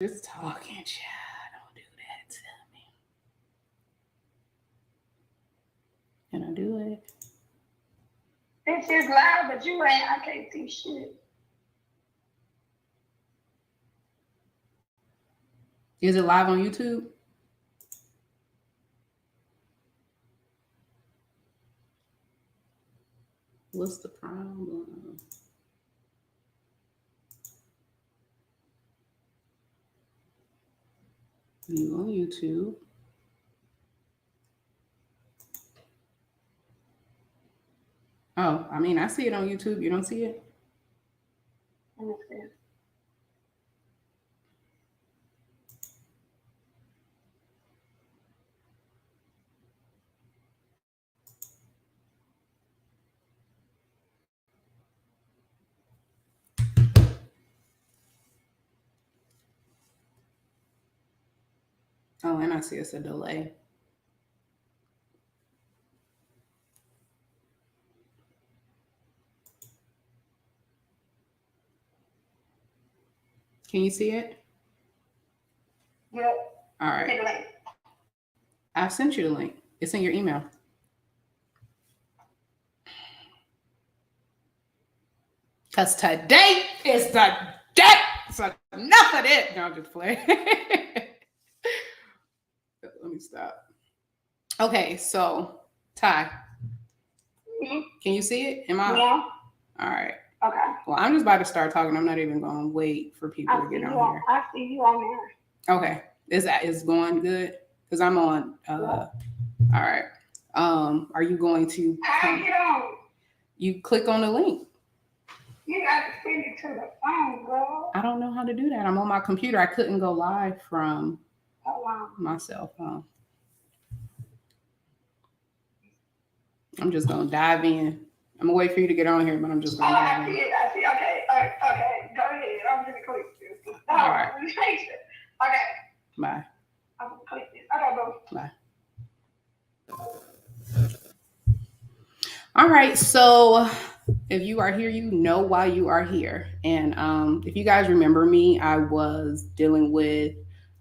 Just talking, child. Don't do that to me. Can I do it? It's just loud, but you ain't. I can't see shit. Is it live on YouTube? What's the problem? You on YouTube? Oh, I mean, I see it on YouTube. You don't see it? Let me see. Oh, and I see it's a delay. Can you see it? Yep. All right. I sent you the link. It's in your email. Because today is the day. So enough of it. No, I'm just playing. Let me stop. Okay, so Ty, can you see it? Am I? Yeah. All right. Okay. Well, I'm just about to start talking. I'm not even going to wait for people to get on here. I see you on there. Okay. Is going good? Because I'm on. All right. Are you going to? How you get on? You click on the link. You got to send it to the phone, girl. I don't know how to do that. I'm on my computer. I couldn't go live from my cell phone. I'm just going to dive in. I'm going to wait for you to get on here, but I'm just going to dive in. I see. Okay. Okay. Go ahead. I'm going to click this. All right. Okay. Bye. I'm going to click this. Okay, bro. Bye. All right. So if you are here, you know why you are here. And if you guys remember me, I was dealing with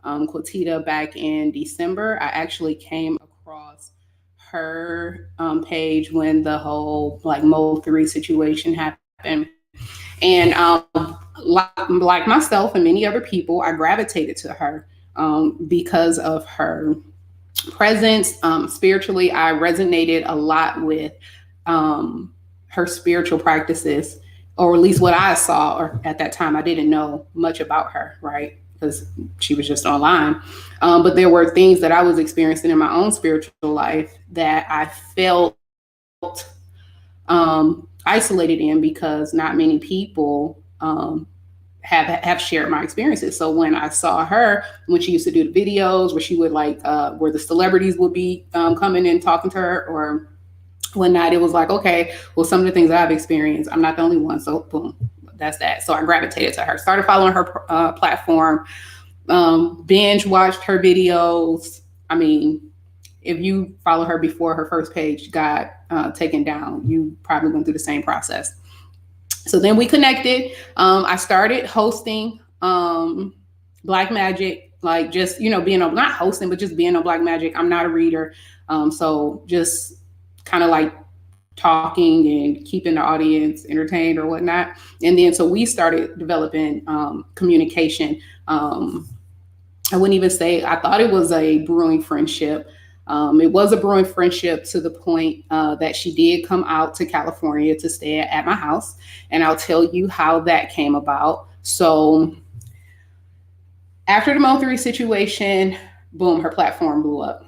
Quatita back in December. I actually came across her page when the whole like Mo3 situation happened. And like myself and many other people, I gravitated to her because of her presence. Spiritually, I resonated a lot with her spiritual practices, or at least what I saw. Or at that time, I didn't know much about her, right? Because she was just online. But there were things that I was experiencing in my own spiritual life that I felt isolated in, because not many people have shared my experiences. So when I saw her, when she used to do the videos where she would like where the celebrities would be coming and talking to her or whatnot, it was like, okay, well, some of the things I've experienced, I'm not the only one. So boom, that's that. So I gravitated to her, started following her platform, binge watched her videos. I mean, if you follow her before her first page got taken down, you probably went through the same process. So then we connected. I started hosting Black Magic, like just, being on, not hosting, but just being on Black Magic. I'm not a reader. So just kind of like talking and keeping the audience entertained or whatnot. And then, so we started developing communication. I wouldn't even say, I thought it was a brewing friendship. It was a brewing friendship to the point that she did come out to California to stay at my house. And I'll tell you how that came about. So after the Mo3 situation, boom, her platform blew up.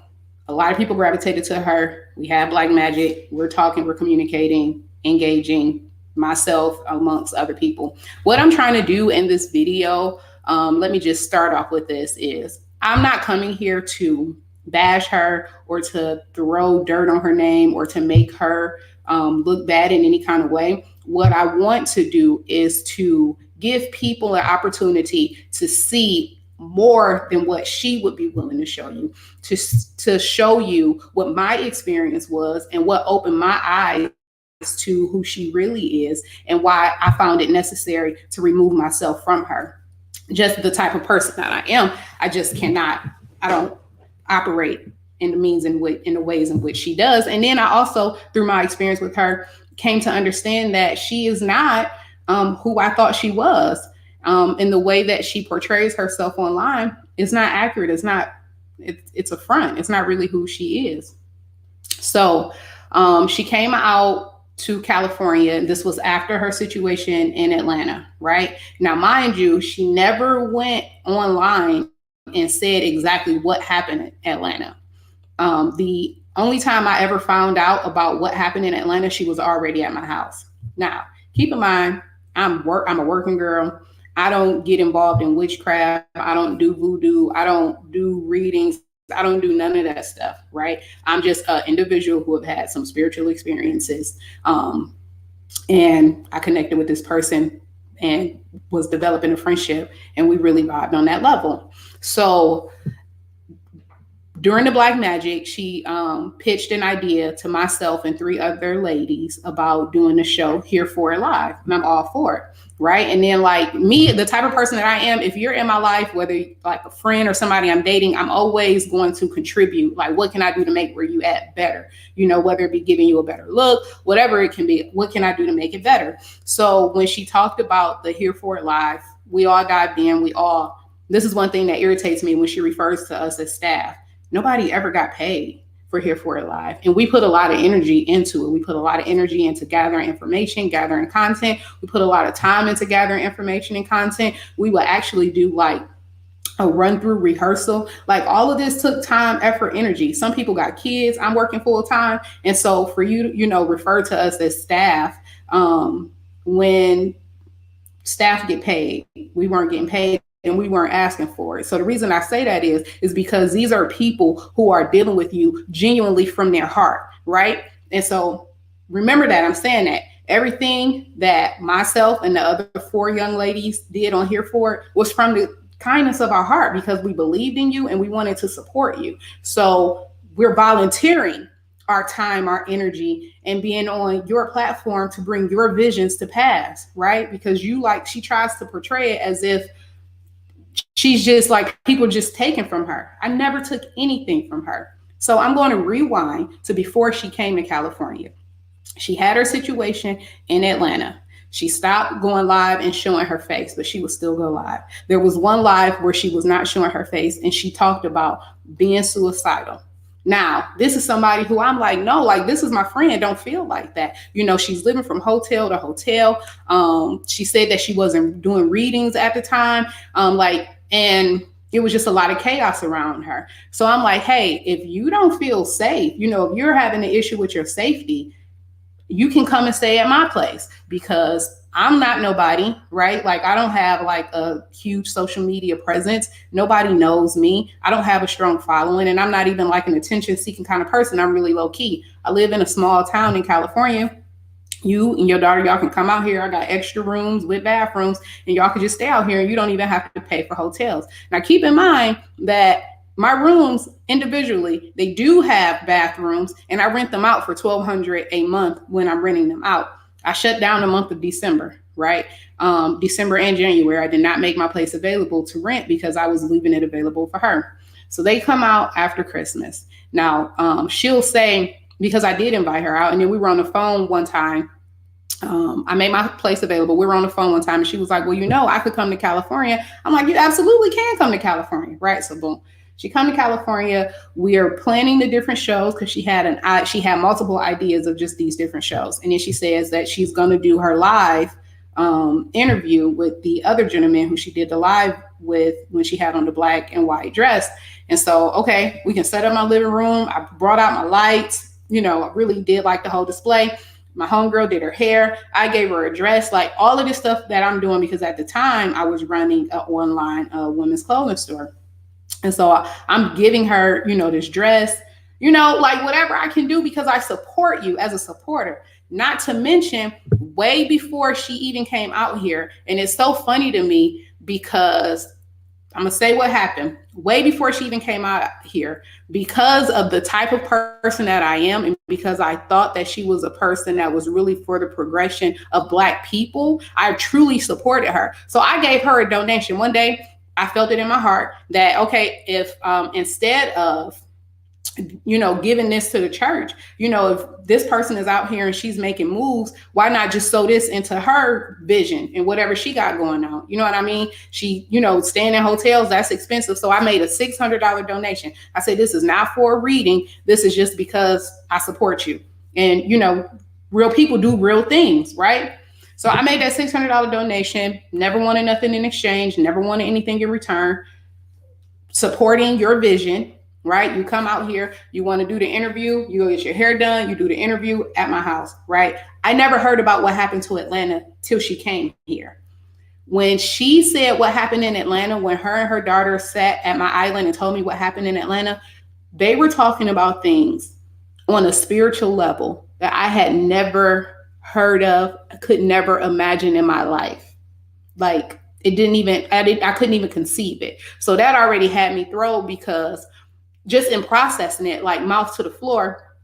A lot of people gravitated to her. We had Black Magic. We're talking, we're communicating, engaging, myself amongst other people. What I'm trying to do in this video, let me just start off with this, is I'm not coming here to bash her or to throw dirt on her name or to make her look bad in any kind of way. What I want to do is to give people an opportunity to see more than what she would be willing to show you, to show you what my experience was and what opened my eyes to who she really is and why I found it necessary to remove myself from her. just the type of person that I am. I just cannot, I don't operate in the means in the ways in which she does. And then I also, through my experience with her, came to understand that she is not who I thought she was. And the way that she portrays herself online is not accurate. It's a front. It's not really who she is. So she came out to California. This was after her situation in Atlanta, right? Now, mind you, she never went online and said exactly what happened in Atlanta. The only time I ever found out about what happened in Atlanta, she was already at my house. Now, keep in mind, I'm a working girl. I don't get involved in witchcraft. I don't do voodoo. I don't do readings. I don't do none of that stuff, right? I'm just an individual who have had some spiritual experiences. And I connected with this person and was developing a friendship, and we really vibed on that level. So during the Black Magic, she pitched an idea to myself and three other ladies about doing the show Here For It Live, and I'm all for it, right? And then, like me, the type of person that I am, if you're in my life, whether like a friend or somebody I'm dating, I'm always going to contribute. Like, what can I do to make where you at better? You know, whether it be giving you a better look, whatever it can be, what can I do to make it better? So when she talked about the Here For It Live, we all dived in. This is one thing that irritates me when she refers to us as staff. Nobody ever got paid for Here For It Live. And we put a lot of energy into it. We put a lot of energy into gathering information, gathering content. We put a lot of time into gathering information and content. We would actually do like a run through rehearsal. Like all of this took time, effort, energy. Some people got kids. I'm working full time. And so for you to, refer to us as staff, when staff get paid, we weren't getting paid and we weren't asking for it. So the reason I say that is because these are people who are dealing with you genuinely from their heart, right? And so remember that I'm saying that everything that myself and the other four young ladies did on Here For It was from the kindness of our heart because we believed in you and we wanted to support you. So we're volunteering our time, our energy, and being on your platform to bring your visions to pass, right? Because she tries to portray it as if she's just like people just taken from her. I never took anything from her. So I'm going to rewind to before she came to California. She had her situation in Atlanta. She stopped going live and showing her face, but she would still go live. There was one live where she was not showing her face and she talked about being suicidal. Now, this is somebody who I'm like, no, like this is my friend. Don't feel like that. She's living from hotel to hotel. She said that she wasn't doing readings at the time. And it was just a lot of chaos around her. So I'm like, hey, if you don't feel safe, if you're having an issue with your safety, you can come and stay at my place because I'm not nobody, right? Like I don't have like a huge social media presence. Nobody knows me. I don't have a strong following and I'm not even like an attention seeking kind of person. I'm really low key. I live in a small town in California. You and your daughter, y'all can come out here. I got extra rooms with bathrooms and y'all can just stay out here and you don't even have to pay for hotels. Now keep in mind that my rooms individually, they do have bathrooms and I rent them out for $1,200 a month when I'm renting them out. I shut down the month of December, right? December and January, I did not make my place available to rent because I was leaving it available for her. So they come out after Christmas. Now, she'll say, because I did invite her out and then we were on the phone one time. I made my place available. We were on the phone one time and she was like, well, I could come to California. I'm like, you absolutely can come to California, right? So boom. She come to California. We are planning the different shows because she had multiple ideas of just these different shows. And then she says that she's going to do her live interview with the other gentleman who she did the live with when she had on the black and white dress. And so, okay, we can set up my living room. I brought out my lights. I really did like the whole display. My homegirl did her hair. I gave her a dress, like all of this stuff that I'm doing because at the time I was running an online women's clothing store. And so I'm giving her, this dress, like whatever I can do because I support you as a supporter. Not to mention way before she even came out here. And it's so funny to me because I'm gonna say what happened way before she even came out here. Because of the type of person that I am, and because I thought that she was a person that was really for the progression of Black people, I truly supported her. So I gave her a donation. One day, I felt it in my heart that, okay, if instead of giving this to the church, if this person is out here and she's making moves, why not just sow this into her vision and whatever she got going on? You know what I mean? She, staying in hotels, that's expensive. So I made a $600 donation. I said, this is not for a reading. This is just because I support you. And, real people do real things, right? So I made that $600 donation, never wanted nothing in exchange, never wanted anything in return, supporting your vision, right? You come out here, you want to do the interview, you go get your hair done, you do the interview at my house, right? I never heard about what happened to Atlanta till she came here. When she said what happened in Atlanta, when her and her daughter sat at my island and told me what happened in Atlanta, they were talking about things on a spiritual level that I had never heard of, could never imagine in my life. Like, it didn't even, I couldn't even conceive it. So that already had me thrown, because just in processing it, like mouth to the floor,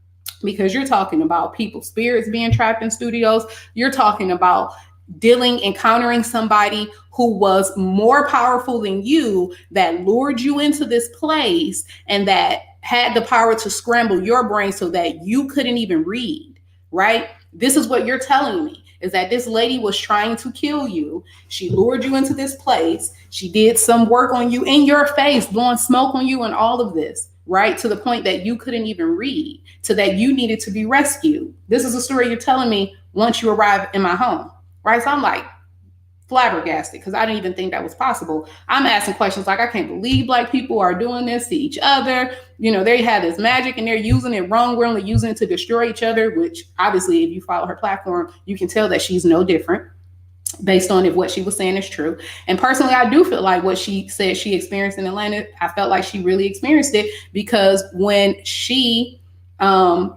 because you're talking about people's spirits being trapped in studios. You're talking about encountering somebody who was more powerful than you, that lured you into this place and that had the power to scramble your brain so that you couldn't even read, right? This is what you're telling me, is that this lady was trying to kill you. She lured you into this place. She did some work on you in your face, blowing smoke on you and all of this, right? To the point that you couldn't even read, to that you needed to be rescued. This is a story you're telling me once you arrive in my home, right? So I'm like flabbergasted, because I didn't even think that was possible. I'm asking questions like, I can't believe Black people are doing this to each other. They have this magic and they're using it wrong. We're only using it to destroy each other, which obviously, if you follow her platform, you can tell that she's no different based on if what she was saying is true. And personally, I do feel like what she said she experienced in Atlanta, I felt like she really experienced it, because when she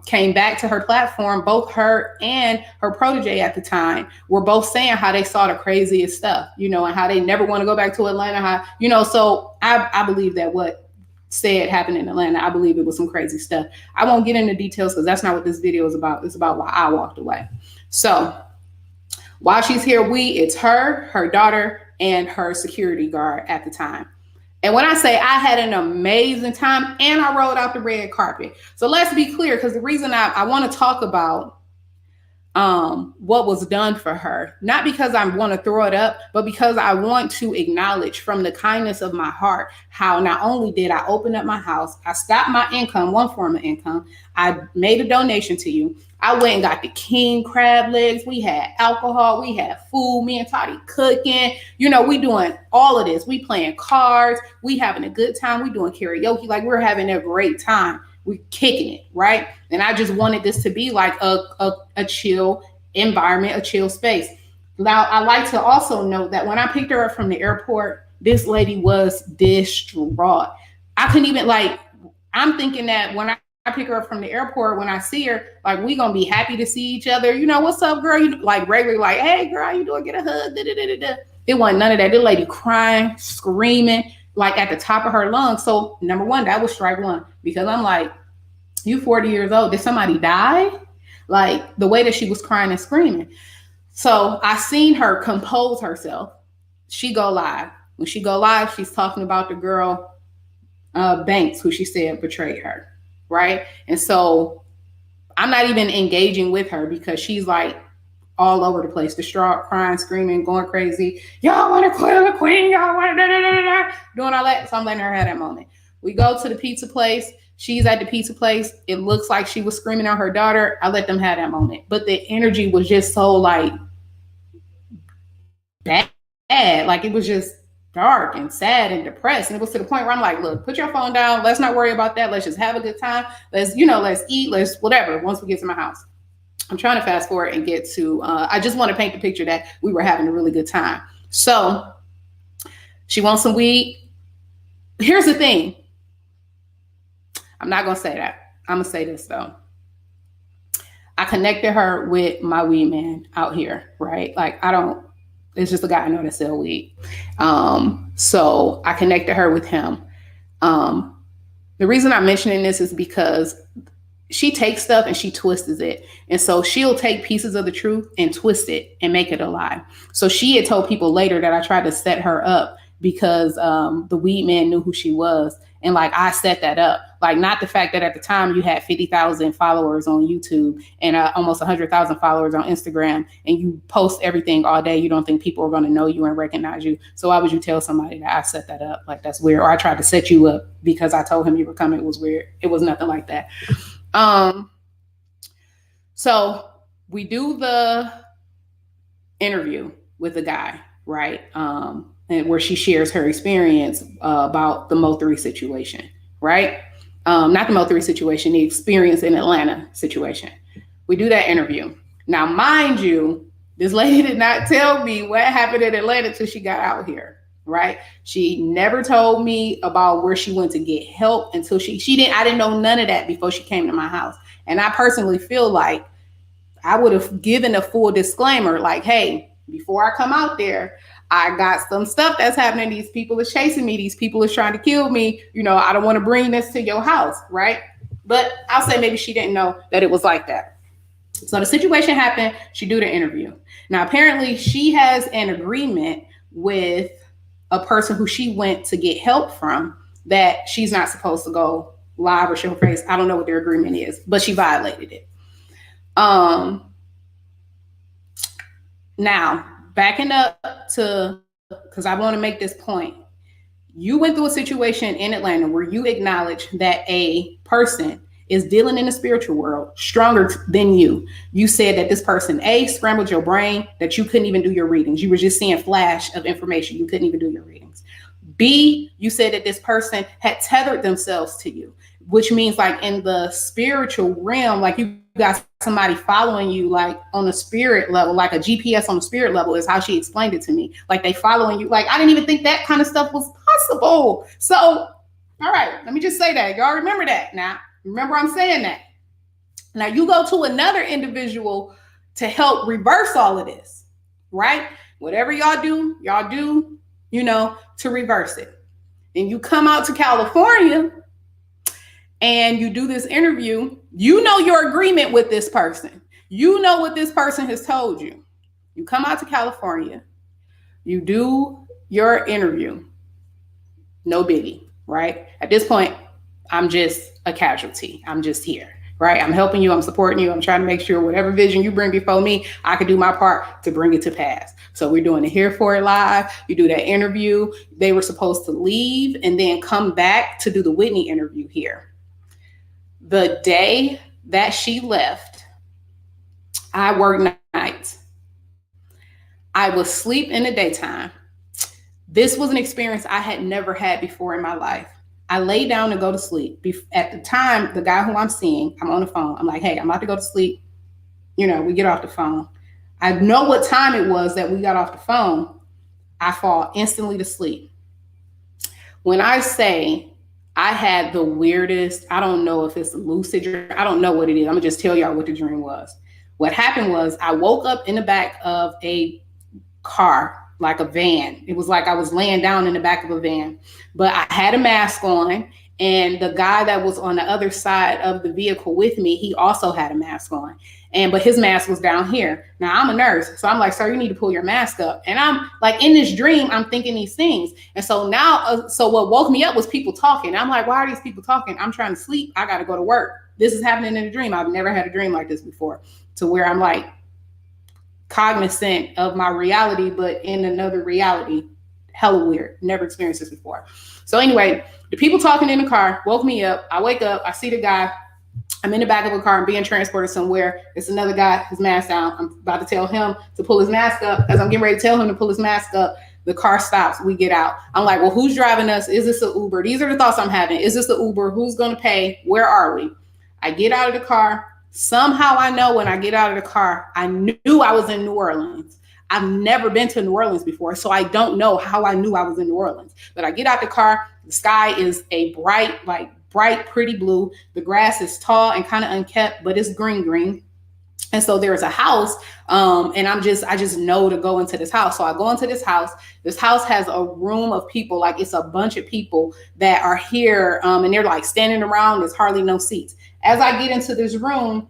came back to her platform, both her and her protege at the time were both saying how they saw the craziest stuff, and how they never want to go back to Atlanta. So I believe that what said happened in Atlanta, I believe it was some crazy stuff. I won't get into details because that's not what this video is about. It's about why I walked away. So while she's here, it's her daughter, and her security guard at the time. And when I say I had an amazing time, and I rolled out the red carpet. So let's be clear, because the reason I want to talk about what was done for her, not because I want to throw it up, but because I want to acknowledge from the kindness of my heart how not only did I open up my house, I stopped my income, one form of income, I made a donation to you. I went and got the king crab legs. We had alcohol. We had food. Me and Toddy cooking. We doing all of this. We playing cards. We having a good time. We doing karaoke. Like, we're having a great time. We kicking it, right? And I just wanted this to be like a chill environment, a chill space. Now, I like to also note that when I picked her up from the airport, this lady was distraught. I couldn't even, I'm thinking that when I pick her up from the airport, when I see her, like, we gonna be happy to see each other. What's up, girl? Regularly, like, hey, girl, how you doing? Get a hug. Da-da-da-da-da. It wasn't none of that. The lady crying, screaming, like at the top of her lungs. So number one, that was strike one, because I'm like, you 40 years old. Did somebody die? Like, the way that she was crying and screaming. So I seen her compose herself. She go live. When she go live, she's talking about the girl, Banks, who she said betrayed her. Right. And so I'm not even engaging with her, because she's like all over the place, distraught, crying, screaming, going crazy. Y'all want to kill the queen. Y'all want to doing all that. So I'm letting her have that moment. We go to the pizza place. She's at the pizza place. It looks like she was screaming at her daughter. I let them have that moment. But the energy was just so like bad. Like, it was just dark and sad and depressed. And it was to the point where I'm like, look, put your phone down. Let's not worry about that. Let's just have a good time. Let's eat. Let's whatever. Once we get to my house, I'm trying to fast forward and get to, I just want to paint the picture that we were having a really good time. So she wants some weed. Here's the thing. I'm not going to say that. I'm going to say this though. I connected her with my weed man out here, right? Like, It's just a guy I know that sell weed. So I connected her with him. The reason I'm mentioning this is because she takes stuff and she twists it. And so she'll take pieces of the truth and twist it and make it a lie. So she had told people later that I tried to set her up because the weed man knew who she was. And like, I set that up. Like, not the fact that at the time you had 50,000 followers on YouTube and almost 100,000 followers on Instagram, and you post everything all day. You don't think people are going to know you and recognize you. So why would you tell somebody that I set that up? Like, that's weird. Or I tried to set you up because I told him you were coming. It was weird. It was nothing like that. So we do the interview with the guy, right? And where she shares her experience about the Mo3 situation, right? Not the Mo3 situation, the experience in Atlanta situation. We do that interview. Now, mind you, this lady did not tell me what happened in Atlanta until she got out here, right? She never told me about where she went to get help until I didn't know none of that before she came to my house. And I personally feel like I would have given a full disclaimer, like, hey, before I come out there, I got some stuff that's happening. These people are chasing me. These people are trying to kill me. I don't want to bring this to your house, right? But I'll say maybe she didn't know that it was like that. So the situation happened. She do the interview. Now, apparently she has an agreement with a person who she went to get help from that she's not supposed to go live or show her face. I don't know what their agreement is, but she violated it. Now, backing up to, because I want to make this point. You went through a situation in Atlanta where you acknowledge that a person is dealing in the spiritual world stronger than you. You said that this person, A, scrambled your brain, that you couldn't even do your readings. You were just seeing flash of information. You couldn't even do your readings. B, you said that this person had tethered themselves to you, which means like in the spiritual realm, like you got somebody following you, like on a spirit level, like a GPS on the spirit level is how she explained it to me. Like they following you. Like I didn't even think that kind of stuff was possible. So, all right, let me just say that. Y'all remember that now. Remember I'm saying that. Now you go to another individual to help reverse all of this, right? Whatever y'all do, to reverse it. And you come out to California and you do this interview. You know your agreement with this person. You know what this person has told you. You come out to California. You do your interview. No biggie, right? At this point, I'm just a casualty. I'm just here, right? I'm helping you. I'm supporting you. I'm trying to make sure whatever vision you bring before me, I can do my part to bring it to pass. So we're doing the Here For It Live. You do that interview. They were supposed to leave and then come back to do the Whitney interview here. The day that she left, I worked nights. I was asleep in the daytime. This was an experience I had never had before in my life. I lay down to go to sleep. At the time, the guy who I'm seeing, I'm on the phone. I'm like, hey, I'm about to go to sleep. We get off the phone. I know what time it was that we got off the phone. I fall instantly to sleep. When I say I had the weirdest, I don't know if it's a lucid dream. I don't know what it is. I'm going to just tell y'all what the dream was. What happened was I woke up in the back of a car, like a van. It was like I was laying down in the back of a van, but I had a mask on, and the guy that was on the other side of the vehicle with me, he also had a mask on, but his mask was down here. Now I'm a nurse, so I'm like, sir, you need to pull your mask up. And I'm like, in this dream, I'm thinking these things. And so now, so what woke me up was people talking. I'm like, why are these people talking? I'm trying to sleep. I got to go to work. This is happening in a dream. I've never had a dream like this before, to where I'm like, cognizant of my reality, but in another reality. Hella weird. Never experienced this before. So anyway, the people talking in the car woke me up. I wake up. I see the guy. I'm in the back of a car. I'm being transported somewhere. It's another guy, his mask down. I'm about to tell him to pull his mask up. As I'm getting ready to tell him to pull his mask up, the car stops. We get out. I'm like, well, who's driving us? Is this an Uber? These are the thoughts I'm having. Is this the Uber? Who's going to pay? Where are we? I get out of the car. Somehow I know when I get out of the car, I knew I was in New Orleans. I've never been to New Orleans before, so I don't know how I knew I was in New Orleans. But I get out the car. The sky is a bright, pretty blue. The grass is tall and kind of unkept, but it's green. And so there's a house, and I just know to go into this house. So I go into this house. This house has a room of people, like it's a bunch of people that are here, and they're like standing around. There's hardly no seats. As I get into this room,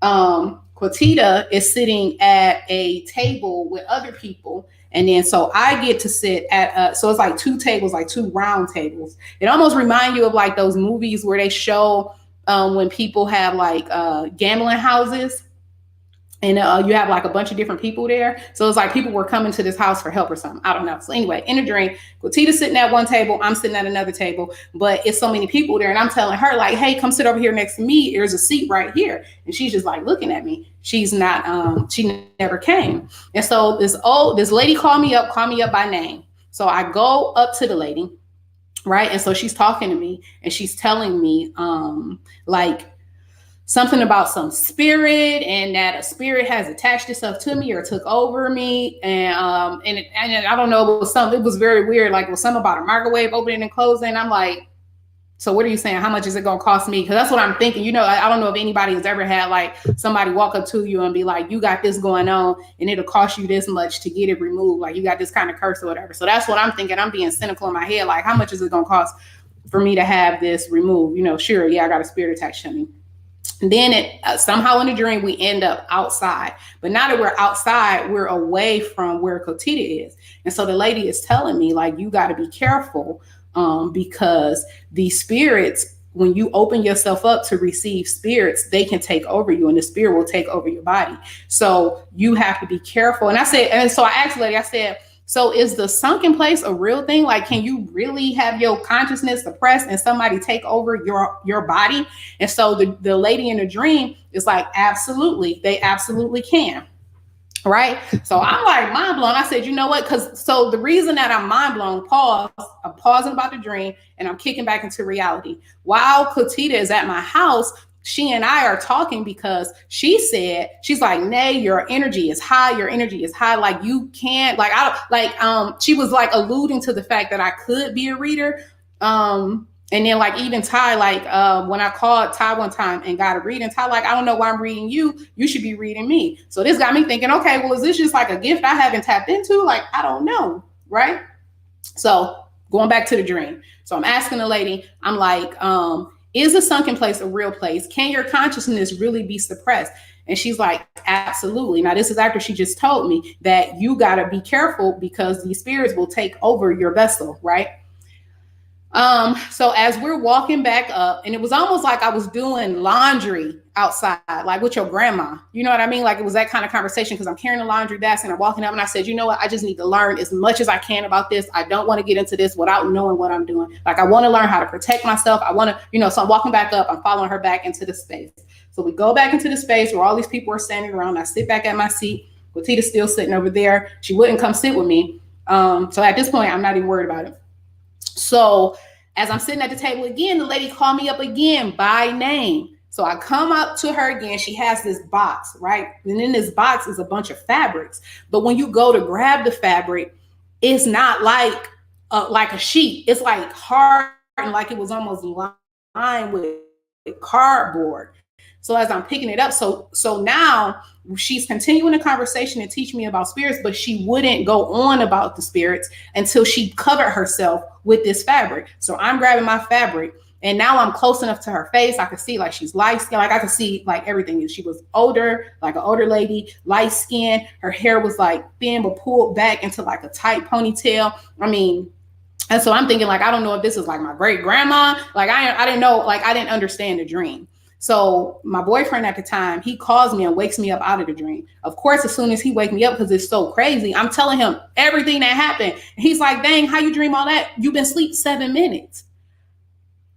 Quatita is sitting at a table with other people. And then so I get to sit at, so it's like two tables, like two round tables. It almost reminds you of like those movies where they show when people have like gambling houses, and you have like a bunch of different people there. So it's like people were coming to this house for help or something. I don't know. So anyway, in a dream, Quatita's sitting at one table, I'm sitting at another table, but it's so many people there. And I'm telling her like, hey, come sit over here next to me. There's a seat right here. And she's just like looking at me. She's not, she never came. And so this lady called me up by name. So I go up to the lady, right? And so she's talking to me and she's telling me like, something about some spirit, and that a spirit has attached itself to me or took over me. And I don't know, it was very weird. Like it was something about a microwave opening and closing. I'm like, so what are you saying? How much is it going to cost me? Because that's what I'm thinking. You know, I don't know if anybody has ever had like somebody walk up to you and be like, you got this going on and it'll cost you this much to get it removed. Like you got this kind of curse or whatever. So that's what I'm thinking. I'm being cynical in my head. Like, how much is it going to cost for me to have this removed? You know, sure. Yeah, I got a spirit attached to me. And then somehow in the dream, we end up outside. But now that we're outside, we're away from where Quatita is. And so the lady is telling me, like, you got to be careful because these spirits, when you open yourself up to receive spirits, they can take over you and the spirit will take over your body. So you have to be careful. And I said, and so I asked the lady, I said, so is the sunken place a real thing? Like, can you really have your consciousness suppressed and somebody take over your body? And so the lady in the dream is like, absolutely, they absolutely can. Right. So I'm like mind blown. I said, you know what? So the reason that I'm mind blown, I'm pausing about the dream and I'm kicking back into reality. While Quatita is at my house, she and I are talking because she said, she's like, Nay, your energy is high. Your energy is high. Like you can't, she was like alluding to the fact that I could be a reader. And then like even Ty, when I called Ty one time and got a reading, Ty like, I don't know why I'm reading you. You should be reading me. So this got me thinking, okay, well, is this just like a gift I haven't tapped into? Like, I don't know. Right. So going back to the dream. So I'm asking the lady, I'm like, is a sunken place a real place? Can your consciousness really be suppressed? And she's like, absolutely. Now, this is after she just told me that you got to be careful because these spirits will take over your vessel. Right. So as we're walking back up, and it was almost like I was doing laundry outside, like with your grandma, you know what I mean? Like it was that kind of conversation because I'm carrying a laundry basket and I'm walking up and I said, you know what? I just need to learn as much as I can about this. I don't want to get into this without knowing what I'm doing. Like I want to learn how to protect myself. I want to, so I'm walking back up, I'm following her back into the space. So we go back into the space where all these people are standing around. I sit back at my seat. Quatita's still sitting over there. She wouldn't come sit with me. So at this point, I'm not even worried about it. So as I'm sitting at the table again, the lady called me up again by name. So I come up to her again. She has this box, right? And in this box is a bunch of fabrics. But when you go to grab the fabric, it's not like a sheet. It's like hard and like it was almost lined with cardboard. So as I'm picking it up, so now she's continuing the conversation and teach me about spirits, but she wouldn't go on about the spirits until she covered herself with this fabric. So I'm grabbing my fabric and now I'm close enough to her face. I could see like she's light skin. Like I could see like everything. She was older, like an older lady, light skin. Her hair was like thin, but pulled back into like a tight ponytail. I mean, and so I'm thinking like, I don't know if this is like my great grandma. Like I didn't know, like I didn't understand the dream. So my boyfriend at the time, he calls me and wakes me up out of the dream. Of course, as soon as he wakes me up, because it's so crazy, I'm telling him everything that happened. And he's like, dang, how you dream all that? You've been asleep 7 minutes.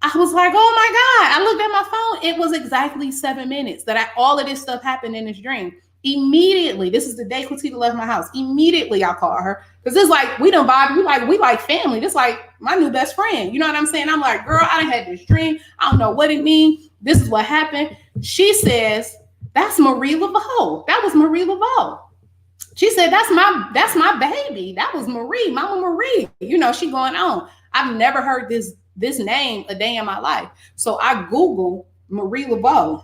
I was like, oh my God. I looked at my phone. It was exactly 7 minutes that all of this stuff happened in this dream. Immediately, this is the day Quatita left my house. Immediately, I called her because it's like we don't bother. We like family. This like my new best friend. You know what I'm saying? I'm like, girl, I done had this dream. I don't know what it means. This is what happened. She says, that's Marie Laveau. That was Marie Laveau. She said, that's my baby. That was Marie, Mama Marie. You know, she going on. I've never heard this name a day in my life. So I Googled Marie Laveau.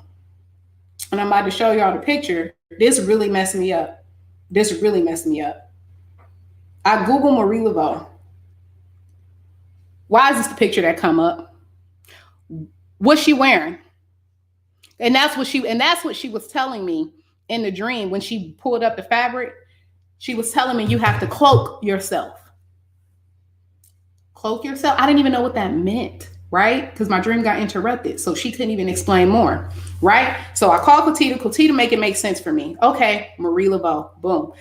and I'm about to show y'all the picture. This really messed me up. This really messed me up. I Google Marie Laveau. Why is this the picture that come up? What's she wearing? And that's what she was telling me in the dream when she pulled up the fabric. She was telling me you have to cloak yourself. Cloak yourself. I didn't even know what that meant, right? Because my dream got interrupted. So she couldn't even explain more, right? So I called Quatita. Quatita make it make sense for me. Okay, Marie Laveau. Boom.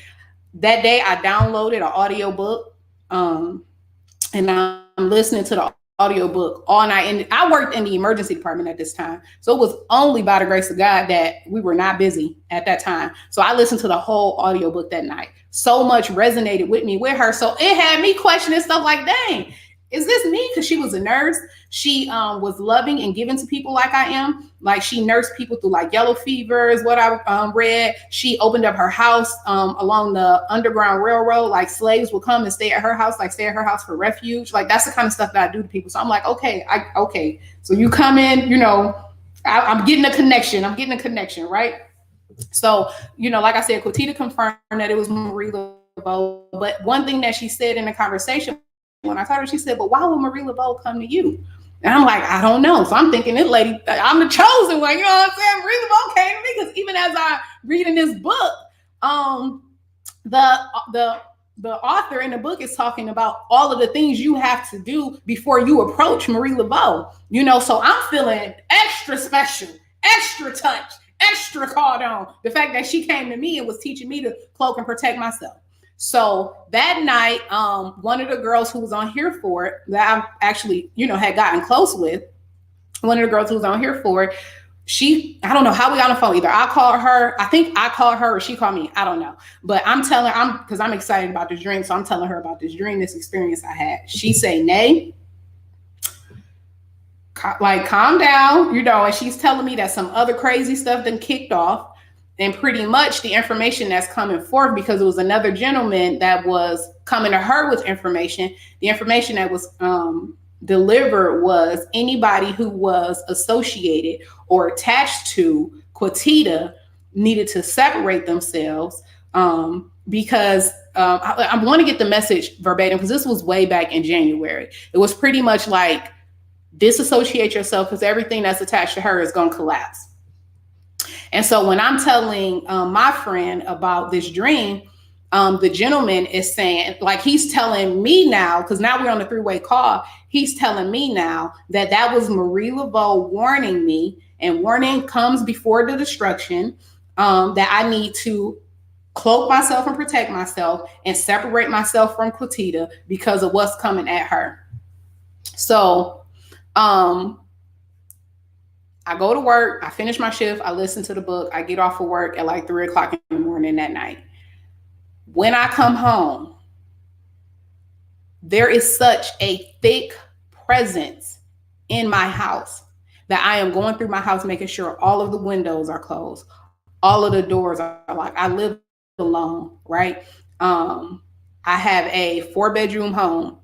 That day I downloaded an audio book. And I'm listening to the audiobook all night. And I worked in the emergency department at this time. So it was only by the grace of God that we were not busy at that time. So I listened to the whole audiobook that night. So much resonated with me with her. So it had me questioning stuff like, dang, is this me? Because she was a nurse. She was loving and giving to people like I am. Like she nursed people through like yellow fever is what I read. She opened up her house along the Underground Railroad. Like slaves would come and stay at her house, like stay at her house for refuge. Like that's the kind of stuff that I do to people. So I'm like, okay. So you come in, I'm getting a connection. Right? So, like I said, Quatita confirmed that it was Marie Laveau. But one thing that she said in the conversation, when I told her, she said, but why would Marie Laveau come to you? And I'm like, I don't know. So I'm thinking this lady, I'm the chosen one. You know what I'm saying? Marie Laveau came to me because even as I read in this book, the author in the book is talking about all of the things you have to do before you approach Marie Laveau. So I'm feeling extra special, extra touch, extra called on. The fact that she came to me and was teaching me to cloak and protect myself. So that night, one of the girls who was on Here For It that I actually, had gotten close with, one of the girls who was on Here For It, I don't know how we got on the phone. Either I called her, I think I called her or she called me. I don't know. But because I'm excited about this dream. So I'm telling her about this dream, this experience I had. She say, Nay, like calm down, and she's telling me that some other crazy stuff done kicked off. And pretty much the information that's coming forth, because it was another gentleman that was coming to her with information. The information that was delivered was anybody who was associated or attached to Quatita needed to separate themselves because I want to get the message verbatim because this was way back in January. It was pretty much like disassociate yourself because everything that's attached to her is going to collapse. And so when I'm telling my friend about this dream, the gentleman is saying, like, he's telling me now, because now we're on the three-way call, he's telling me now that was Marie Laveau warning me, and warning comes before the destruction, that I need to cloak myself and protect myself and separate myself from Quatita because of what's coming at her. So, I go to work, I finish my shift, I listen to the book, I get off of work at like 3:00 in the morning that night. When I come home, there is such a thick presence in my house that I am going through my house, making sure all of the windows are closed, all of the doors are locked. I live alone, right? I have a 4-bedroom home.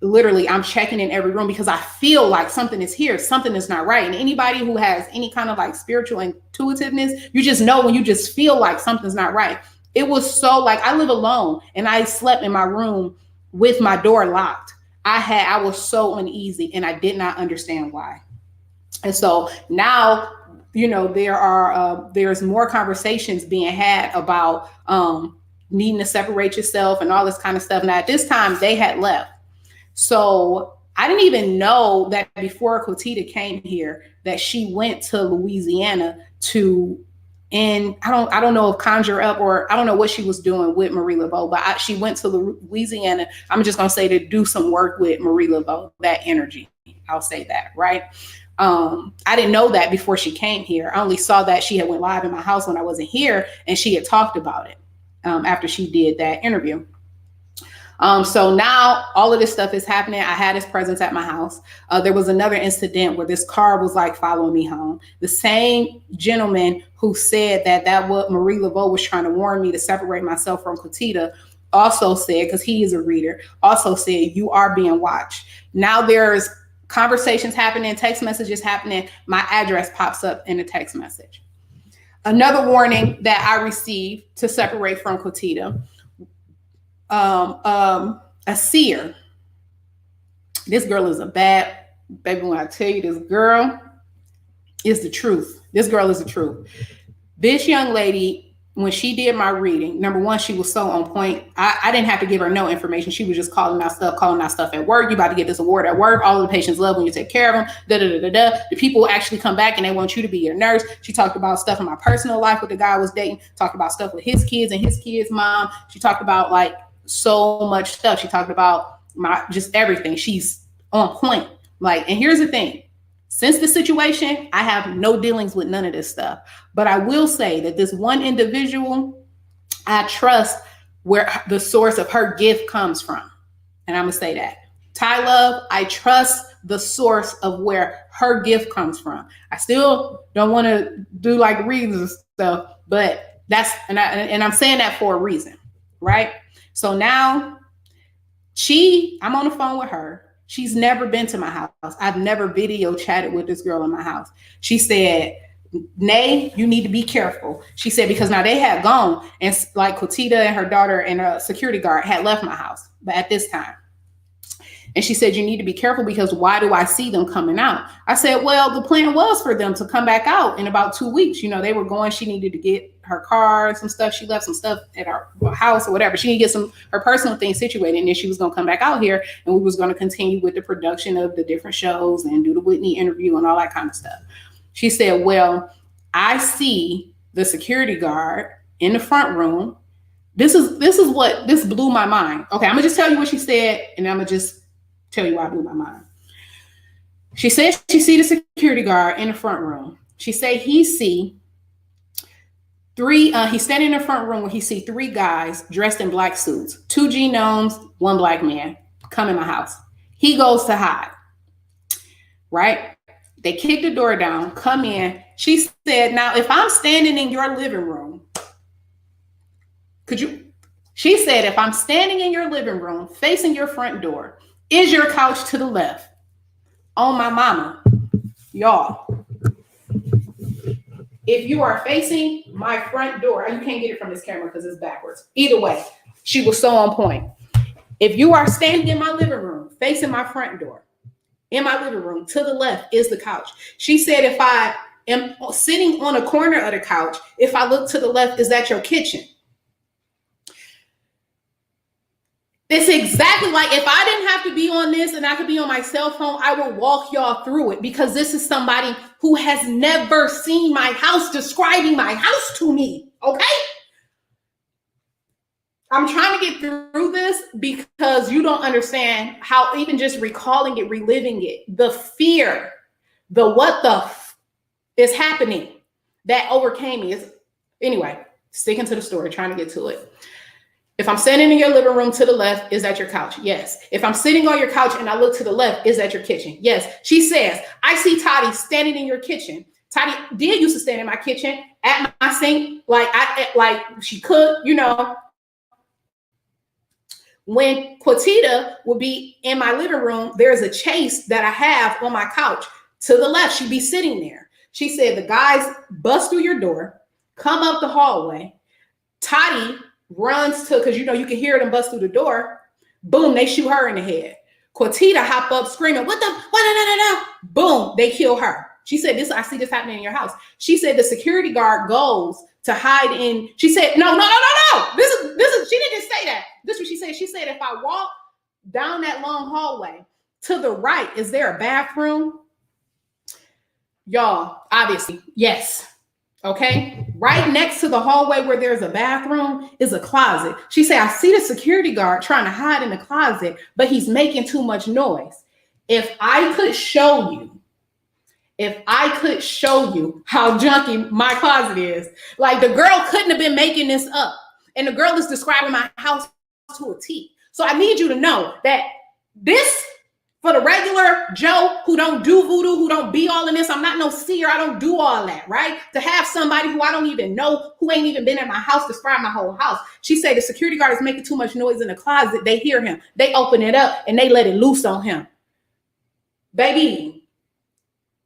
Literally, I'm checking in every room because I feel like something is here, something is not right. And anybody who has any kind of like spiritual intuitiveness, you just know when you just feel like something's not right. It was so like I live alone and I slept in my room with my door locked. I was so uneasy and I did not understand why. And so now, there's more conversations being had about needing to separate yourself and all this kind of stuff. Now at this time they had left. So I didn't even know that before Quatita came here that she went to Louisiana I don't know if conjure up or I don't know what she was doing with Marie Laveau, but she went to Louisiana. I'm just going to say to do some work with Marie Laveau, that energy. I'll say that, right? I didn't know that before she came here. I only saw that she had went live in my house when I wasn't here and she had talked about it after she did that interview. So now all of this stuff is happening. I had his presence at my house. There was another incident where this car was like following me home. The same gentleman who said that what Marie Laveau was trying to warn me to separate myself from Quatita also said, because he is a reader, also said, you are being watched. Now there's conversations happening, text messages happening. My address pops up in the text message. Another warning that I received to separate from Quatita, a seer. This girl is a bad baby. When I tell you, this girl is the truth. This girl is the truth. This young lady, when she did my reading, number one, she was so on point. I didn't have to give her no information. She was just calling out stuff at work. You about to get this award at work. All of the patients love when you take care of them. Da da da da da. The people actually come back and they want you to be your nurse. She talked about stuff in my personal life with the guy I was dating. Talked about stuff with his kids and his kids' mom. She talked about like so much stuff. She talked about my just everything. She's on point. Like, and here's the thing. Since the situation, I have no dealings with none of this stuff. But I will say that this one individual, I trust where the source of her gift comes from. And I'm going to say that. Ty Love, I trust the source of where her gift comes from. I still don't want to do like reasons and stuff, but that's, and I'm saying that for a reason, right? So now I'm on the phone with her. She's never been to my house. I've never video chatted with this girl in my house. She said, Nay, you need to be careful. She said, because now they had gone and like Quatita and her daughter and a security guard had left my house, but at this time. And she said, you need to be careful because why do I see them coming out? I said, well, the plan was for them to come back out in about 2 weeks. You know, they were going, she needed to get her car and some stuff. She left some stuff at our house or whatever. She needed to get her personal things situated. And then she was going to come back out here and we was going to continue with the production of the different shows and do the Whitney interview and all that kind of stuff. She said, well, I see the security guard in the front room. This blew my mind. Okay, I'm going to just tell you what she said and I'm going to just tell you why it blew my mind. She said she see the security guard in the front room. She said he see he's standing in the front room where he see 3 guys dressed in black suits, 2 genomes, 1 black man come in my house. He goes to hide, right? They kick the door down, come in. She said, now if I'm standing in your living room, she said, if I'm standing in your living room facing your front door, is your couch to the left? On my mama, y'all. If you are facing my front door, you can't get it from this camera because it's backwards. Either way, she was so on point. If you are standing in my living room, facing my front door, in my living room, to the left is the couch. She said, if I am sitting on a corner of the couch, if I look to the left, is that your kitchen? It's exactly like if I didn't have to be on this and I could be on my cell phone, I would walk y'all through it because this is somebody who has never seen my house describing my house to me, okay? I'm trying to get through this because you don't understand how even just recalling it, reliving it, the fear, the what the is happening that overcame me. Anyway, sticking to the story, trying to get to it. If I'm standing in your living room to the left, is that your couch? Yes. If I'm sitting on your couch and I look to the left, is that your kitchen? Yes. She says, I see Toddy standing in your kitchen. Toddy did used to stand in my kitchen at my sink, like she cooked, you know. When Quatita would be in my living room, there's a chase that I have on my couch. To the left, she'd be sitting there. She said, the guys bust through your door, come up the hallway. Toddy runs to, because you know you can hear them bust through the door. Boom, they shoot her in the head. Quatita hop up screaming, what? Boom, they kill her. She said, I see this happening in your house. She said the security guard goes to hide in. She said, no. This is. She didn't say that. This is what she said. She said, if I walk down that long hallway to the right, is there a bathroom? Y'all, obviously, yes. Okay, right next to the hallway where there's a bathroom is a closet. She said, I see the security guard trying to hide in the closet, but he's making too much noise. If I could show you how junky my closet is, like the girl couldn't have been making this up. And the girl is describing my house to a T. So I need you to know that this, for the regular Joe who don't do voodoo, who don't be all in this, I'm not no seer, I don't do all that, right? To have somebody who I don't even know, who ain't even been at my house, describe my whole house. She said the security guard is making too much noise in the closet. They hear him. They open it up and they let it loose on him. Baby,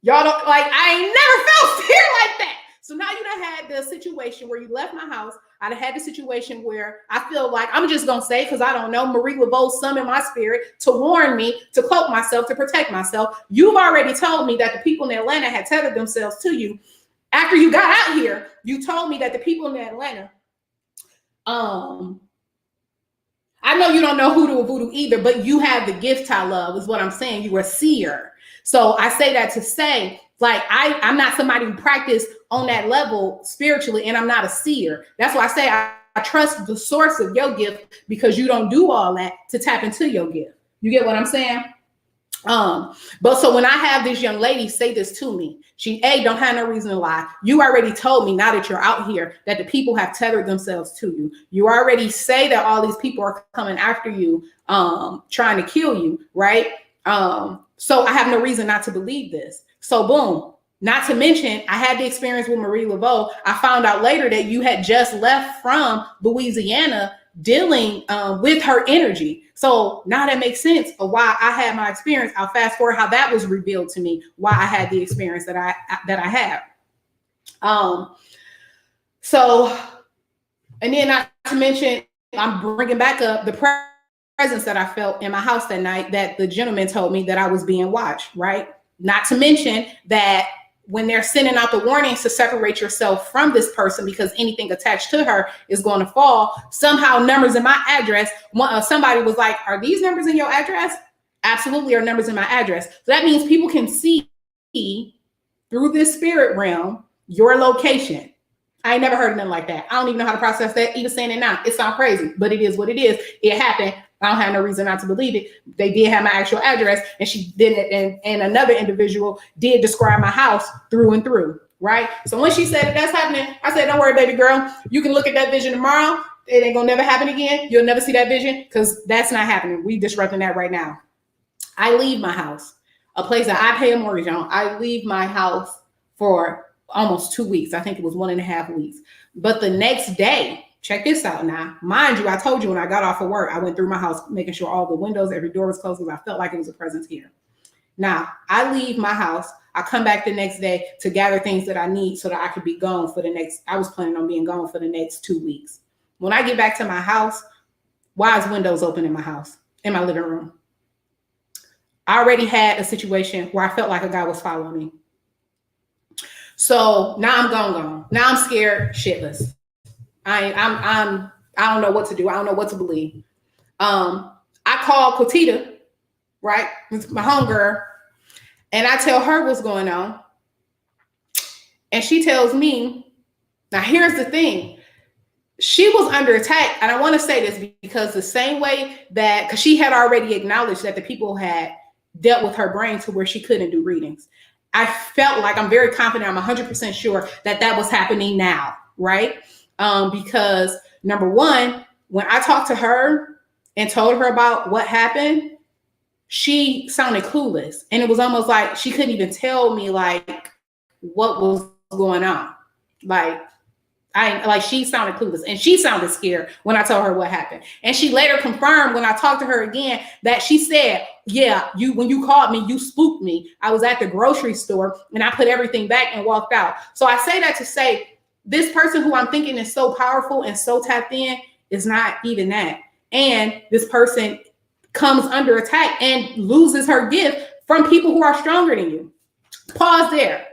y'all don't, like, I ain't never felt fear like that. So now you done had the situation where you left my house. I done had the situation where I feel like, I'm just going to say, because I don't know, Marie Laveau summoned my spirit to warn me, to cloak myself, to protect myself. You've already told me that the people in Atlanta had tethered themselves to you. After you got out here, you told me that the people in Atlanta, I know you don't know hoodoo or voodoo either, but you have the gift, I love, is what I'm saying. You were a seer. So I say that to say, like, I'm not somebody who practice on that level spiritually, and I'm not a seer. That's why I say I trust the source of your gift, because you don't do all that to tap into your gift. You get what I'm saying? But so when I have this young lady say this to me, she don't have no reason to lie. You already told me, now that you're out here, that the people have tethered themselves to you. You already say that all these people are coming after you, trying to kill you, right? So I have no reason not to believe this. So boom. Not to mention, I had the experience with Marie Laveau. I found out later that you had just left from Louisiana dealing with her energy. So now that makes sense of why I had my experience. I'll fast forward how that was revealed to me, why I had the experience that I had. So, and then not to mention, I'm bringing back up the presence that I felt in my house that night, that the gentleman told me that I was being watched, right? Not to mention that when they're sending out the warnings to separate yourself from this person because anything attached to her is going to fall, somehow numbers in my address, somebody was like, are these numbers in your address? Absolutely are numbers in my address. So that means people can see through this spirit realm your location. I ain't never heard of nothing like that. I don't even know how to process that, even saying it now. It sounds crazy, but it is what it is. It happened. I don't have no reason not to believe it. They did have my actual address, and she didn't. And another individual did describe my house through and through, right? So when she said that's happening, I said, don't worry, baby girl. You can look at that vision tomorrow. It ain't gonna never happen again. You'll never see that vision, because that's not happening. We disrupting that right now. I leave my house, a place that I pay a mortgage on. I leave my house for almost 2 weeks. I think it was 1.5 weeks. But the next day, check this out now. Mind you, I told you when I got off of work, I went through my house, making sure all the windows, every door was closed, because I felt like it was a presence here. Now, I leave my house. I come back the next day to gather things that I need so that I could be gone for I was planning on being gone for the next 2 weeks. When I get back to my house, why is windows open in my house, in my living room? I already had a situation where I felt like a guy was following me. So now I'm gone. Now I'm scared shitless. I don't know what to do. I don't know what to believe. I call Quatita, right? It's my homegirl, and I tell her what's going on. And she tells me, now here's the thing. She was under attack. And I want to say this because the same way that, because she had already acknowledged that the people had dealt with her brain to where she couldn't do readings. I felt like, I'm very confident, I'm 100% sure that was happening now, right? Because number one, when I talked to her and told her about what happened, she sounded clueless. And it was almost like she couldn't even tell me like what was going on. She sounded clueless, and she sounded scared when I told her what happened. And she later confirmed when I talked to her again that she said, yeah, when you called me, you spooked me. I was at the grocery store and I put everything back and walked out. So I say that to say, this person who I'm thinking is so powerful and so tapped in is not even that. And this person comes under attack and loses her gift from people who are stronger than you. Pause there.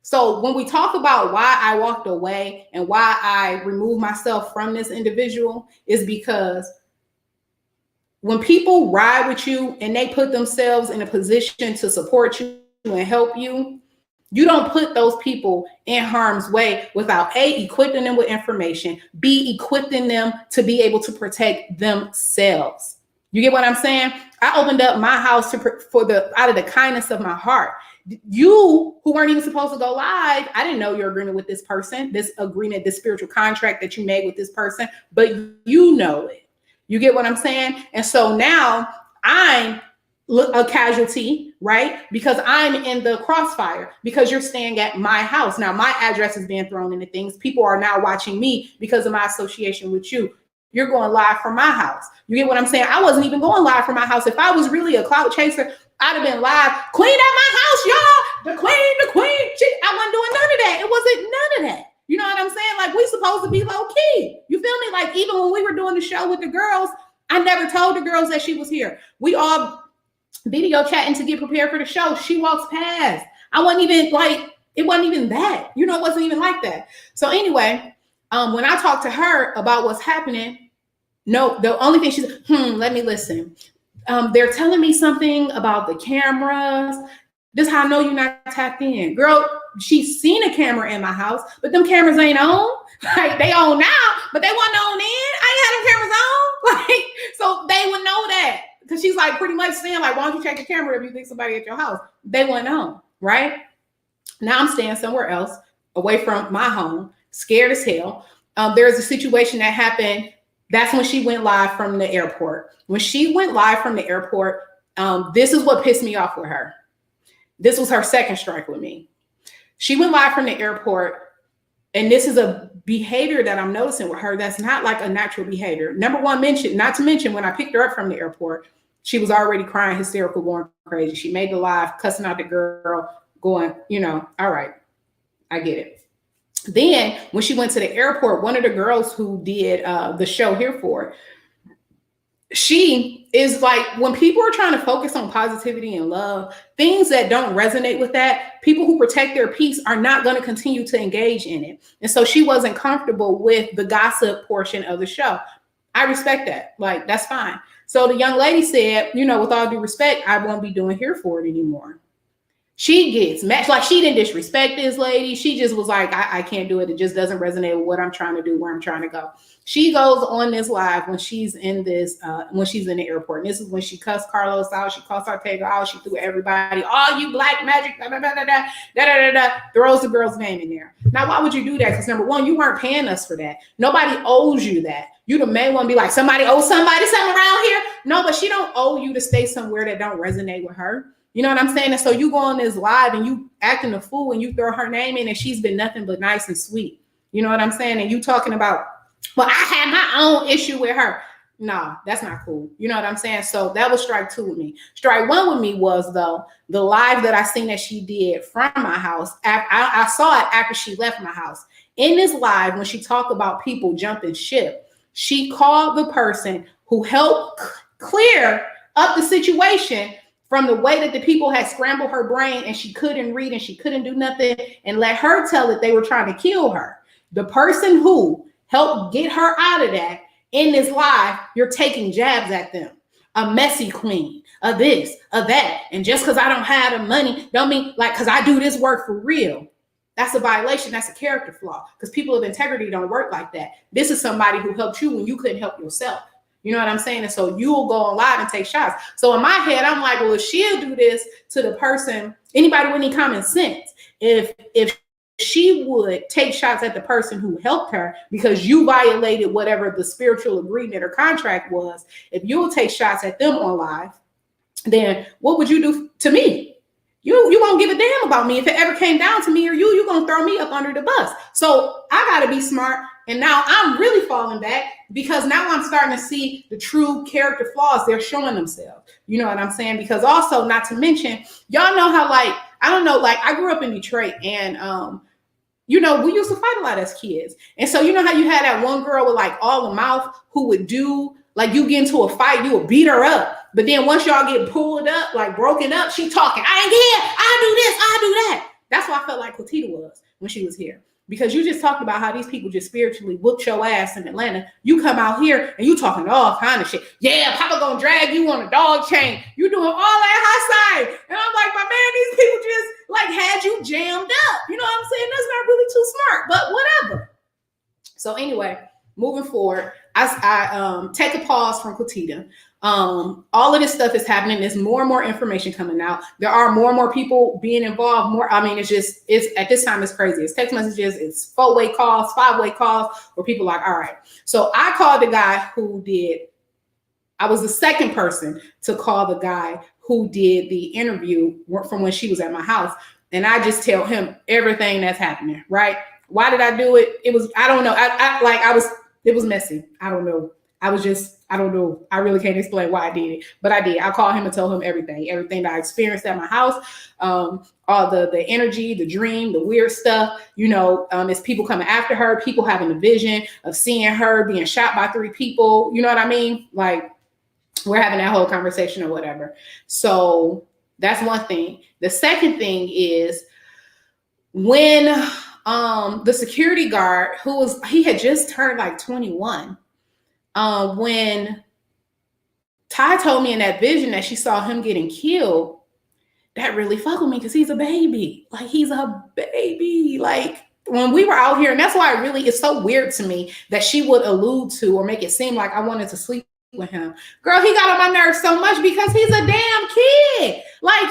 So when we talk about why I walked away and why I removed myself from this individual, is because when people ride with you and they put themselves in a position to support you and help you, you don't put those people in harm's way without A, equipping them with information, B, equipping them to be able to protect themselves. You get what I'm saying? I opened up my house out of the kindness of my heart. You who weren't even supposed to go live, I didn't know your agreement with this person, this spiritual contract that you made with this person, but you know it. You get what I'm saying? And so now I'm a casualty, right? Because I'm in the crossfire, because you're staying at my house. Now my address is being thrown into things. People are now watching me because of my association with you. You're going live from my house. You get what I'm saying? I wasn't even going live from my house. If I was really a clout chaser, I'd have been live. Queen at my house, y'all. The queen. I wasn't doing none of that. It wasn't none of show with the girls, I never told the girls that she was here. We all video chatting to get prepared for the show. She walks past. I wasn't even like, it wasn't even that. You know, it wasn't even like that. So anyway, when I talked to her about what's happening, no, the only thing she said, let me listen. They're telling me something about the cameras. This is how I know you're not tapped in. Girl, she's seen a camera in my house, but them cameras ain't on. Like, they on now, but they wasn't on then. I ain't had them cameras on. Like, so they would know that. Because she's like pretty much saying, like, why don't you check the camera if you think somebody at your house? They went on, right? Now I'm staying somewhere else, away from my home, scared as hell. There's a situation that happened. That's when she went live from the airport. When she went live from the airport, this is what pissed me off with her. This was her second strike with me. She went live from the airport, and this is a behavior that I'm noticing with her that's not like a natural behavior. Number one, not to mention when I picked her up from the airport, she was already crying, hysterical, going crazy. She made the live, cussing out the girl, going, all right, I get it. Then when she went to the airport, one of the girls who did the show here for it, she is like, when people are trying to focus on positivity and love, things that don't resonate with that, people who protect their peace are not going to continue to engage in it. And so she wasn't comfortable with the gossip portion of the show. I respect that. Like, that's fine. So the young lady said, with all due respect, I won't be doing here for it anymore. She gets mad. Like, she didn't disrespect this lady. She just was like, I can't do it. It just doesn't resonate with what I'm trying to do, where I'm trying to go. She goes on this live when she's in this, when she's in the airport. And this is when she cussed Carlos out. She cussed Ortega out. She threw everybody, all you black magic, da, da, da, da, da, da, da, da, throws the girl's name in there. Now, why would you do that? Because number one, you weren't paying us for that. Nobody owes you that. You the main one be like, somebody owes somebody something around here. No, but she don't owe you to stay somewhere that don't resonate with her. You know what I'm saying? And so you go on this live and you acting a fool and you throw her name in, and she's been nothing but nice and sweet. You know what I'm saying? And you talking about, well, I had my own issue with her. Nah, that's not cool. You know what I'm saying? So that was strike two with me. Strike one with me was, though, the live that I seen that she did from my house. I saw it after she left my house. In this live, when she talked about people jumping ship, she called the person who helped clear up the situation from the way that the people had scrambled her brain and she couldn't read and she couldn't do nothing, and let her tell that they were trying to kill her. The person who helped get her out of that, in this live, you're taking jabs at them. A messy queen, a this, a that. And just because I don't have the money, don't mean like, because I do this work for real. That's a violation. That's a character flaw, because people of integrity don't work like that. This is somebody who helped you when you couldn't help yourself. You know what I'm saying? And so you'll go on live and take shots. So in my head, I'm like, well, if she'll do this to the person, anybody with any common sense, if she would take shots at the person who helped her because you violated whatever the spiritual agreement or contract was, if you'll take shots at them on live, then what would you do to me? You won't give a damn about me. If it ever came down to me or you're going to throw me up under the bus. So I got to be smart. And now I'm really falling back, because now I'm starting to see the true character flaws they're showing themselves. You know what I'm saying? Because also, not to mention, y'all know how, like, I don't know, like, I grew up in Detroit, and we used to fight a lot as kids. And so you know how you had that one girl with like all the mouth who would do, like, you get into a fight, you would beat her up. But then once y'all get pulled up, like broken up, she talking, I ain't here, I do this, I do that. That's why I felt like Quatita was when she was here. Because you just talked about how these people just spiritually whooped your ass in Atlanta. You come out here and you talking all kind of shit. Yeah, Papa gonna drag you on a dog chain. You doing all that high side. And I'm like, my man, these people just like had you jammed up. You know what I'm saying? That's not really too smart, but whatever. So anyway, moving forward, I take a pause from Quatita. All of this stuff is happening. There's more and more information coming out. There are more and more people being involved. It's at this time, it's crazy. It's text messages, it's 4-way calls, 5-way calls, where people are like, all right. So I called the guy I was the second person to call the guy who did the interview from when she was at my house. And I just tell him everything that's happening, right? Why did I do it? I don't know. It was messy. I don't know. I don't know. I really can't explain why I did it, but I did. I called him and told him everything that I experienced at my house, all the energy, the dream, the weird stuff, it's people coming after her, people having a vision of seeing her being shot by 3 people. You know what I mean? Like, we're having that whole conversation or whatever. So that's one thing. The second thing is when the security guard, he had just turned like 21, when Ty told me in that vision that she saw him getting killed, that really fucked with me because he's a baby. Like, he's a baby. Like, when we were out here, and that's why it's so weird to me that she would allude to or make it seem like I wanted to sleep with him. Girl, he got on my nerves so much because he's a damn kid. Like,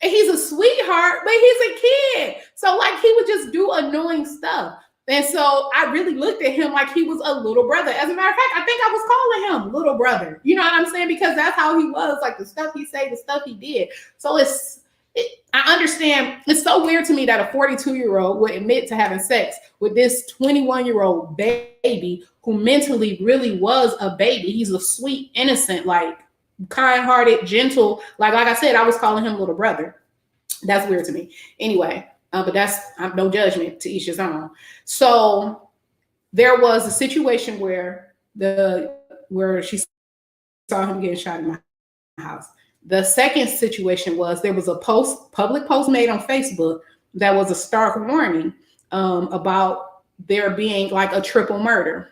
he's a sweetheart, but he's a kid. So, like, he would just do annoying stuff. And so I really looked at him like he was a little brother. As a matter of fact, I think I was calling him little brother. You know what I'm saying? Because that's how he was, like the stuff he said, the stuff he did. So I understand. It's so weird to me that a 42-year-old would admit to having sex with this 21-year-old baby who mentally really was a baby. He's a sweet, innocent, like kind-hearted, gentle. Like I said, I was calling him little brother. That's weird to me. Anyway. But that's no judgment, to each his own. So there was a situation where she saw him getting shot in my house. The second situation was there was a public post made on Facebook that was a stark warning about there being like a triple murder.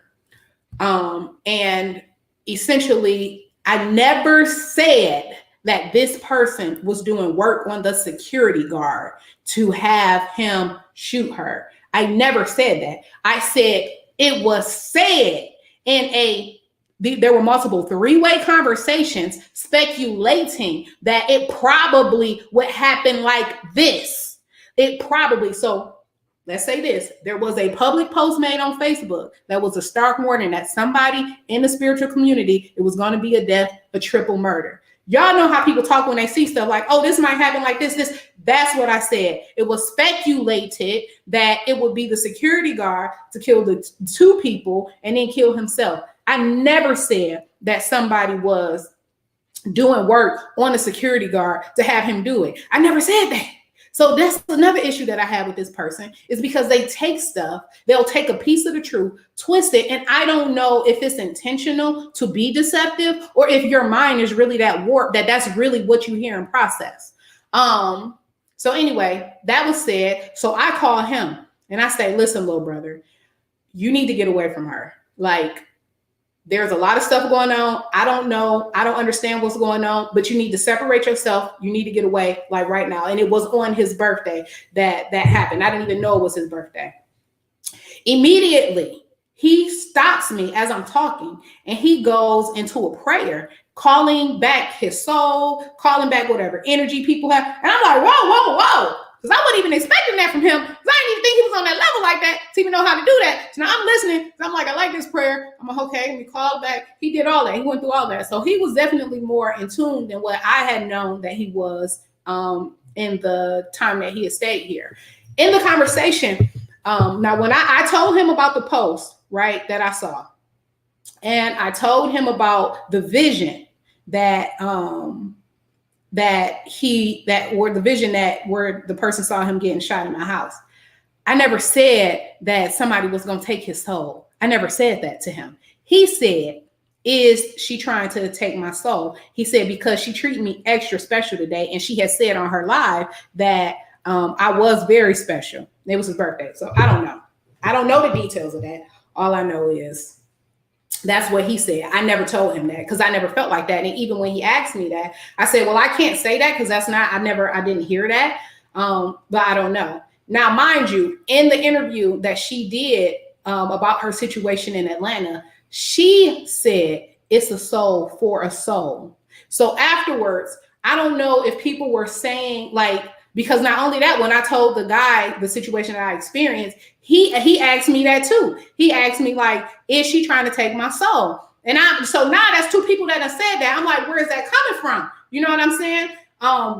And essentially, I never said that this person was doing work on the security guard to have him shoot her. I never said that. I said it was said there were multiple 3-way conversations speculating that it probably would happen like this. So let's say this, there was a public post made on Facebook that was a stark warning that somebody in the spiritual community, it was going to be a triple murder. Y'all know how people talk when they see stuff like, oh, this might happen like this. That's what I said. It was speculated that it would be the security guard to kill the 2 people and then kill himself. I never said that somebody was doing work on the security guard to have him do it. I never said that. So that's another issue that I have with this person, is because they take stuff, they'll take a piece of the truth, twist it, and I don't know if it's intentional to be deceptive or if your mind is really that warped that that's really what you hear and process. So anyway, that was said. So I call him and I say, listen, little brother, you need to get away from her. Like, there's a lot of stuff going on. I don't know. I don't understand what's going on, but you need to separate yourself. You need to get away, like right now. And it was on his birthday that happened. I didn't even know it was his birthday. Immediately, he stops me as I'm talking and he goes into a prayer, calling back his soul, calling back whatever energy people have. And I'm like, whoa. Because I wasn't even expecting that from him. Because I didn't even think he was on that level like that to even know how to do that. So now I'm listening. So I'm like, I like this prayer. I'm like, okay, let me call back. He did all that. He went through all that. So he was definitely more in tune than what I had known that he was in the time that he had stayed here. In the conversation, now when I told him about the post, right, that I saw, and I told him about the vision that where the person saw him getting shot in my house. I never said that somebody was going to take his soul. I never said that to him. He said, is she trying to take my soul? He said, because she treated me extra special today. And she had said on her live that I was very special. It was his birthday. So I don't know. I don't know the details of that. All I know is that's what he said. I never told him that because I never felt like that. And even when he asked me that, I said, well, I can't say that because I didn't hear that. But I don't know. Now, mind you, in the interview that she did about her situation in Atlanta, she said it's a soul for a soul. So afterwards, I don't know if people were saying like, because not only that, when I told the guy the situation that I experienced, he asked me that too. He asked me like, is she trying to take my soul? And so now that's 2 people that have said that. I'm like, where is that coming from? You know what I'm saying?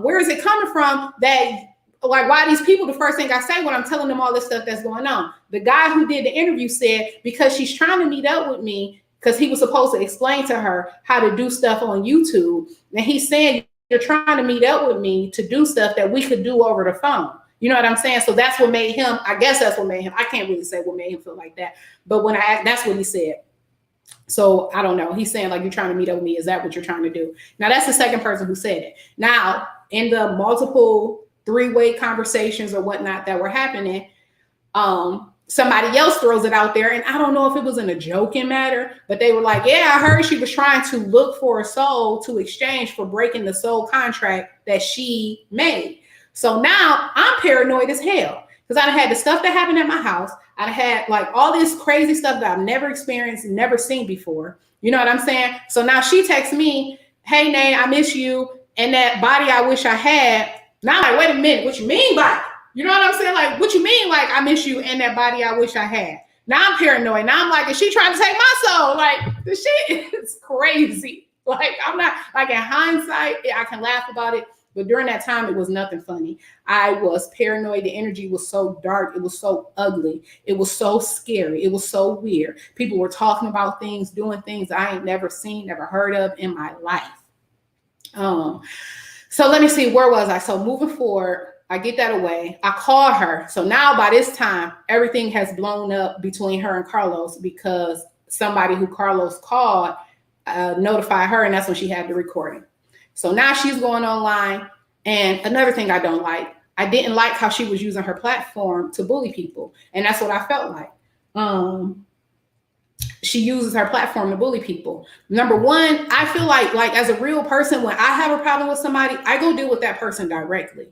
Where is it coming from that, like, why these people, the first thing I say when I'm telling them all this stuff that's going on, the guy who did the interview said, because she's trying to meet up with me because he was supposed to explain to her how to do stuff on YouTube. And he's saying, you're trying to meet up with me to do stuff that we could do over the phone. You know what I'm saying? So that's what made him, I guess that's what made him, I can't really say what made him feel like that. But that's what he said. So I don't know. He's saying like, you're trying to meet up with me. Is that what you're trying to do? Now that's the second person who said it. Now in the multiple three-way conversations or whatnot that were happening, somebody else throws it out there. And I don't know if it was in a joking matter, but they were like, yeah, I heard she was trying to look for a soul to exchange for breaking the soul contract that she made. So now I'm paranoid as hell because I had the stuff that happened at my house. I had like all this crazy stuff that I've never experienced, never seen before. You know what I'm saying? So now she texts me, hey, Nay, I miss you. And that body I wish I had. Now I'm like, wait a minute, what you mean by it? You know what I'm saying? Like, what you mean? Like, I miss you and that body I wish I had. Now I'm paranoid. Now I'm like, is she trying to take my soul? Like, the shit is crazy. Like, I'm not, like, in hindsight, I can laugh about it. But during that time, it was nothing funny. I was paranoid. The energy was so dark. It was so ugly. It was so scary. It was so weird. People were talking about things, doing things I ain't never seen, never heard of in my life. So let me see, where was I? So moving forward, I get that away. I call her. So now by this time, everything has blown up between her and Carlos because somebody who Carlos called notified her, and that's when she had the recording. So now she's going online. And another thing I don't like, I didn't like how she was using her platform to bully people. And that's what I felt like. She uses her platform to bully people. Number one, I feel like as a real person, when I have a problem with somebody, I go deal with that person directly.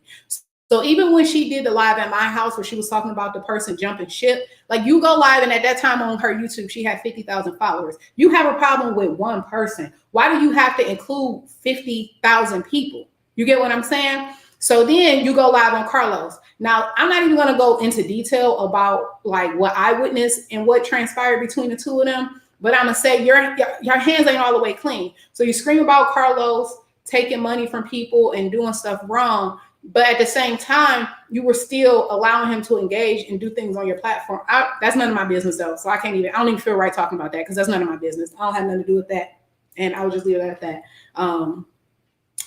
So even when she did the live at my house where she was talking about the person jumping ship, like you go live and at that time on her YouTube, she had 50,000 followers. You have a problem with one person. Why do you have to include 50,000 people? You get what I'm saying? So then you go live on Carlos. Now, I'm not even going to go into detail about like what I witnessed and what transpired between the two of them, but I'm going to say your hands ain't all the way clean. So you scream about Carlos taking money from people and doing stuff wrong, but at the same time, you were still allowing him to engage and do things on your platform. That's none of my business though. So I don't even feel right talking about that because that's none of my business. I don't have nothing to do with that. And I'll just leave it at that.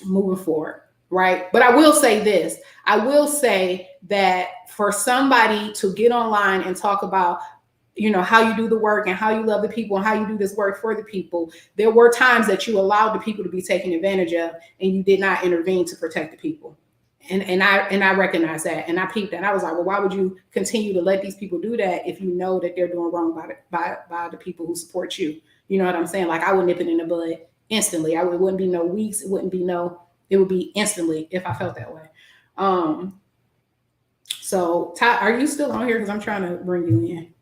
Moving forward. Right. But I will say this. I will say that for somebody to get online and talk about, you know, how you do the work and how you love the people and how you do this work for the people, there were times that you allowed the people to be taken advantage of and you did not intervene to protect the people. And I recognize that. And I peeped that. I was like, well, why would you continue to let these people do that if you know that they're doing wrong by the people who support you? You know what I'm saying? Like I would nip it in the bud instantly. It wouldn't be no weeks. It would be instantly if I felt that way. So Ty, are you still on here? Because I'm trying to bring you in.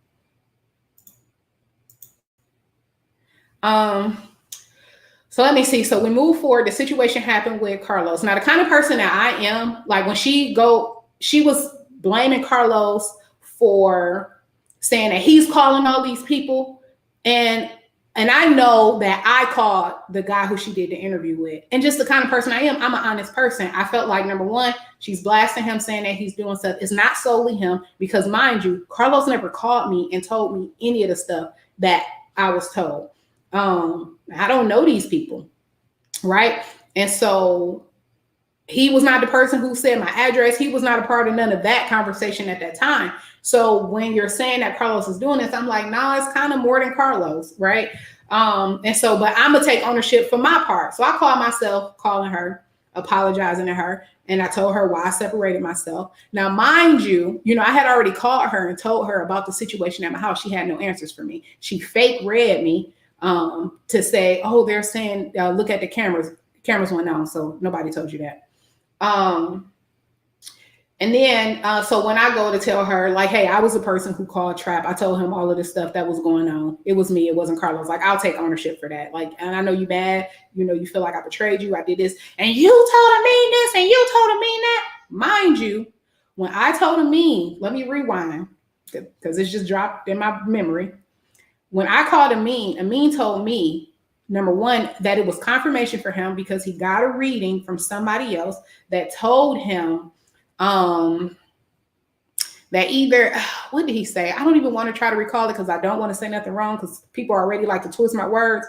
So let me see. So we move forward. The situation happened with Carlos. Now, the kind of person that I am, like when she was blaming Carlos for saying that he's calling all these people. And I know that I called the guy who she did the interview with. And just the kind of person I am, I'm an honest person. I felt like, number one, she's blasting him, saying that he's doing stuff. It's not solely him because, mind you, Carlos never called me and told me any of the stuff that I was told. I don't know these people, right? And so he was not the person who said my address. He was not a part of none of that conversation at that time. So when you're saying that Carlos is doing this, I'm like, no, it's kind of more than Carlos, right? And so, but I'm gonna take ownership for my part. So I call myself calling her, apologizing to her, and I told her why I separated myself. Now, mind you, I had already called her and told her about the situation at my house. She had no answers for me. She fake read me to say, oh, they're saying, look at the cameras. The cameras went on, so nobody told you that. And then, so when I go to tell her, like, hey, I was the person who called Trap. I told him all of the stuff that was going on. It was me. It wasn't Carlos. Like, I'll take ownership for that. Like, and I know you bad. You feel like I betrayed you. I did this. And you told him mean this and you told him mean that. Mind you, when I told him mean, let me rewind because it's just dropped in my memory. When I called Amin told me, number one, that it was confirmation for him because he got a reading from somebody else that told him that either, what did he say? I don't even want to try to recall it because I don't want to say nothing wrong because people already like to twist my words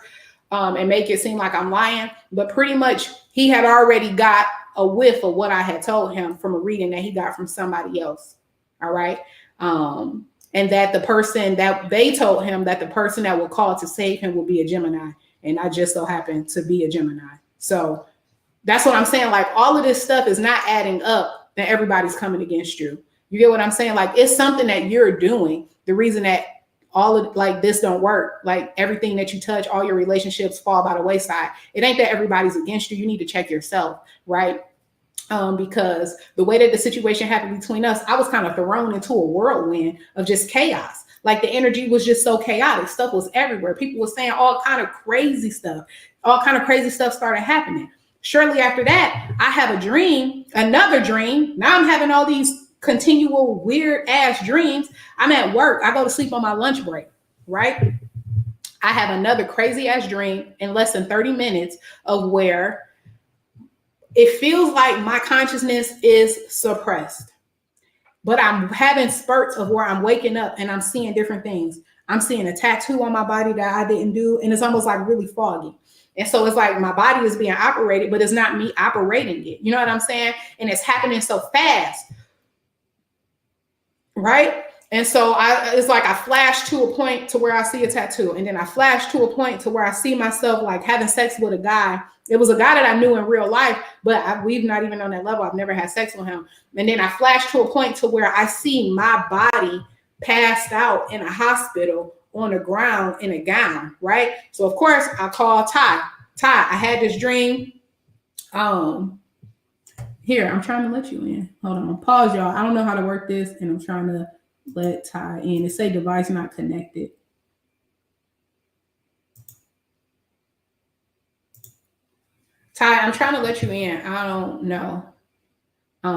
and make it seem like I'm lying. But pretty much he had already got a whiff of what I had told him from a reading that he got from somebody else. All right. And that the person that they told him that the person that will call to save him will be a Gemini. And I just so happened to be a Gemini. So that's what I'm saying. Like all of this stuff is not adding up that everybody's coming against you. You get what I'm saying? Like it's something that you're doing. The reason that all of like this don't work, like everything that you touch, all your relationships fall by the wayside. It ain't that everybody's against you. You need to check yourself, right? Because the way that the situation happened between us, I was kind of thrown into a whirlwind of just chaos. Like the energy was just so chaotic. Stuff was everywhere. People were saying all kind of crazy stuff. All kind of crazy stuff started happening. Shortly after that, I have a dream, another dream. Now I'm having all these continual weird ass dreams. I'm at work. I go to sleep on my lunch break, right? I have another crazy ass dream in less than 30 minutes of where it feels like my consciousness is suppressed, but I'm having spurts of where I'm waking up and I'm seeing different things. I'm seeing a tattoo on my body that I didn't do, and it's almost like really foggy. And so it's like my body is being operated, but it's not me operating it. You know what I'm saying? And it's happening so fast, right? And so it's like I flash to a point to where I see a tattoo, and then I flash to a point to where I see myself like having sex with a guy. It was a guy that I knew in real life, but we've not even on that level. I've never had sex with him. And then I flash to a point to where I see my body passed out in a hospital on the ground in a gown, right? So of course I call Ty. Ty, I had this dream. Here, I'm trying to let you in. Hold on, pause, y'all. I don't know how to work this, and I'm trying to let Ty in. It say device not connected. Ty, I'm trying to let you in. I don't know.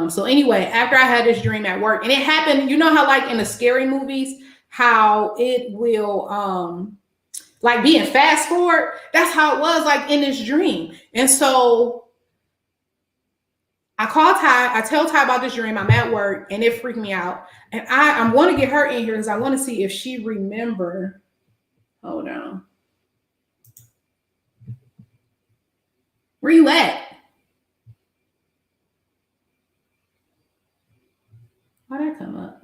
So anyway, after I had this dream at work, and it happened, you know how like in the scary movies, how it will like being fast forward, that's how it was like in this dream. And so I call Ty, I tell Ty about this dream. I'm at work and it freaked me out. And I want to get her in here because I want to see if she remember. Hold on. Where you at? Why'd that come up?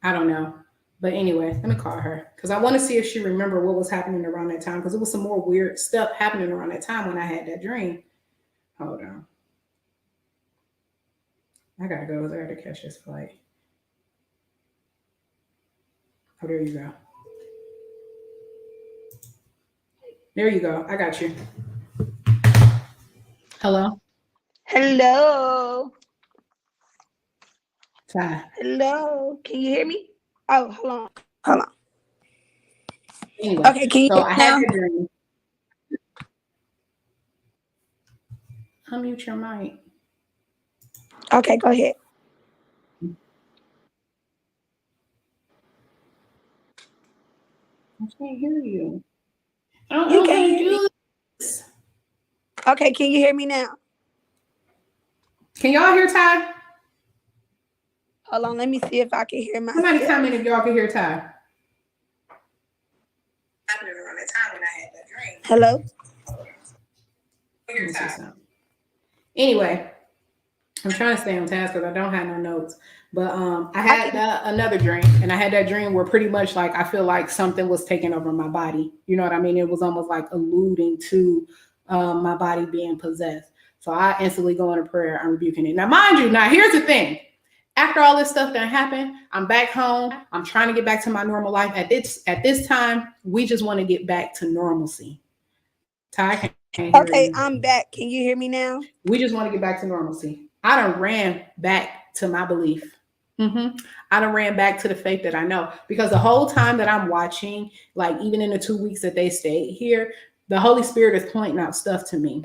I don't know. But anyway, let me call her because I want to see if she remember what was happening around that time because it was some more weird stuff happening around that time when I had that dream. Hold on. I gotta go. I gotta catch this flight. Oh, there you go. There you go. I got you. Hello? Hello. Ty. Hello. Can you hear me? Oh, hold on. Hold on. Anyway, Okay, can you so hear I me had now? the dream. Unmute your mic. Okay, go ahead. I can't hear you. I don't You know how can't to hear me. do this. Okay, can you hear me now? Can y'all hear Ty? Hold on, let me see if I can hear Somebody myself. comment if y'all can hear Ty. Happening around that time when I had that dream. Hello? Hear Ty. Anyway, I'm trying to stay on task because I don't have no notes. But I had another dream, and I had that dream where pretty much like I feel like something was taking over my body. You know what I mean? It was almost like alluding to my body being possessed. So I instantly go into prayer. I'm rebuking it. Now, mind you, now here's the thing. After all this stuff that happened, I'm back home. I'm trying to get back to my normal life. At this time, we just want to get back to normalcy. Ty, I can't hear Okay, you. I'm back. Can you hear me now? We just want to get back to normalcy. I done ran back to my belief. I done ran back to the faith that I know because the whole time that I'm watching, like even in the 2 weeks that they stayed here, the Holy Spirit is pointing out stuff to me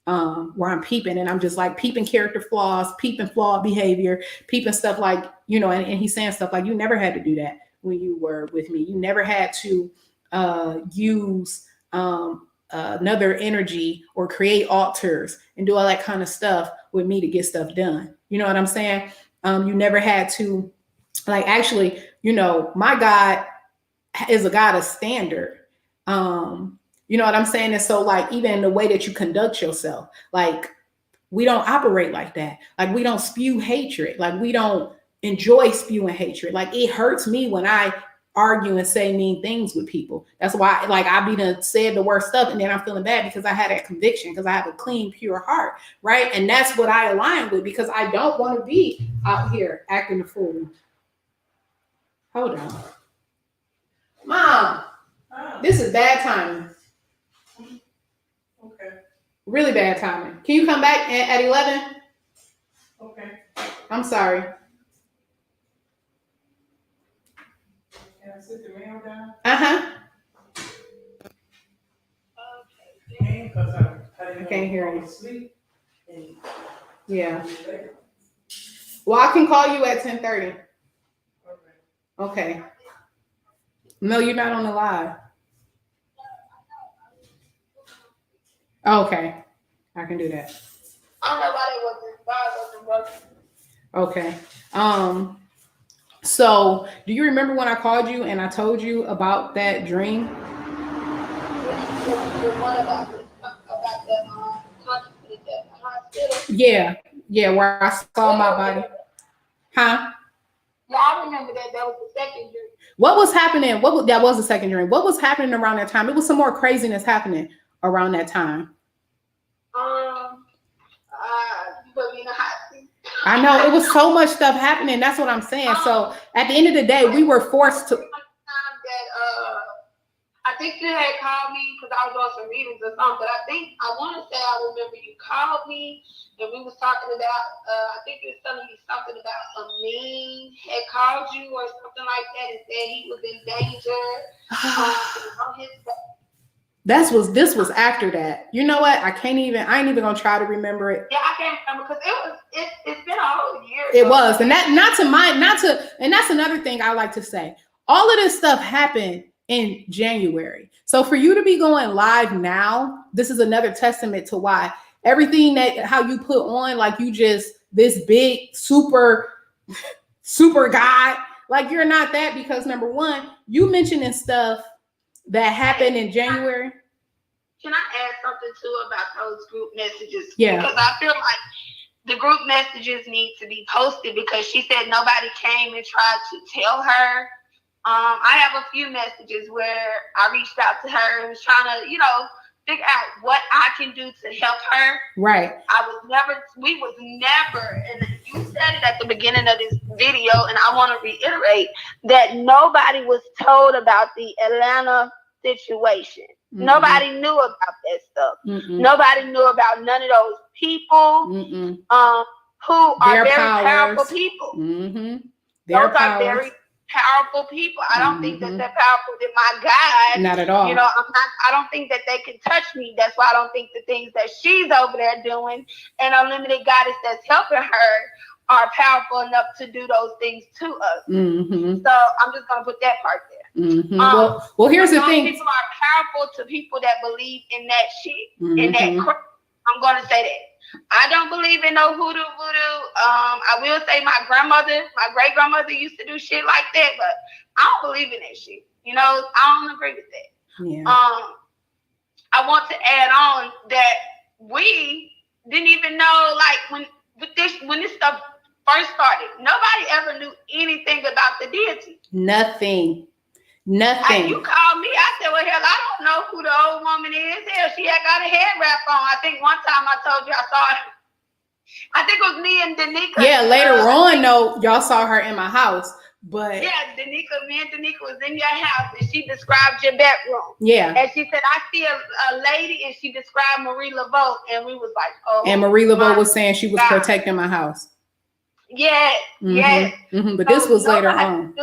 where I'm peeping and I'm just like peeping character flaws, peeping flawed behavior, peeping stuff like, you know, and he's saying stuff like, you never had to do that when you were with me. You never had to use another energy or create altars and do all that kind of stuff with me to get stuff done. You know what I'm saying? You never had to, like, actually, you know, my God is a God of standard. You know what I'm saying? And so, like, even in the way that you conduct yourself, like, we don't operate like that. Like, we don't spew hatred. Like, we don't enjoy spewing hatred. Like, it hurts me when I argue and say mean things with people. That's why, like, I be done said the worst stuff, and then I'm feeling bad because I had that conviction, because I have a clean, pure heart, right? And that's what I align with, because I don't want to be out here acting a fool. Hold on. Mom, this is bad timing. Okay. Really bad timing. Can you come back at 11? Okay. I'm sorry. Can I sit the mail down? Uh-huh. Because I didn't can't hear you. Sleep. Yeah. Well, I can call you at 10:30. Okay. Okay. No, you're not on the live. Okay. I can do that. I don't know why they wasn't working. Okay. So do you remember when I called you and I told you about that dream? The one about the hospital. Yeah, where I saw my body. Huh? Yeah, I remember that. That was the second dream. What was happening? That was the second dream. What was happening around that time? It was some more craziness happening around that time. You put me in a hot seat. I know, it was so much stuff happening. That's what I'm saying. So at the end of the day, we were forced to. I think you had called me because I was on some meetings or something, but I want to say I remember you called me and we was talking about, I think you was telling me something about a mean had called you or something like that and said he was in danger. On his This was after that. You know what? I ain't even gonna try to remember it. Yeah, I can't remember because it's been a whole year. It was, and and that's another thing I like to say. All of this stuff happened in January. So for you to be going live now, this is another testament to why everything how you put on, like you just this big super God, like you're not that, because number one, you mentioning stuff that happened in January. Can I add something too about those group messages? Yeah. Because I feel like the group messages need to be posted, because she said nobody came and tried to tell her. I have a few messages where I reached out to her and was trying to, figure out what I can do to help her. Right. We was never, and you said it at the beginning of this video, and I want to reiterate that nobody was told about the Atlanta situation. Mm-hmm. Nobody knew about that stuff. Mm-mm. Nobody knew about none of those people who are very powerful people. Mm-hmm. Those are very powerful people. I don't think that they're powerful than my God. Not at all. I don't think that they can touch me. That's why I don't think the things that she's over there doing and Unlimited Goddess that's helping her are powerful enough to do those things to us. Mm-hmm. So I'm just gonna put that part there. Mm-hmm. Well, here's the thing. People are powerful to people that believe in that shit. In that crap. I'm gonna say that. I don't believe in no hoodoo voodoo. I will say my great grandmother used to do shit like that, but I don't believe in that shit. I don't agree with that. Yeah. I want to add on that we didn't even know, like, when this stuff first started, nobody ever knew anything about the deity. Nothing. You called me. I said, well, hell, I don't know who the old woman is. Hell, she had got a head wrap on. I think one time I told you I saw her. I think it was me and Danica. Yeah, later on, though, y'all saw her in my house. But yeah, me and Danica was in your house, and she described your bedroom. Yeah. And she said, I see a lady, and she described Marie Laveau, and we was like, oh. And Marie Laveau was saying she was protecting my house. Yeah, yeah. Mm-hmm. But this was later on.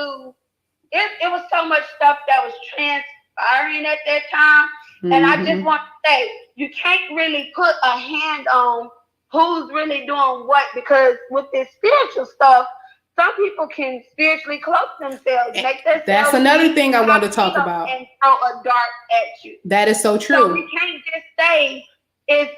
It was so much stuff that was transpiring at that time. Mm-hmm. And I just want to say, you can't really put a hand on who's really doing what, because with this spiritual stuff, some people can spiritually cloak themselves, make themselves. That's another thing I want to talk about. And throw a dart at you. That is so true. So we can't just say it's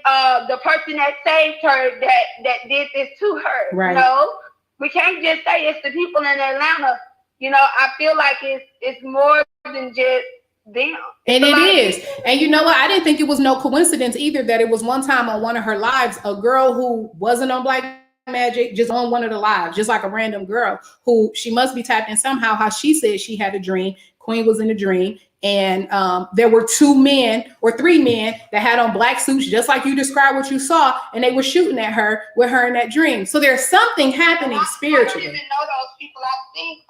the person that saved her that did this to her. Right. No, we can't just say it's the people in Atlanta. You know, I feel like it's more than just them. And it is. And you know what? I didn't think it was no coincidence either that it was one time on one of her lives, a girl who wasn't on Black Magic, just on one of the lives, just like a random girl who she must be tapped in somehow, how she said she had a dream. Queen was in a dream. And there were 2 men or 3 men that had on black suits, just like you described what you saw, and they were shooting at her with her in that dream. So there's something happening spiritually. I don't even know those people. I think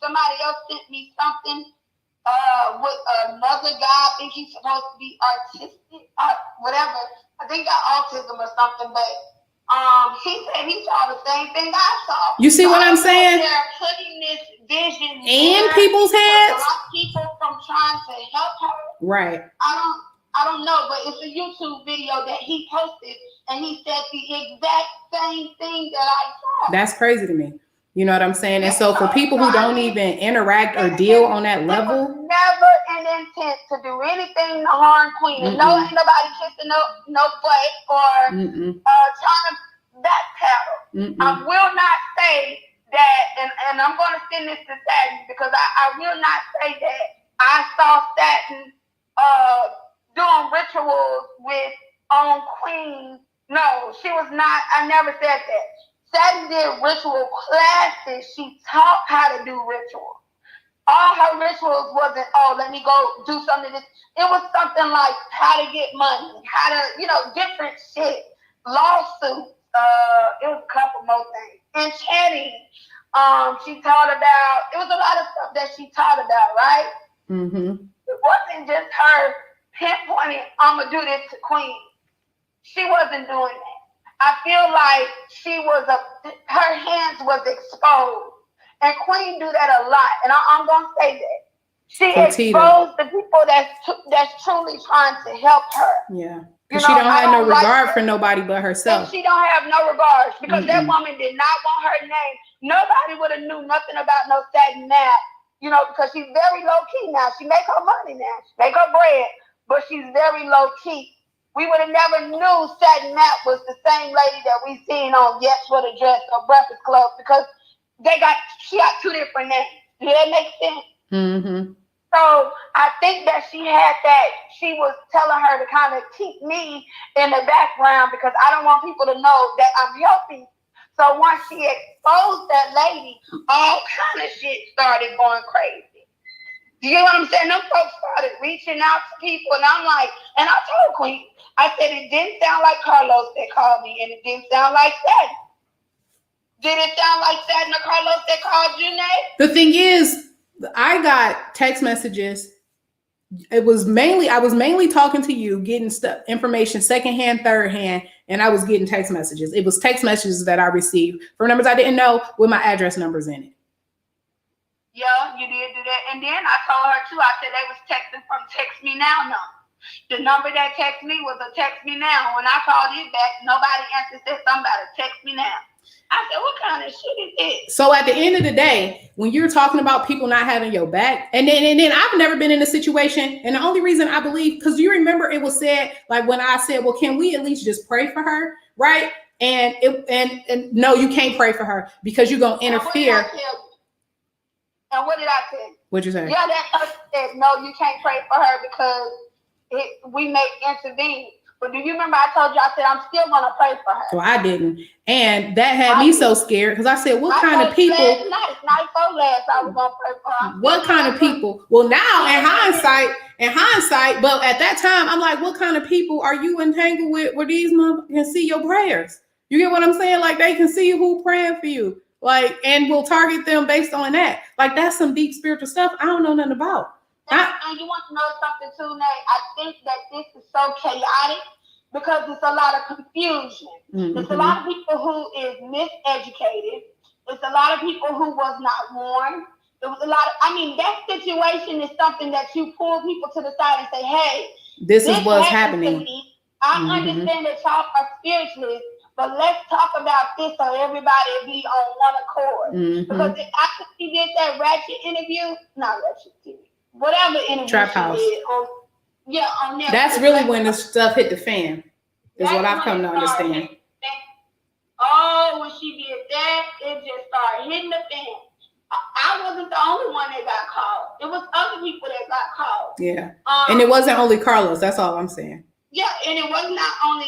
somebody else sent me something with another guy. I think he's supposed to be artistic, whatever. I think got autism or something, but he said he saw the same thing I saw. You see what I'm saying? They're putting this vision in people's heads. Stop people from trying to help her. Right. I don't know, but it's a YouTube video that he posted, and he said the exact same thing that I saw. That's crazy to me. You know what I'm saying? And so for people who don't even interact or deal on that level, it was never an intent to do anything to harm Queen. And no, ain't nobody kissing no butt or trying to backpedal. I will not say that, and I'm going to send this to Satin, because I will not say that I saw Satin doing rituals with on Queen. No, she was not. I never said that. Satin did ritual classes. She taught how to do rituals. All her rituals wasn't, oh, let me go do something. It was something like how to get money, how to, different shit. Lawsuits. It was a couple more things. Enchanting. She taught about, it was a lot of stuff that she taught about, right? Mm-hmm. It wasn't just her pinpointing, I'm going to do this to Queen. She wasn't doing that. I feel like her hands was exposed. And Queen do that a lot. And I'm going to say that. She exposed the people that's truly trying to help her. Yeah. Because she don't have no regard for nobody but herself. And she don't have no regard. Because that woman did not want her name. Nobody would have knew nothing about no Satin Nap. Because she's very low-key now. She make her money now. She make her bread. But she's very low-key. We would have never knew Satin Nap was the same lady that we seen on Yes with a Dress or Breakfast Club, because she got 2 different names. Does that make sense? Mm-hmm. So I think that she had that. She was telling her to kind of keep me in the background because I don't want people to know that I'm helping. So once she exposed that lady, all kind of shit started going crazy. Do you know what I'm saying? Them folks started reaching out to people, and I'm like, and I told Queen, I said it didn't sound like Carlos that called me, and it didn't sound like Satin. Did it sound like Satin or Carlos that called you, Nate? The thing is, I got text messages. I was mainly talking to you, getting stuff, information, secondhand, third hand, and I was getting text messages. It was text messages that I received from numbers I didn't know with my address numbers in it. Yeah, you did do that. And then I told her too, I said they was texting from Text Me Now number. The number that texted me was a Text Me Now. When I called it back, nobody answered, said somebody text me now. I said, what kind of shit is this? So at the end of the day, when you're talking about people not having your back, and then I've never been in a situation, and the only reason I believe, because you remember it was said, like when I said, well, can we at least just pray for her, right? And no, you can't pray for her because you're gonna interfere. And what did I say? What'd you say? Yeah, that person said, no, you can't pray for her because we may intervene. But do you remember I told you, I said, I'm still going to pray for her. Well, I didn't. And that had me so scared because I said, what kind of people? Night before last, I was going to pray for her. What kind of people? Well, now in hindsight, but at that time, I'm like, what kind of people are you entangled with where these motherfuckers can see your prayers? You get what I'm saying? Like they can see who praying for you. Like, and we'll target them based on that. Like that's some deep spiritual stuff I don't know nothing about. And you want to know something too, Nate? I think that this is so chaotic because it's a lot of confusion. Mm-hmm. It's a lot of people who is miseducated. It's a lot of people who was not warned. There was a lot of, that situation is something that you pull people to the side and say, hey, this is what's happening. I understand that y'all are spiritualists, but let's talk about this so everybody be on one accord. Mm-hmm. Because after she did that ratchet interview, not ratchet TV, whatever interview Trap she House. did on Netflix. That's really when the stuff hit the fan. Is what I've come to understand. When she did that, it just started hitting the fan. I wasn't the only one that got called. It was other people that got called. Yeah. And it wasn't only Carlos. That's all I'm saying. Yeah, and it was not only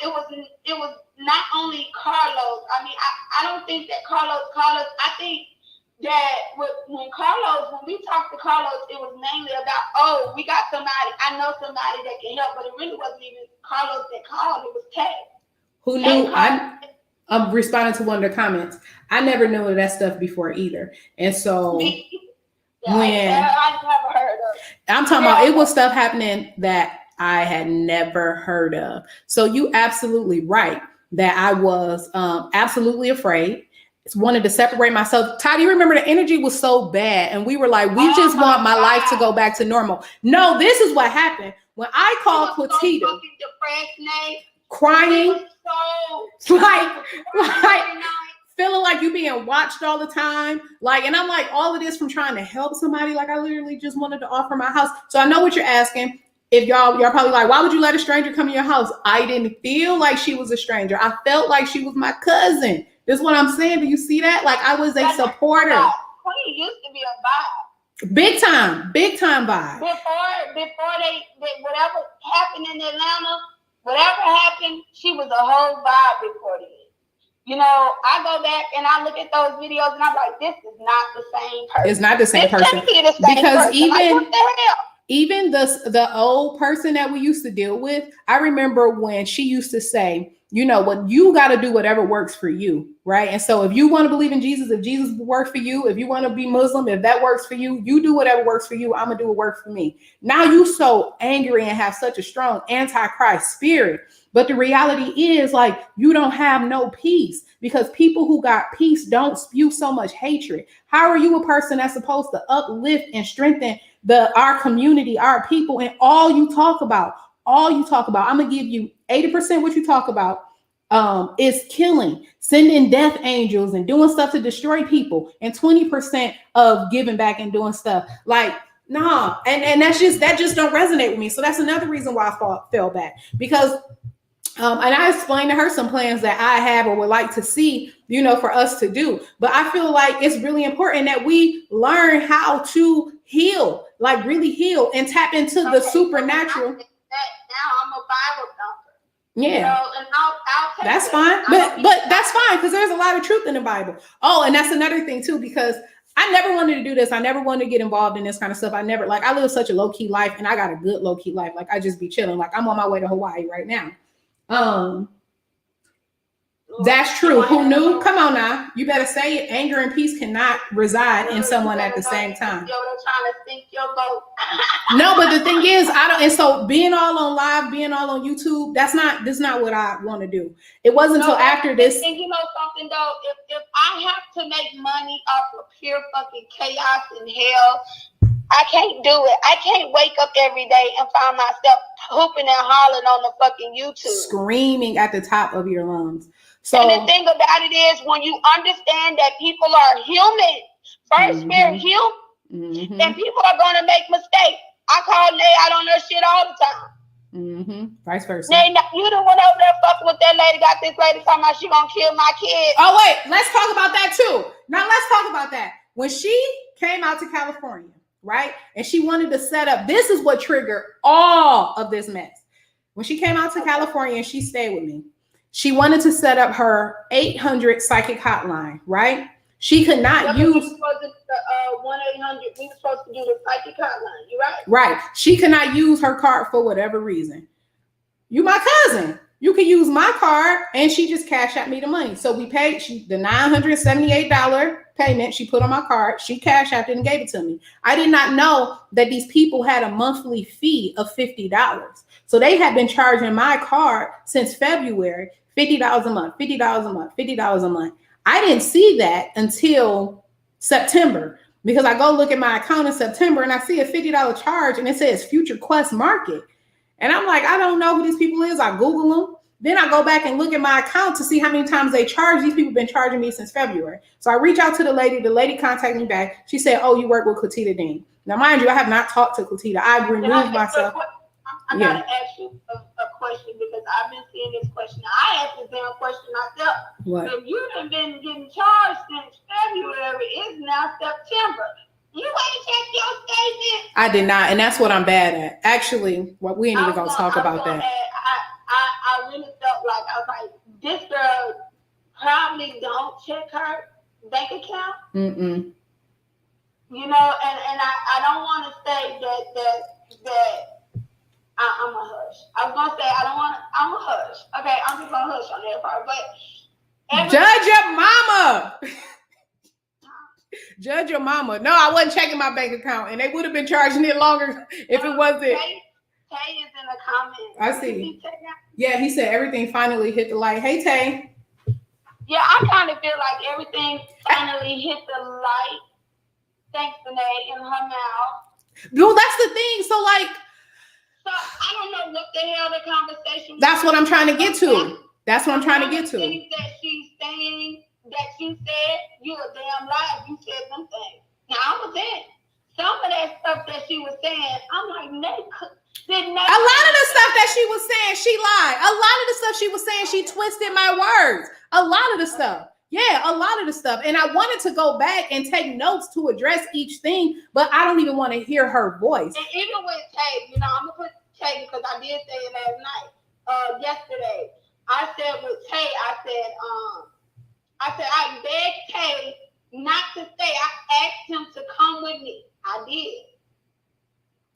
it was not only Carlos. I mean, I don't think that Carlos called us. I think that when we talked to Carlos, it was mainly about, we got somebody. I know somebody that can help, but it really wasn't even Carlos that called. It was Tay. Who knew? I'm responding to one of the comments. I never knew of that stuff before either. And so I never heard of it. I'm talking about, it was stuff happening that I had never heard of. So you absolutely right that I was absolutely afraid. Wanted to separate myself. Todd, you remember the energy was so bad and we were like, we just want my life to go back to normal. No, this is what happened. When I called Quatita, so depressed, Nate. Crying, like feeling like you being watched all the time. Like, and I'm like, all of this from trying to help somebody. Like, I literally just wanted to offer my house. So I know what you're asking. If y'all probably like, why would you let a stranger come in your house? I didn't feel like she was a stranger. I felt like she was my cousin. This is what I'm saying. Do you see that? Like, I was a supporter. Queen used to be a vibe. Big time vibe. Before they whatever happened in Atlanta, whatever happened, she was a whole vibe before then. You know, I go back and I look at those videos and I'm like, this is not the same person. It's not the same person. Can't be the same because person. Like, what the hell? Even the old person that we used to deal with, I remember when she used to say, you know what, you got to do whatever works for you, right? And so if you want to believe in Jesus, if Jesus will work for you, if you want to be Muslim, if that works for you, you do whatever works for you. I'm gonna do what works for me. Now you so angry and have such a strong anti-Christ spirit, but the reality is, like, you don't have no peace, because people who got peace don't spew so much hatred. How are you a person that's supposed to uplift and strengthen our community, our people, and all you talk about, I'm gonna give you 80% what you talk about is killing, sending death angels and doing stuff to destroy people, and 20% of giving back and doing stuff. Like, nah, and that just don't resonate with me. So that's another reason why I fell back, because and I explained to her some plans that I have or would like to see, you know, for us to do. But I feel like it's really important that we learn how to heal, like really heal and tap into the supernatural. Now I'm a Bible thumper. Yeah. You know, and I'll take that's fine. But that's fine, because there's a lot of truth in the Bible. Oh, and that's another thing too, because I never wanted to do this. I never wanted to get involved in this kind of stuff. I live such a low-key life, and I got a good low-key life. Like, I just be chilling. Like, I'm on my way to Hawaii right now. That's true. Who knew? Come on now. You better say it. Anger and peace cannot reside in someone at the same time. You're trying to sink your boat. No, but the thing is, and so being all on live, being all on YouTube, that's not what I want to do. It wasn't until after this. And you know something though, if I have to make money off of pure fucking chaos and hell, I can't do it. I can't wake up every day and find myself hooping and hollering on the fucking YouTube, screaming at the top of your lungs. So, and the thing about it is, when you understand that people are human, first we're human, and people are going to make mistakes. I call Nate out on her shit all the time. Vice versa. Nate, you the one over there fucking with that lady, got this lady talking about she gonna kill my kid. Oh wait, let's talk about that too. Now let's talk about that. When she came out to California, right? And she wanted to set up, this is what triggered all of this mess. When she came out to California and she stayed with me, she wanted to set up her 800 psychic hotline, right? She could not use the 1-800. We were supposed to do the psychic hotline. You right? Right. She could not use her card for whatever reason. You my cousin. You could use my card, and she just cashed out me the money. So we paid the $978 payment she put on my card. She cashed out it and gave it to me. I did not know that these people had a monthly fee of $50. So they had been charging my card since February, $50 a month, $50 a month, $50 a month. I didn't see that until September, because I go look at my account in September and I see a $50 charge and it says Future Quest Market. And I'm like, I don't know who these people is. I Google them. Then I go back and look at my account to see how many times they charge. These people have been charging me since February. So I reach out to the lady. The lady contacted me back. She said, oh, you work with Quatita Dean. Now, mind you, I have not talked to Quatita. I've removed myself. I gotta ask you a question because I've been seeing this question. I asked this damn question myself. What? If you have been getting charged since February, it's now September. You ain't check your statement. I did not, and that's what I'm bad at. Actually, we ain't even gonna talk about that. I really felt like I was like, this girl probably don't check her bank account. Mm-mm. You know, and I don't want to say that I'm a hush. I was gonna say I'm a hush. Okay, I'm just gonna hush on that part. But judge your mama. Judge your mama. No, I wasn't checking my bank account, and they would have been charging it longer if it wasn't. Tay is in the comments. I see. Yeah, he said everything finally hit the light. Hey, Tay. Yeah, I kind of feel like everything finally hit the light. Thanks, Danae, in her mouth. Well, that's the thing. So I don't know what the hell the conversation was. That's what I'm trying to get to. That's what I'm trying to get to. Things that she's saying that you said, you a damn liar. You said them things. Now, I was in. Some of that stuff that she was saying, I'm like, a lot of the stuff that she was saying, she lied. A lot of the stuff she was saying, she twisted my words. A lot of the stuff. Yeah, a lot of the stuff. And I wanted to go back and take notes to address each thing, but I don't even want to hear her voice. And even with Tay, you know, I'm going to put Tay because I did say it last night, yesterday. I said with Tay, I begged Tay not to stay. I asked him to come with me. I did.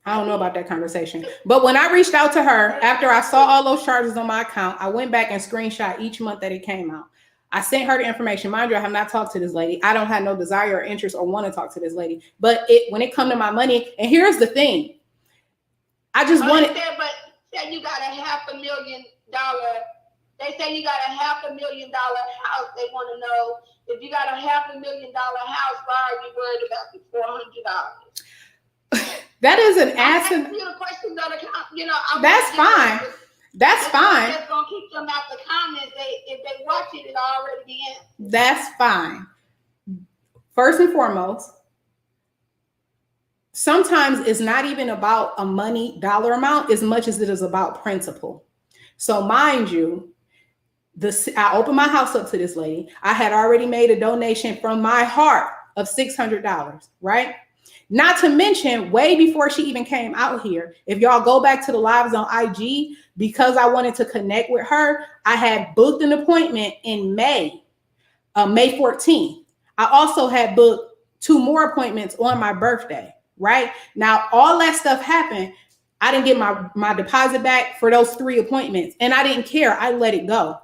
I don't know about that conversation. But when I reached out to her, after I saw all those charges on my account, I went back and screenshot each month that it came out. I sent her the information. Mind you, I have not talked to this lady. I don't have no desire or interest or want to talk to this lady. But when it comes to my money, and here's the thing. I just wanted... But say you got a $500,000... They say you got a $500,000 house. They want to know if you got a $500,000 house, why are you worried about the $400? That is an asinine. That's fine. That's fine. Just gonna keep them out the comments. If they watch it, it'll already be in. That's fine. First and foremost, sometimes it's not even about a money dollar amount as much as it is about principle. So mind you, I opened my house up to this lady. I had already made a donation from my heart of $600, right? Not to mention, way before she even came out here, if y'all go back to the lives on IG, because I wanted to connect with her, I had booked an appointment in May 14th. I also had booked 2 more appointments on my birthday, right? Now, all that stuff happened. I didn't get my deposit back for those 3 appointments, and I didn't care. I let it go.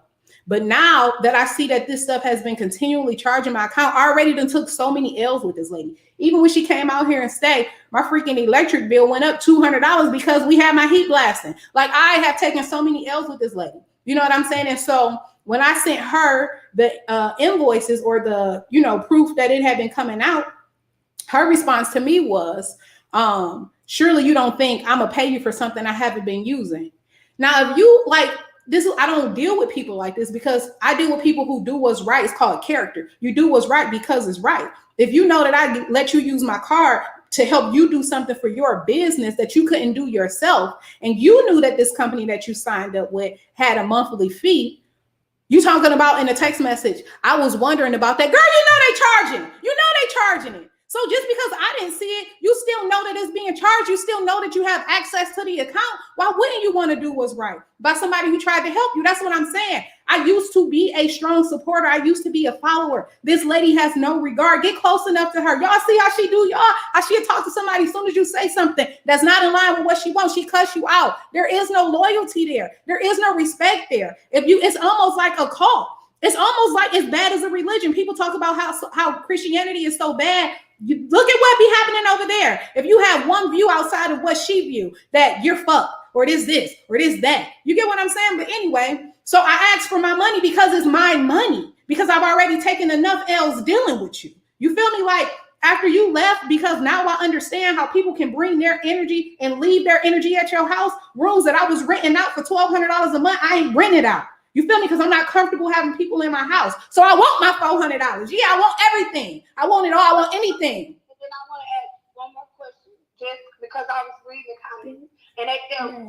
But now that I see that this stuff has been continually charging my account, I already done took so many L's with this lady. Even when she came out here and stayed, my freaking electric bill went up $200 because we had my heat blasting. Like, I have taken so many L's with this lady. You know what I'm saying? And so when I sent her the invoices or the, proof that it had been coming out, her response to me was, surely you don't think I'm going to pay you for something I haven't been using. Now, if you I don't deal with people like this because I deal with people who do what's right. It's called character. You do what's right because it's right. If you know that I let you use my card to help you do something for your business that you couldn't do yourself, and you knew that this company that you signed up with had a monthly fee, you talking about in a text message, I was wondering about that. Girl, they charging. They charging it. So just because I didn't see it, you still know that it's being charged. You still know that you have access to the account. Why wouldn't you want to do what's right? By somebody who tried to help you. That's what I'm saying. I used to be a strong supporter. I used to be a follower. This lady has no regard. Get close enough to her. Y'all see how she do, y'all? How she'll talk to somebody as soon as you say something that's not in line with what she wants. She cuss you out. There is no loyalty there. There is no respect there. It's almost like a cult. It's almost like as bad as a religion. People talk about how Christianity is so bad. You look at what be happening over there. If you have one view outside of what she view, that you're fucked, or it is this, or it is that. You get what I'm saying? But anyway, so I asked for my money because it's my money, because I've already taken enough L's dealing with you. You feel me? Like, after you left, because now I understand how people can bring their energy and leave their energy at your house. Rooms that I was renting out for $1,200 a month, I ain't renting out. You feel me? Because I'm not comfortable having people in my house. So I want my $400. Yeah, I want everything. I want it all. I want anything. And then I want to ask one more question, just because I was reading comments, and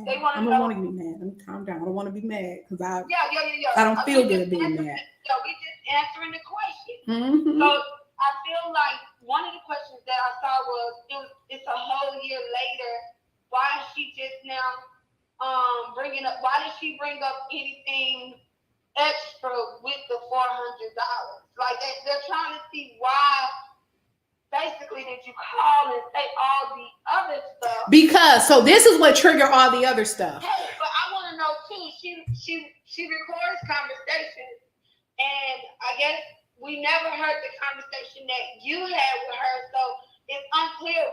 they want to know. I don't want to be mad. Let me calm down. I don't want to be mad because I Yeah. don't feel good being mad. So we just answering the question. Mm-hmm. So I feel like one of the questions that I saw was, it's a whole year later. Why is she just now bringing up? Why did she bring up anything extra with the $400? Like they're trying to see why. Basically, did you call and say all the other stuff? Because this is what triggered all the other stuff. Hey, but I want to know too. She records conversations, and I guess we never heard the conversation that you had with her, so it's unclear.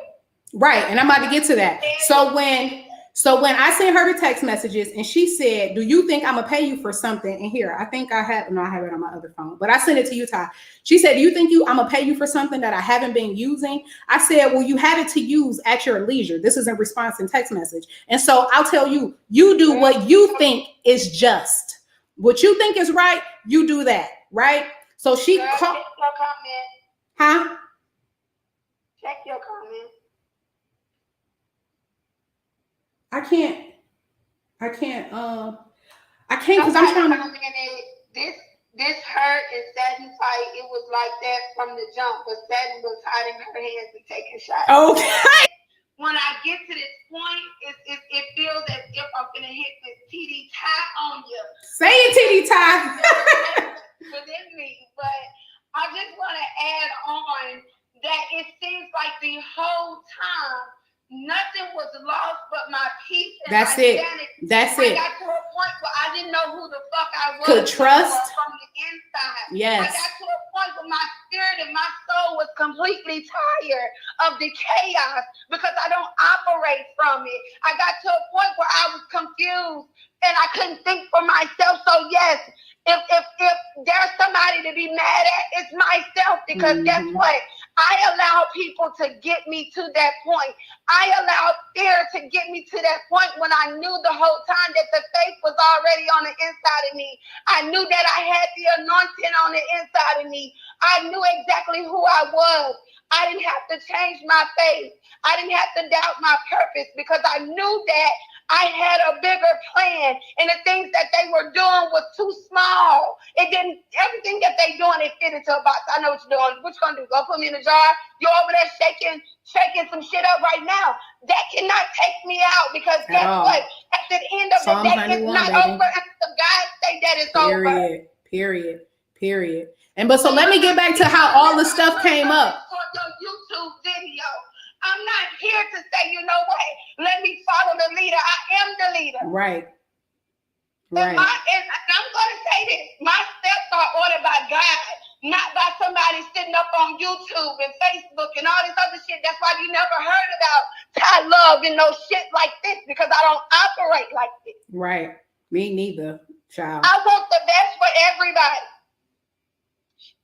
Right, and I'm about to get to that. So when I sent her the text messages and she said, "Do you think I'm gonna pay you for something?" And here, I think I have it on my other phone, but I sent it to you, Ty. She said, "Do you think I'm gonna pay you for something that I haven't been using?" I said, "Well, you have it to use at your leisure." This is in response in text message. And so I'll tell you, you do what you think is just. What you think is right, you do that, right? So she called. Check your comment. Huh? Check your comment. I can't because I'm trying to. This her and Satin fight, it was like that from the jump, but Satin was hiding her hands and taking shots. Okay. When I get to this point, it feels as if I'm gonna hit this TD tie on you. Say it, TD tie. Within me, but I just want to add on that it seems like the whole time nothing was lost but my peace and That's my it. sanity. That's I it. got to a point where I didn't know who the fuck I was. Could trust from the inside. Yes. I got to a point where my spirit and my soul was completely tired of the chaos because I don't operate from it. I got to a point where I was confused and I couldn't think for myself. So yes, if there's somebody to be mad at, it's myself, because guess what? I allowed people to get me to that point. I allowed fear to get me to that point when I knew the whole time that the faith was already on the inside of me. I knew that I had the anointing on the inside of me. I knew exactly who I was. I didn't have to change my faith. I didn't have to doubt my purpose because I knew that I had a bigger plan, and the things that they were doing was too small. Everything that they doing, it fit into a box. I know what you're doing. What you gonna do? Go put me in a jar? You're over there shaking some shit up right now. That cannot take me out, because guess what? At the end of the day, it's not over until God say that it's over. Period. So let me get back to how all the stuff came up. For your YouTube video. I'm not here to say, you know what, let me follow the leader. I am the leader. Right. And I'm going to say this. My steps are ordered by God, not by somebody sitting up on YouTube and Facebook and all this other shit. That's why you never heard about Ty Love and no shit like this, because I don't operate like this. Right. Me neither, child. I want the best for everybody.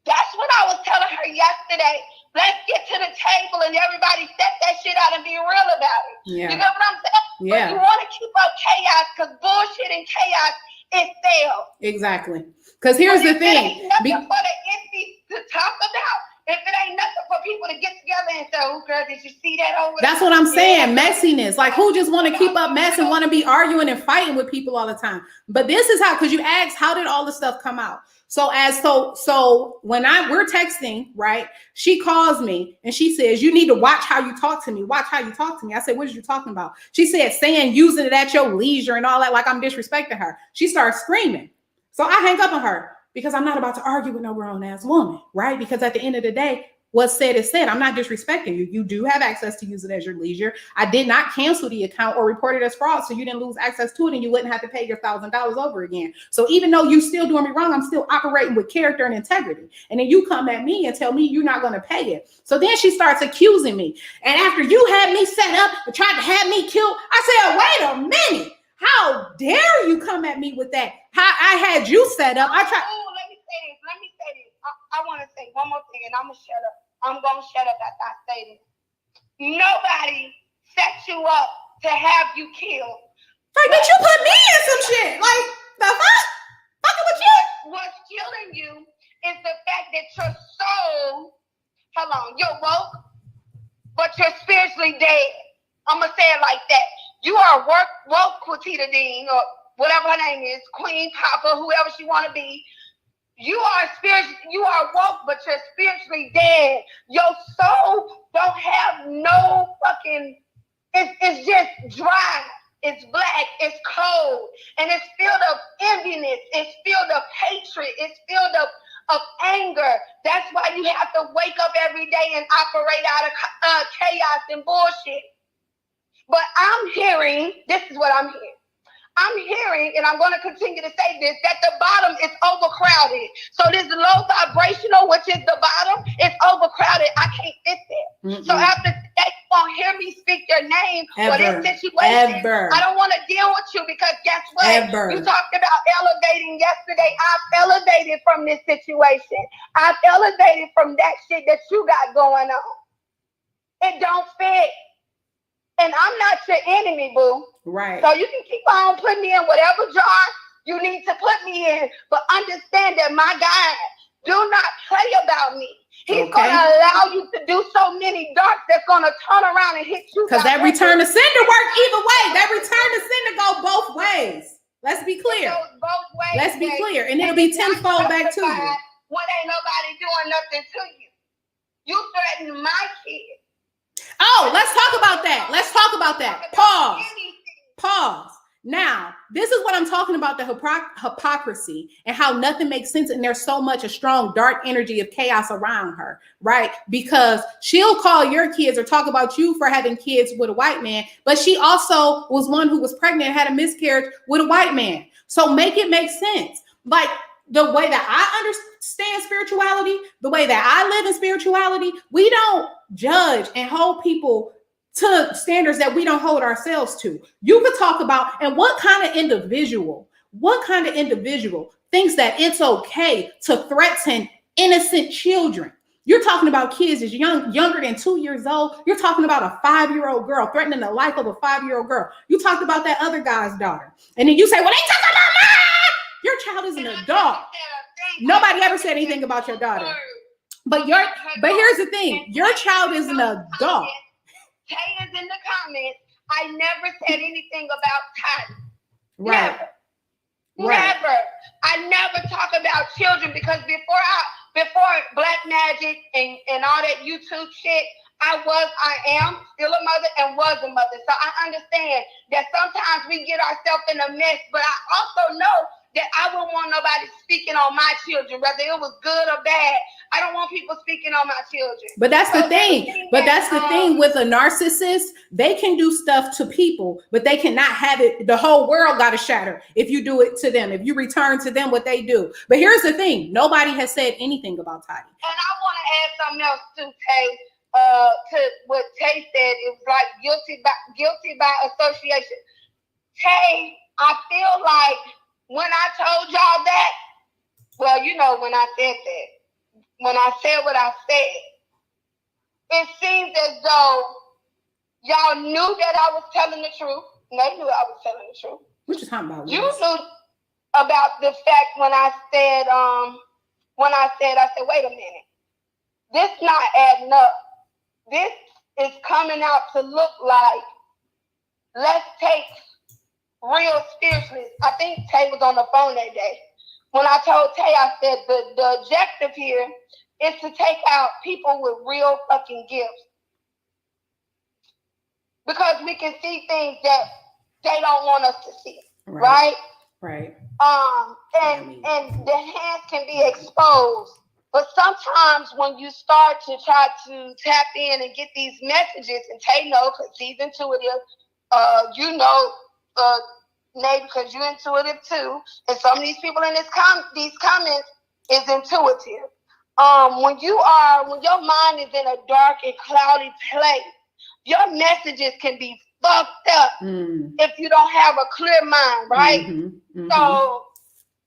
That's what I was telling her yesterday. Let's get to the table and everybody set that shit out and be real about it. Yeah. You know what I'm saying? Yeah. But you want to keep up chaos, because bullshit and chaos, it fails. Exactly. Because here's the thing. It ain't nothing for the empty to talk about. If it ain't nothing for people to get together and say, "Oh, girl, did you see that over there?" That's what I'm saying. Messiness. Like, who just want to keep up mess and want to be arguing and fighting with people all the time? But this is how, because you asked, how did all the stuff come out? So when we're texting, right? She calls me and she says, "You need to watch how you talk to me. Watch how you talk to me." I said, "What are you talking about?" She said, "Saying using it at your leisure and all that, like I'm disrespecting her." She starts screaming. So I hang up on her because I'm not about to argue with no grown ass woman, right? Because at the end of the day, what's said is said. I'm not disrespecting you. You do have access to use it as your leisure. I did not cancel the account or report it as fraud, so you didn't lose access to it and you wouldn't have to pay your $1,000 over again. So even though you still doing me wrong, I'm still operating with character and integrity. And then you come at me and tell me you're not going to pay it. So then she starts accusing me. And after you had me set up and tried to have me killed, I said, "Wait a minute. How dare you come at me with that? How I had you set up." Let me say this. I want to say one more thing, and I'm going to shut up. I'm going to shut up after I say this. Nobody set you up to have you killed. Right, but you put me in some shit. Like, the fuck? Fucking with you? What's killing you is the fact that your soul, hold on, you're woke, but you're spiritually dead. I'm going to say it like that. You are woke Quatita Dean, or whatever her name is, Queen, Papa, whoever she want to be. You are woke, but you're spiritually dead. Your soul don't have no fucking, it's just dry. It's black, it's cold, and it's filled of enviness, it's filled of hatred, it's filled of anger. That's why you have to wake up every day and operate out of chaos and bullshit. But I'm hearing, this is what I'm hearing. I'm hearing, and I'm going to continue to say this, that the bottom is overcrowded. So this low vibrational, which is the bottom, is overcrowded. I can't fit there. Mm-mm. So after that, you won't hear me speak your name or this situation. I don't want to deal with you because guess what? You talked about elevating yesterday. I've elevated from this situation. I've elevated from that shit that you got going on. It don't fit. And I'm not your enemy, boo. Right. So you can keep on putting me in whatever jar you need to put me in, but understand that my God do not play about me. He's going to allow you to do so many darts that's going to turn around and hit you. Because that return to sender work either way. That return to sender go both ways. Let's be clear. It goes both ways. Let's be clear. And it'll be tenfold back to you. When ain't nobody doing nothing to you. You threaten my kids. Oh, let's talk about that. Let's talk about that. Pause. Now, this is what I'm talking about, the hypocrisy and how nothing makes sense. And there's so much a strong dark energy of chaos around her, right? Because she'll call your kids or talk about you for having kids with a white man, but she also was one who was pregnant and had a miscarriage with a white man. So make it make sense. Like, the way that I understand spirituality, the way that I live in spirituality, we don't judge and hold people to standards that we don't hold ourselves to. You could talk about, and what kind of individual thinks that it's okay to threaten innocent children? You're talking about kids as younger than 2 years old. You're talking about a 5-year-old girl threatening the life of a 5-year-old girl. You talked about that other guy's daughter. And then you say, well, they talking about mine. Your child is an adult. Nobody ever said anything about your daughter. But here's the thing. Your child is an adult. Tay is in the comments. I never said anything about Tati. Right. Never. I never talk about children because before Black Magic and all that YouTube shit, I am still a mother and was a mother. So I understand that sometimes we get ourselves in a mess, but I also know that I wouldn't want nobody speaking on my children, whether it was good or bad. I don't want people speaking on my children. But that's the thing. But that's the thing with a narcissist. They can do stuff to people, but they cannot have it. The whole world got to shatter if you do it to them, if you return to them what they do. But here's the thing. Nobody has said anything about Tati. And I want to add something else too, Tay. To what Tay said, it was like guilty by association. Tay, I feel like when I told y'all that, well, you know, when I said what I said, it seems as though y'all knew that I was telling the truth. They knew I was telling the truth. What you talking about? You knew about the fact when I said, wait a minute, this not adding up. This is coming out to look like, let's take real spiritualists. I think Tay was on the phone that day. When I told Tay, I said the objective here is to take out people with real fucking gifts. Because we can see things that they don't want us to see. Right? Right. And the hands can be exposed. But sometimes when you start to try to tap in and get these messages, and Tay know, because he's intuitive, Nate, because you're intuitive too, and some of these people in these comments is intuitive. When your mind is in a dark and cloudy place, your messages can be fucked up if you don't have a clear mind, right? Mm-hmm. So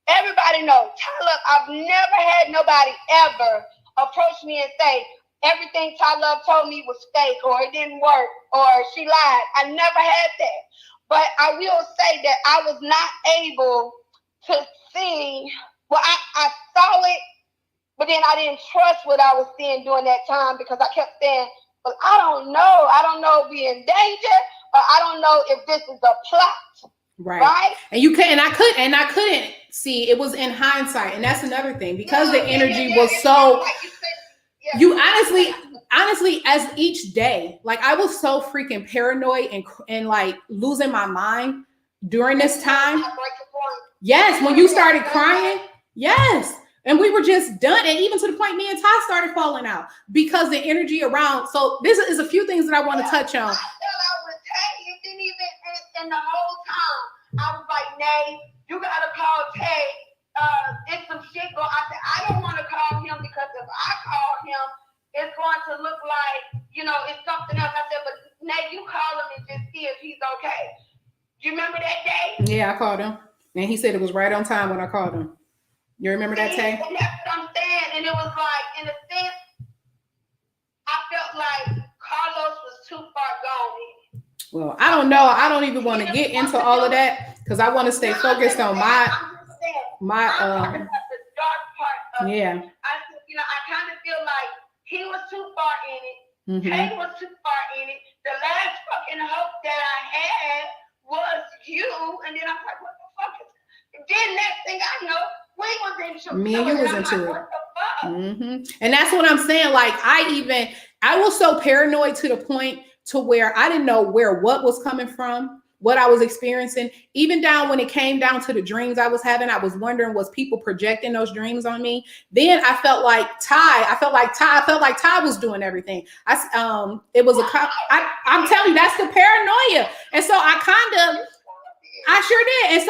everybody knows. Tyler, I've never had nobody ever approach me and say, everything Ty Love told me was fake, or it didn't work, or she lied. I never had that. But I will say that I was not able to see, well, I saw it, but then I didn't trust what I was seeing during that time, because I kept saying, well, I don't know. I don't know if we're in danger, or I don't know if this is a plot. Right. And you couldn't, and I couldn't see, it was in hindsight. And that's another thing, because the energy was so, like you honestly, as each day, like I was so freaking paranoid and like losing my mind during this time. Yes, when you started crying, yes. And we were just done. And even to the point me and Ty started falling out because the energy around. So this is a few things that I want to touch on. I fell out with Tay. It didn't even, and the whole time I was like, Nay, you gotta call Tay. It's some shit going. I said, I don't want to call him, because if I call him, it's going to look like, it's something else. I said, but Nay, you call him and just see if he's okay. Do you remember that day? Yeah, I called him. And he said it was right on time when I called him. You remember that, Tay? And that's what I'm saying. And it was like, in a sense, I felt like Carlos was too far gone. Well, I don't know. I don't even want to get into all of that, because I want to stay focused on my the dark part of it. Yeah. I kind of feel like he was too far in it. Mm-hmm. Kay was too far in it. The last fucking hope that I had was you. And then I'm like, what the fuck is it? Then next thing I know, we was into me and you was into it. What the fuck? Mm-hmm. And that's what I'm saying. Like I was so paranoid to the point to where I didn't know what was coming from, what I was experiencing. Even down when it came down to the dreams I was having, I was wondering, was people projecting those dreams on me? Then I felt like Ty was doing everything. It was I'm telling you, that's the paranoia. And so I sure did. And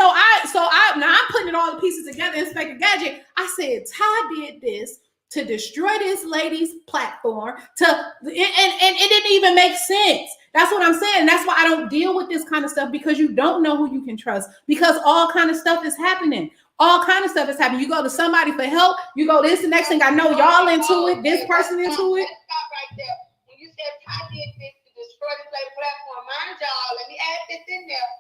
so now I'm putting all the pieces together, Inspector Gadget. I said, Ty did this to destroy this lady's platform, and it didn't even make sense. That's what I'm saying. That's why I don't deal with this kind of stuff, because you don't know who you can trust, because all kind of stuff is happening. All kind of stuff is happening. You go to somebody for help, you go this, the next thing I know, y'all into it, this person into it. Stop right there. When you said Ty did this to destroy this lady's platform, mind y'all, let me add this in there.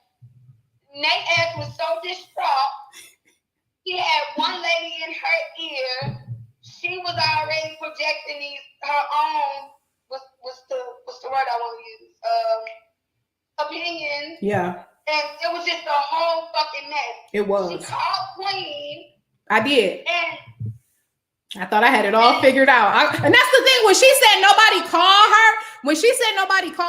Nate ass was so distraught. He had one lady in her ear. She was already projecting her own. What's the word I want to use? Opinions. Yeah. And it was just a whole fucking mess. It was. She called Queen. I did. And I thought I had it all figured out. And that's the thing. When she said nobody call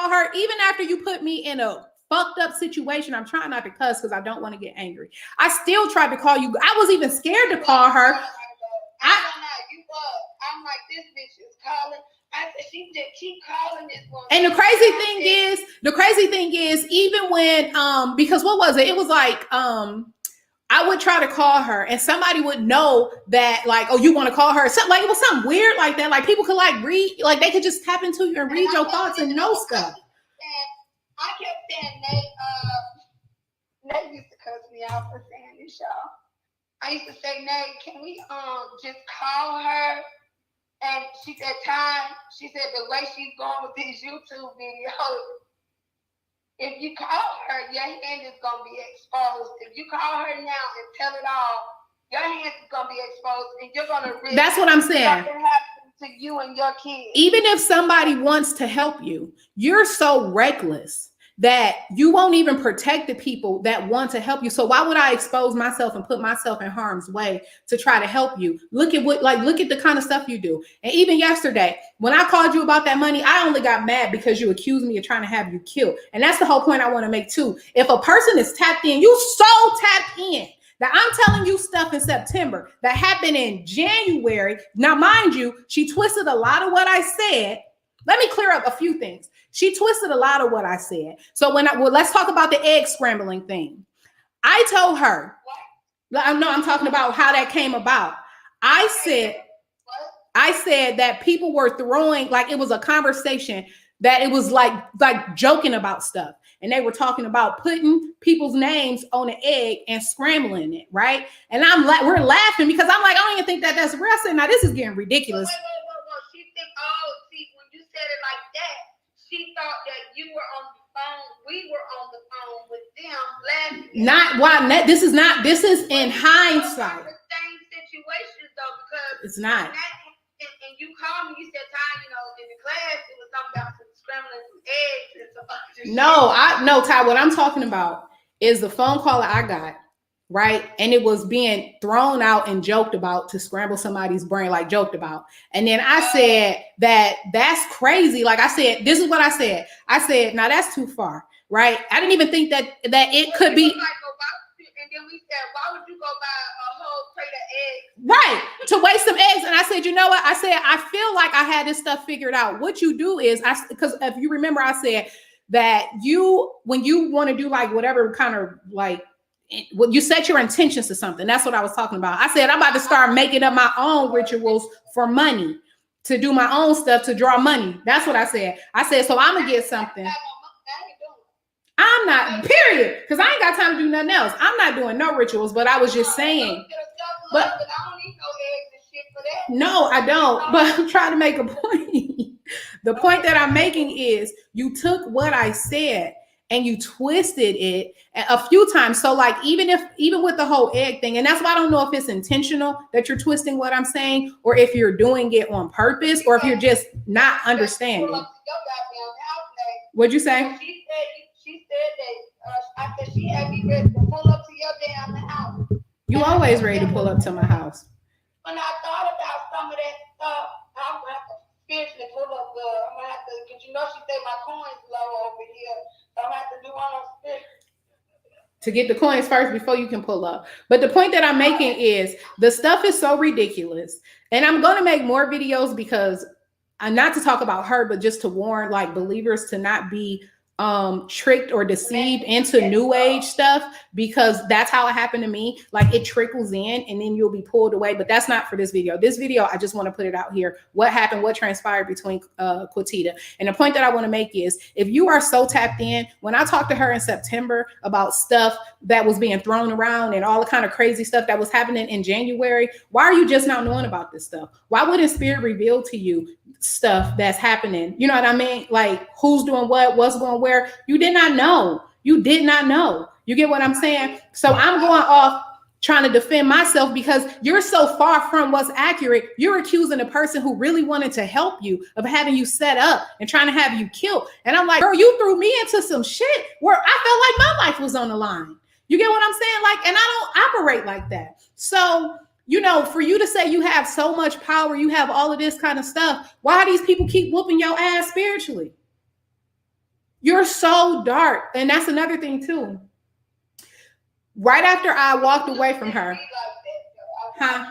her, even after you put me in a fucked up situation, I'm trying not to cuss because I don't want to get angry. I still tried to call you. I was even scared to call her. I don't know. You was. I'm like, this bitch is calling. I said, she just keep calling this woman. And the crazy thing is, even when because what was it? It was like I would try to call her and somebody would know that, like, oh, you want to call her? Something like, it was something weird like that. Like people could like read, like they could just tap into you and read your thoughts and know stuff. I kept saying, Nate used to cuss me out for saying this, y'all. I used to say, Nate, can we just call her? And she said, she said, the way she's going with these YouTube videos, if you call her, your hand is going to be exposed. If you call her now and tell it all, your hand is going to be exposed and you're going to risk. That's what I'm saying. Something happens to you and your kids. Even if somebody wants to help you, you're so reckless that you won't even protect the people that want to help you. So why would I expose myself and put myself in harm's way to try to help you? Look at the kind of stuff you do. And even yesterday, when I called you about that money, I only got mad because you accused me of trying to have you killed. And that's the whole point I want to make too. If a person is tapped in, you so tapped in that I'm telling you stuff in September that happened in January. Now, mind you, she twisted a lot of what I said. Let me clear up a few things. She twisted a lot of what I said. So let's talk about the egg scrambling thing. I told her, I'm talking about how that came about. I said that people were throwing, like it was a conversation, that it was like joking about stuff. And they were talking about putting people's names on an egg and scrambling it, right? And we're laughing because I'm like, I don't even think that's real. I said, now this is getting ridiculous. Wait. She think, she thought that you were on the phone. We were on the phone with them laughing. Not why. This is not. This is in hindsight. The same situations though, because it's not. And you called me. You said, "Ty, you know, in the class it was something about some scrambling some eggs and some other no, Ty. What I'm talking about is the phone call that I got, right? And it was being thrown out and joked about to scramble somebody's brain, like joked about. And then I said that's crazy. Like I said, this is what I said. I said, now that's too far, right? I didn't even think that it could be. And then we said, why would you go buy a whole crate of eggs? Right, to waste some eggs. And I said, you know what? I said, I feel like I had this stuff figured out. What you do is, because if you remember, I said that when you want to do like whatever kind of like, you set your intentions to something. That's what I was talking about. I said, I'm about to start making up my own rituals for money, to do my own stuff, to draw money. That's what I said. I said, so I'm going to get something. I'm not, period. Because I ain't got time to do nothing else. I'm not doing no rituals, but I was just saying. But I don't need no eggs and shit for that. No, I don't. But I'm trying to make a point. The point that I'm making is you took what I said and you twisted it a few times. So like even with the whole egg thing, and that's why I don't know if it's intentional that you're twisting what I'm saying, or if you're doing it on purpose, or if you're just not understanding. What'd you say? She said that I said she had me ready to pull up to your damn house. You always ready to pull up to my house. When I thought about some of that stuff, I'm gonna have to spiritually pull up. I'm gonna have to, because you know she said my coins low over here, so I'm gonna have to do one on spiritual. To get the coins first before you can pull up. But the point that I'm making is the stuff is so ridiculous, and I'm gonna make more videos because not to talk about her, but just to warn like believers to not be tricked or deceived into new age stuff, because that's how it happened to me. Like it trickles in and then you'll be pulled away. But that's not for this video. This video, I just want to put it out here. What happened, what transpired between Quatita. And the point that I want to make is, if you are so tapped in, when I talked to her in September about stuff that was being thrown around and all the kind of crazy stuff that was happening in January, why are you just not knowing about this stuff? Why wouldn't Spirit reveal to you stuff that's happening? You know what I mean? Like who's doing what, what's going where. You did not know. You did not know. You get what I'm saying? So I'm going off trying to defend myself because you're so far from what's accurate. You're accusing a person who really wanted to help you of having you set up and trying to have you killed. And I'm like, girl, you threw me into some shit where I felt like my life was on the line. You get what I'm saying? Like, and I don't operate like that. So, you know, for you to say you have so much power, you have all of this kind of stuff, why do these people keep whooping your ass spiritually? You're so dark. And that's another thing too. Right after I walked away from her. I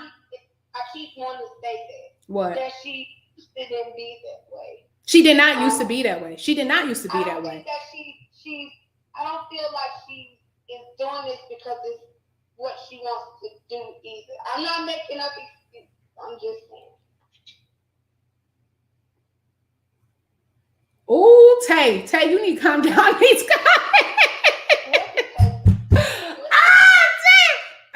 keep wanting to say that. What? That she didn't be that way. She did not used to be that way. She did not used to be that way. I don't feel like she is doing this because it's what she wants to do either. I'm not making up excuses. I'm just saying. Ooh, Tay, you need to calm down.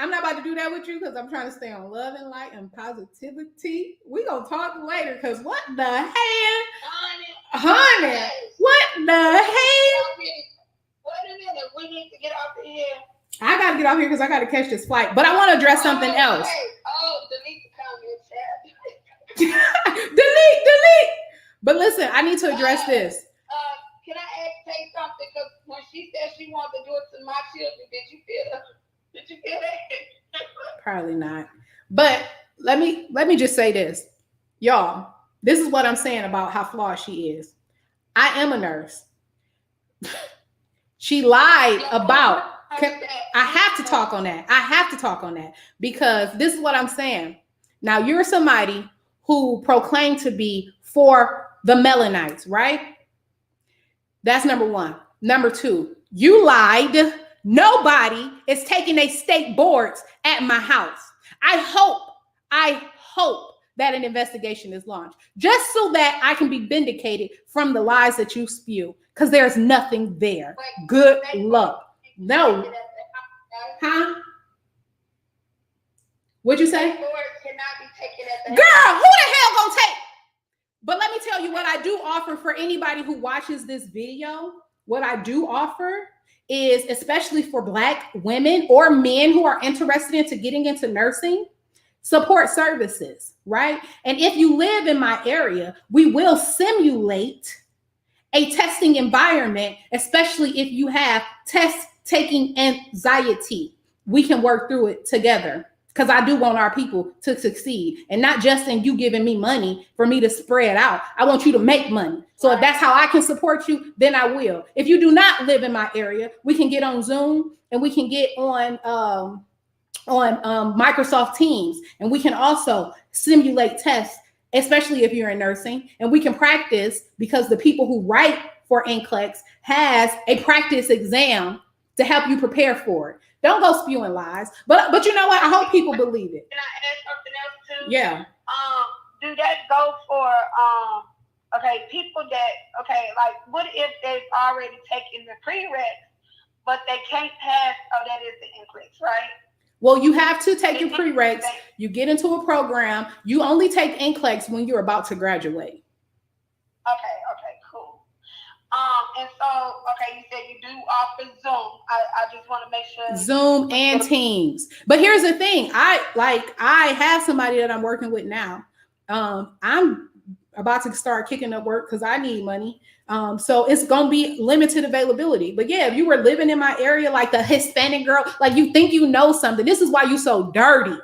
I'm not about to do that with you because I'm trying to stay on love and light and positivity. We're going to talk later because what the hell? Honey, what the hell? Wait a minute, we need to get off of here. I got to get off here because I got to catch this flight. But I want to address something else. Delete the comment chat. delete. But listen, I need to address this. Can I say something? Because when she said she wanted to do it to my children, did you feel that? Probably not. But let me just say this. Y'all, this is what I'm saying about how flawed she is. I am a nurse. She lied about. I have to talk on that. I have to talk on that because this is what I'm saying. Now, you're somebody who proclaimed to be for the Melanites, right? That's number one. Number two, you lied. Nobody is taking their state boards at my house. I hope that an investigation is launched just so that I can be vindicated from the lies that you spew, because there's nothing there. Good luck. No. Huh? What'd you say? Girl, who the hell gonna take? But let me tell you what I do offer for anybody who watches this video. What I do offer is, especially for Black women or men who are interested into getting into nursing, support services, right? And if you live in my area, we will simulate a testing environment, especially if you have test-taking anxiety. We can work through it together, because I do want our people to succeed, and not just in you giving me money for me to spread out. I want you to make money. So if that's how I can support you, then I will. If you do not live in my area, we can get on Zoom, and we can get on Microsoft Teams, and we can also simulate tests, especially if you're in nursing, and we can practice, because the people who write for NCLEX has a practice exam to help you prepare for it. Don't go spewing lies, but you know what? I hope people believe it. Can I add something else too? Yeah. Do that go for people that like, what if they've already taken the prereqs, but they can't pass? Oh, that is the NCLEX, right? Well, you have to take your prereqs. You get into a program. You only take NCLEX when you're about to graduate. Okay, cool. And so, you said you do offer Zoom. I just want to make sure. Zoom and Teams. But here's the thing. I have somebody that I'm working with now. I'm about to start kicking up work because I need money. So it's going to be limited availability. But yeah, if you were living in my area, like the Hispanic girl, like you think you know something. This is why you so dirty.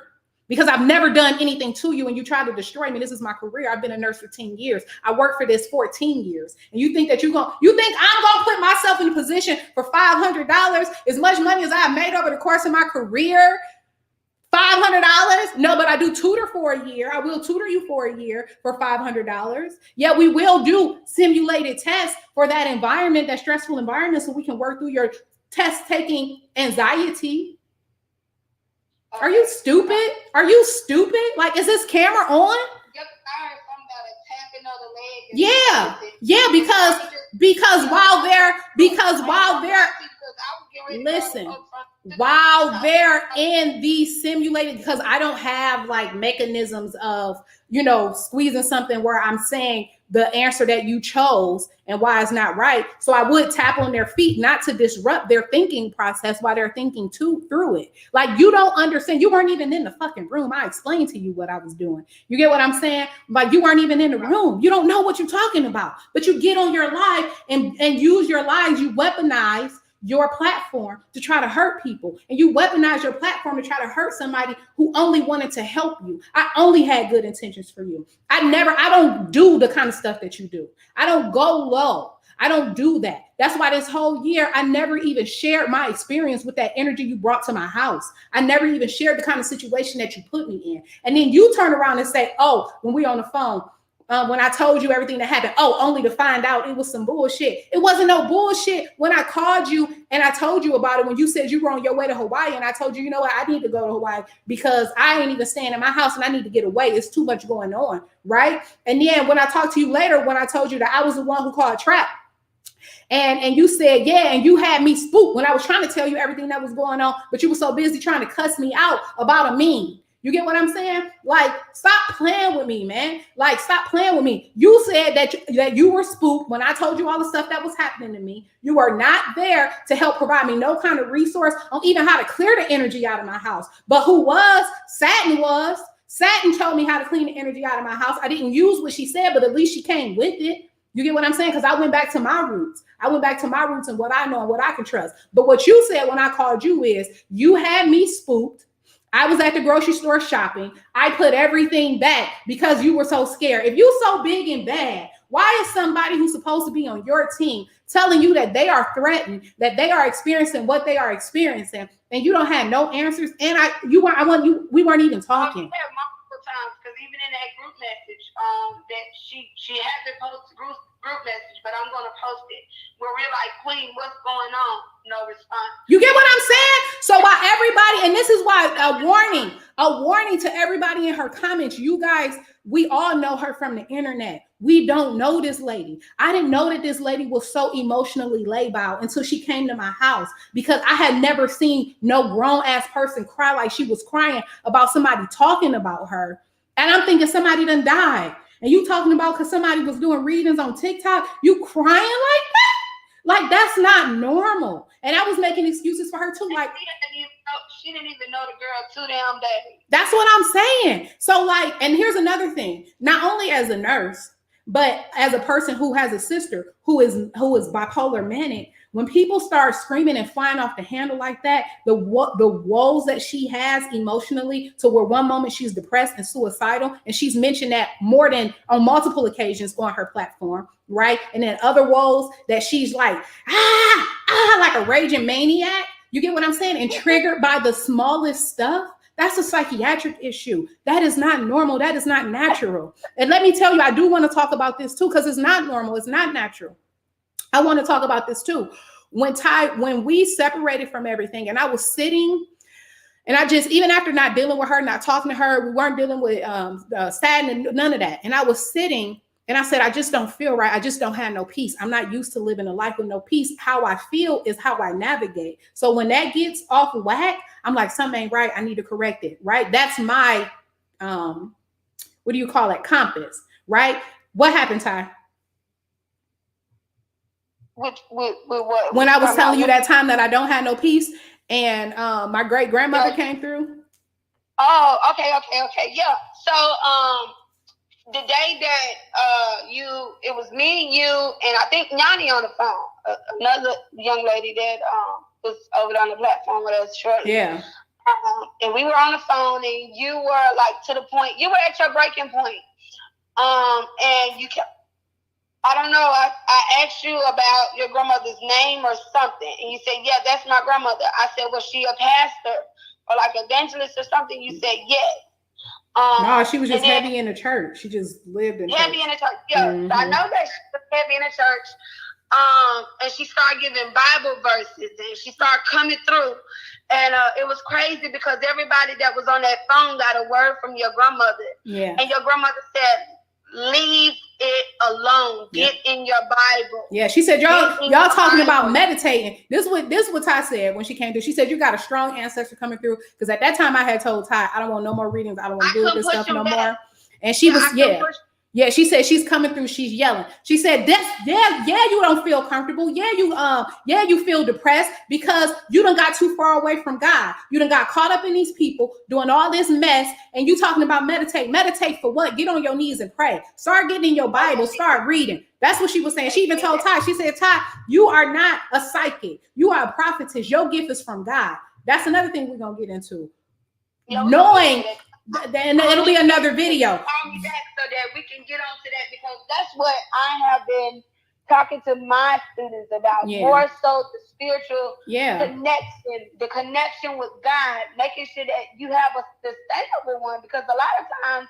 Because I've never done anything to you and you try to destroy me. This is my career. I've been a nurse for 10 years. I worked for this 14 years. And you think that you think I'm going to put myself in a position for $500, as much money as I've made over the course of my career? $500? No, but I do tutor for a year. I will tutor you for a year for $500. Yeah, we will do simulated tests for that environment, that stressful environment, so we can work through your test-taking anxiety. Are you stupid? Are you stupid? Like, is this camera on? Yeah, because while they're in these simulated, because I don't have like mechanisms of, squeezing something where I'm saying the answer that you chose and why it's not right. So I would tap on their feet, not to disrupt their thinking process while they're thinking through it. Like, you don't understand. You weren't even in the fucking room. I explained to you what I was doing. You get what I'm saying? Like, you weren't even in the room. You don't know what you're talking about, but you get on your live and use your lives. You weaponize your platform to try to hurt people, and you weaponize your platform to try to hurt somebody who only wanted to help you. I only had good intentions for you. I don't do the kind of stuff that you do. I don't go low. I don't do that. That's why this whole year, I never even shared my experience with that energy you brought to my house. I never even shared the kind of situation that you put me in. And then you turn around and say, oh, when we on the phone, when I told you everything that happened, only to find out it was some bullshit. It wasn't no bullshit when I called you and I told you about it, when you said you were on your way to Hawaii, and I told you, you know what, I need to go to Hawaii because I ain't even staying in my house and I need to get away. It's too much going on, right? And then when I talked to you later, when I told you that I was the one who called trap, and you said, yeah, and you had me spooked when I was trying to tell you everything that was going on, but you were so busy trying to cuss me out about a meme. You get what I'm saying? Like, stop playing with me, man. Like, stop playing with me. You said that you were spooked when I told you all the stuff that was happening to me. You were not there to help provide me no kind of resource on even how to clear the energy out of my house. But who was? Satin was. Satin told me how to clean the energy out of my house. I didn't use what she said, but at least she came with it. You get what I'm saying? Because I went back to my roots. I went back to my roots and what I know and what I can trust. But what you said when I called you is you had me spooked. I was at the grocery store shopping. I put everything back because you were so scared. If you're so big and bad, why is somebody who's supposed to be on your team telling you that they are threatened, that they are experiencing what they are experiencing, and you don't have no answers? And we weren't even talking. Times, because even in that group message, that she hasn't posted group message, but I'm gonna post it. Where we're like, Queen, what's going on? No response. You get what I'm saying? So while everybody, and this is why a warning to everybody in her comments, you guys, we all know her from the internet. We don't know this lady. I didn't know that this lady was so emotionally labile until she came to my house, because I had never seen no grown-ass person cry like she was crying about somebody talking about her. And I'm thinking somebody done died. And you talking about because somebody was doing readings on TikTok, you crying like that? Like, that's not normal. And I was making excuses for her too. Like, she didn't even know the girl 2 damn days. That's what I'm saying. So, like, and here's another thing. Not only as a nurse, but as a person who has a sister who is bipolar manic, when people start screaming and flying off the handle like that, the woes that she has emotionally, to where one moment she's depressed and suicidal, and she's mentioned that more than on multiple occasions on her platform, right? And then other woes that she's like, like a raging maniac. You get what I'm saying? And triggered by the smallest stuff. That's a psychiatric issue. That is not normal. That is not natural. And let me tell you, I do want to talk about this too, because it's not normal. It's not natural. I want to talk about this too. When we separated from everything, and I was sitting, and I just, even after not dealing with her, not talking to her, we weren't dealing with sadness, none of that. And I was sitting, and I said, I just don't feel right. I just don't have no peace. I'm not used to living a life with no peace. How I feel is how I navigate. So when that gets off whack, I'm like, something ain't right. I need to correct it, right? That's my, what do you call it? Compass, right? What happened, Ty? With what? When I was telling you that time that I don't have no peace, and my great grandmother came through. Oh, okay. Yeah. So, the day that it was me and you, and I think Yanni on the phone, another young lady that was over on the platform with us shortly. Yeah. And we were on the phone, and you were like to the point, you were at your breaking point. And you kept, I don't know, I asked you about your grandmother's name or something, and you said, yeah, that's my grandmother. I said, was she a pastor or like evangelist or something? You said, yes. No, she was just heavy in the church. She just lived in heavy church. in the church. Yeah, Mm-hmm. So I know that she was heavy in the church. And she started giving Bible verses, and she started coming through. And it was crazy because everybody that was on that phone got a word from your grandmother. Yeah. And your grandmother said, leave it alone. Get in your Bible. Yeah, she said, y'all talking about meditating. This is what Ty said when she came through. She said, you got a strong ancestor coming through. Because at that time I had told Ty, I don't want no more readings. I don't want to do this stuff no more. And she she said she's coming through. She's yelling. She said, you don't feel comfortable. You feel depressed because you done got too far away from God. You done got caught up in these people doing all this mess, and you talking about meditate. Meditate for what? Get on your knees and pray. Start getting in your Bible. Start reading. That's what she was saying. She even told Ty, she said, Ty, you are not a psychic. You are a prophetess. Your gift is from God. That's another thing we're going to get into. Knowing... Then it'll be another video. Call me back so that we can get on to that, because that's what I have been talking to my students about. More so the spiritual connection, the connection with God, making sure that you have a sustainable one, because a lot of times,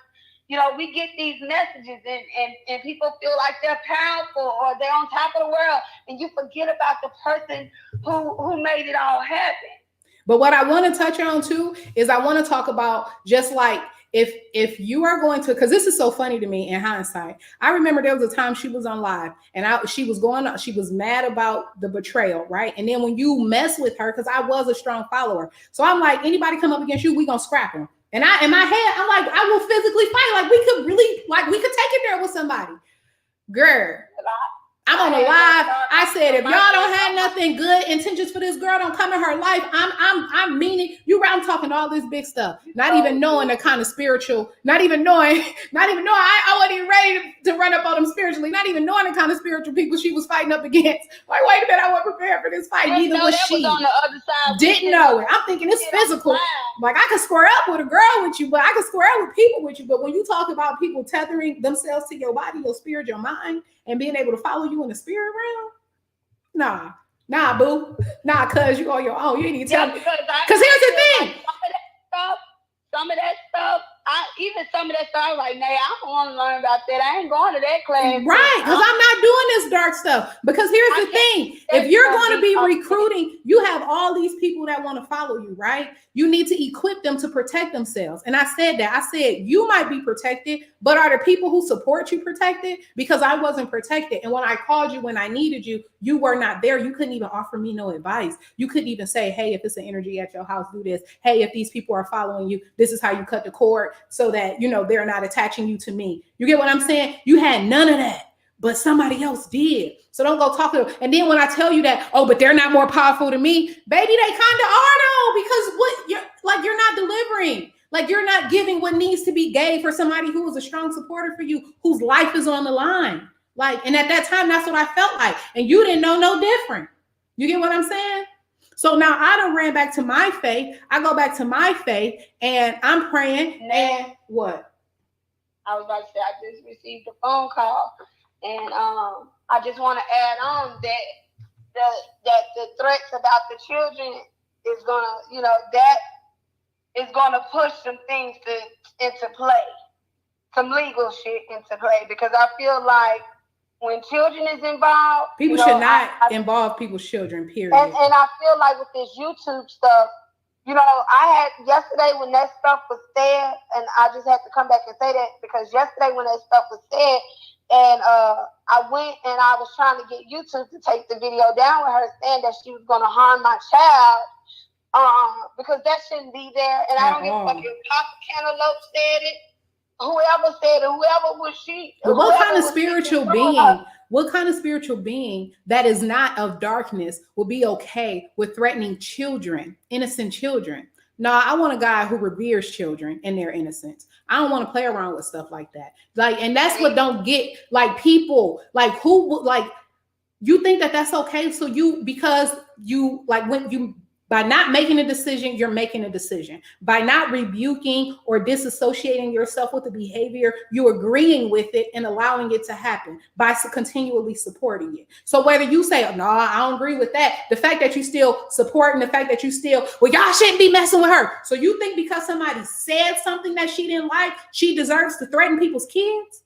we get these messages and people feel like they're powerful or they're on top of the world, and you forget about the person who made it all happen. But what I want to touch on too is I want to talk about just like if you are going to, because this is so funny to me in hindsight. I remember there was a time she was on live and she was mad about the betrayal, right? And then when you mess with her, because I was a strong follower, so I'm like, anybody come up against you, we gonna scrap them. And in my head, I'm like, I will physically fight. Like we could take it there with somebody, girl. I'm on a live. I said, if y'all don't have nothing good intentions for this girl, don't come in her life. I'm meaning I'm talking all this big stuff, not even knowing the kind of spiritual, not even knowing I wasn't even ready to run up on them spiritually, not even knowing the kind of spiritual people she was fighting up against. Like, wait a minute, I wasn't prepared for this fight. Neither was she. Was on the other side. Didn't know it. I'm thinking it's physical. Like, I could square up with a girl with you, but I could square up with people with you. But when you talk about people tethering themselves to your body, your spirit, your mind, and being able to follow you in the spirit realm, nah, boo, cuz you on your own. You ain't even tell me. Because here's the thing. Like some of that stuff, some of that stuff, I was like, nah, I don't want to learn about that. I ain't going to that class. Right, because I'm not doing this dark stuff. Because here's the thing. If you're going to be recruiting, you have all these people that want to follow you, right? You need to equip them to protect themselves. And I said that. I said, you might be protected, but are the people who support you protected? Because I wasn't protected. And when I called you, when I needed you, you were not there. You couldn't even offer me no advice. You couldn't even say, hey, if it's an energy at your house, do this. Hey, if these people are following you, this is how you cut the cord so that, they're not attaching you to me. You get what I'm saying? You had none of that, but somebody else did. So don't go talk to them. And then when I tell you that, oh, but they're not more powerful than me, baby, they kind of are though, because you're not delivering. Like you're not giving what needs to be gave for somebody who is a strong supporter for you, whose life is on the line. Like, and at that time, that's what I felt like. And you didn't know no different. You get what I'm saying? So now I done ran back to my faith. I go back to my faith and I'm praying. And what? I was about to say, I just received a phone call. And I just want to add on that the threats about the children is gonna, that is gonna push some things into play, some legal shit into play, because I feel like when children is involved, people should not involve people's children, period. And I feel like with this YouTube stuff, I had yesterday when that stuff was said, and I just had to come back and say that because yesterday when that stuff was said, and I went and I was trying to get YouTube to take the video down with her saying that she was going to harm my child, because that shouldn't be there. And I don't give a fuck if Papa Cantaloupe said it, whoever said it, whoever was she. But what kind of spiritual being? What kind of spiritual being that is not of darkness will be okay with threatening children, innocent children? No, I want a guy who reveres children and their innocence. I don't want to play around with stuff like that. Like, and that's what don't get, like, people, like, who, like, you think that that's okay. So because you, like, when you, by not making a decision, you're making a decision. By not rebuking or disassociating yourself with the behavior, you're agreeing with it and allowing it to happen by continually supporting it. So whether you say, oh, no, I don't agree with that, the fact that you still supporting, the fact that you still, well, y'all shouldn't be messing with her. So you think because somebody said something that she didn't like, she deserves to threaten people's kids?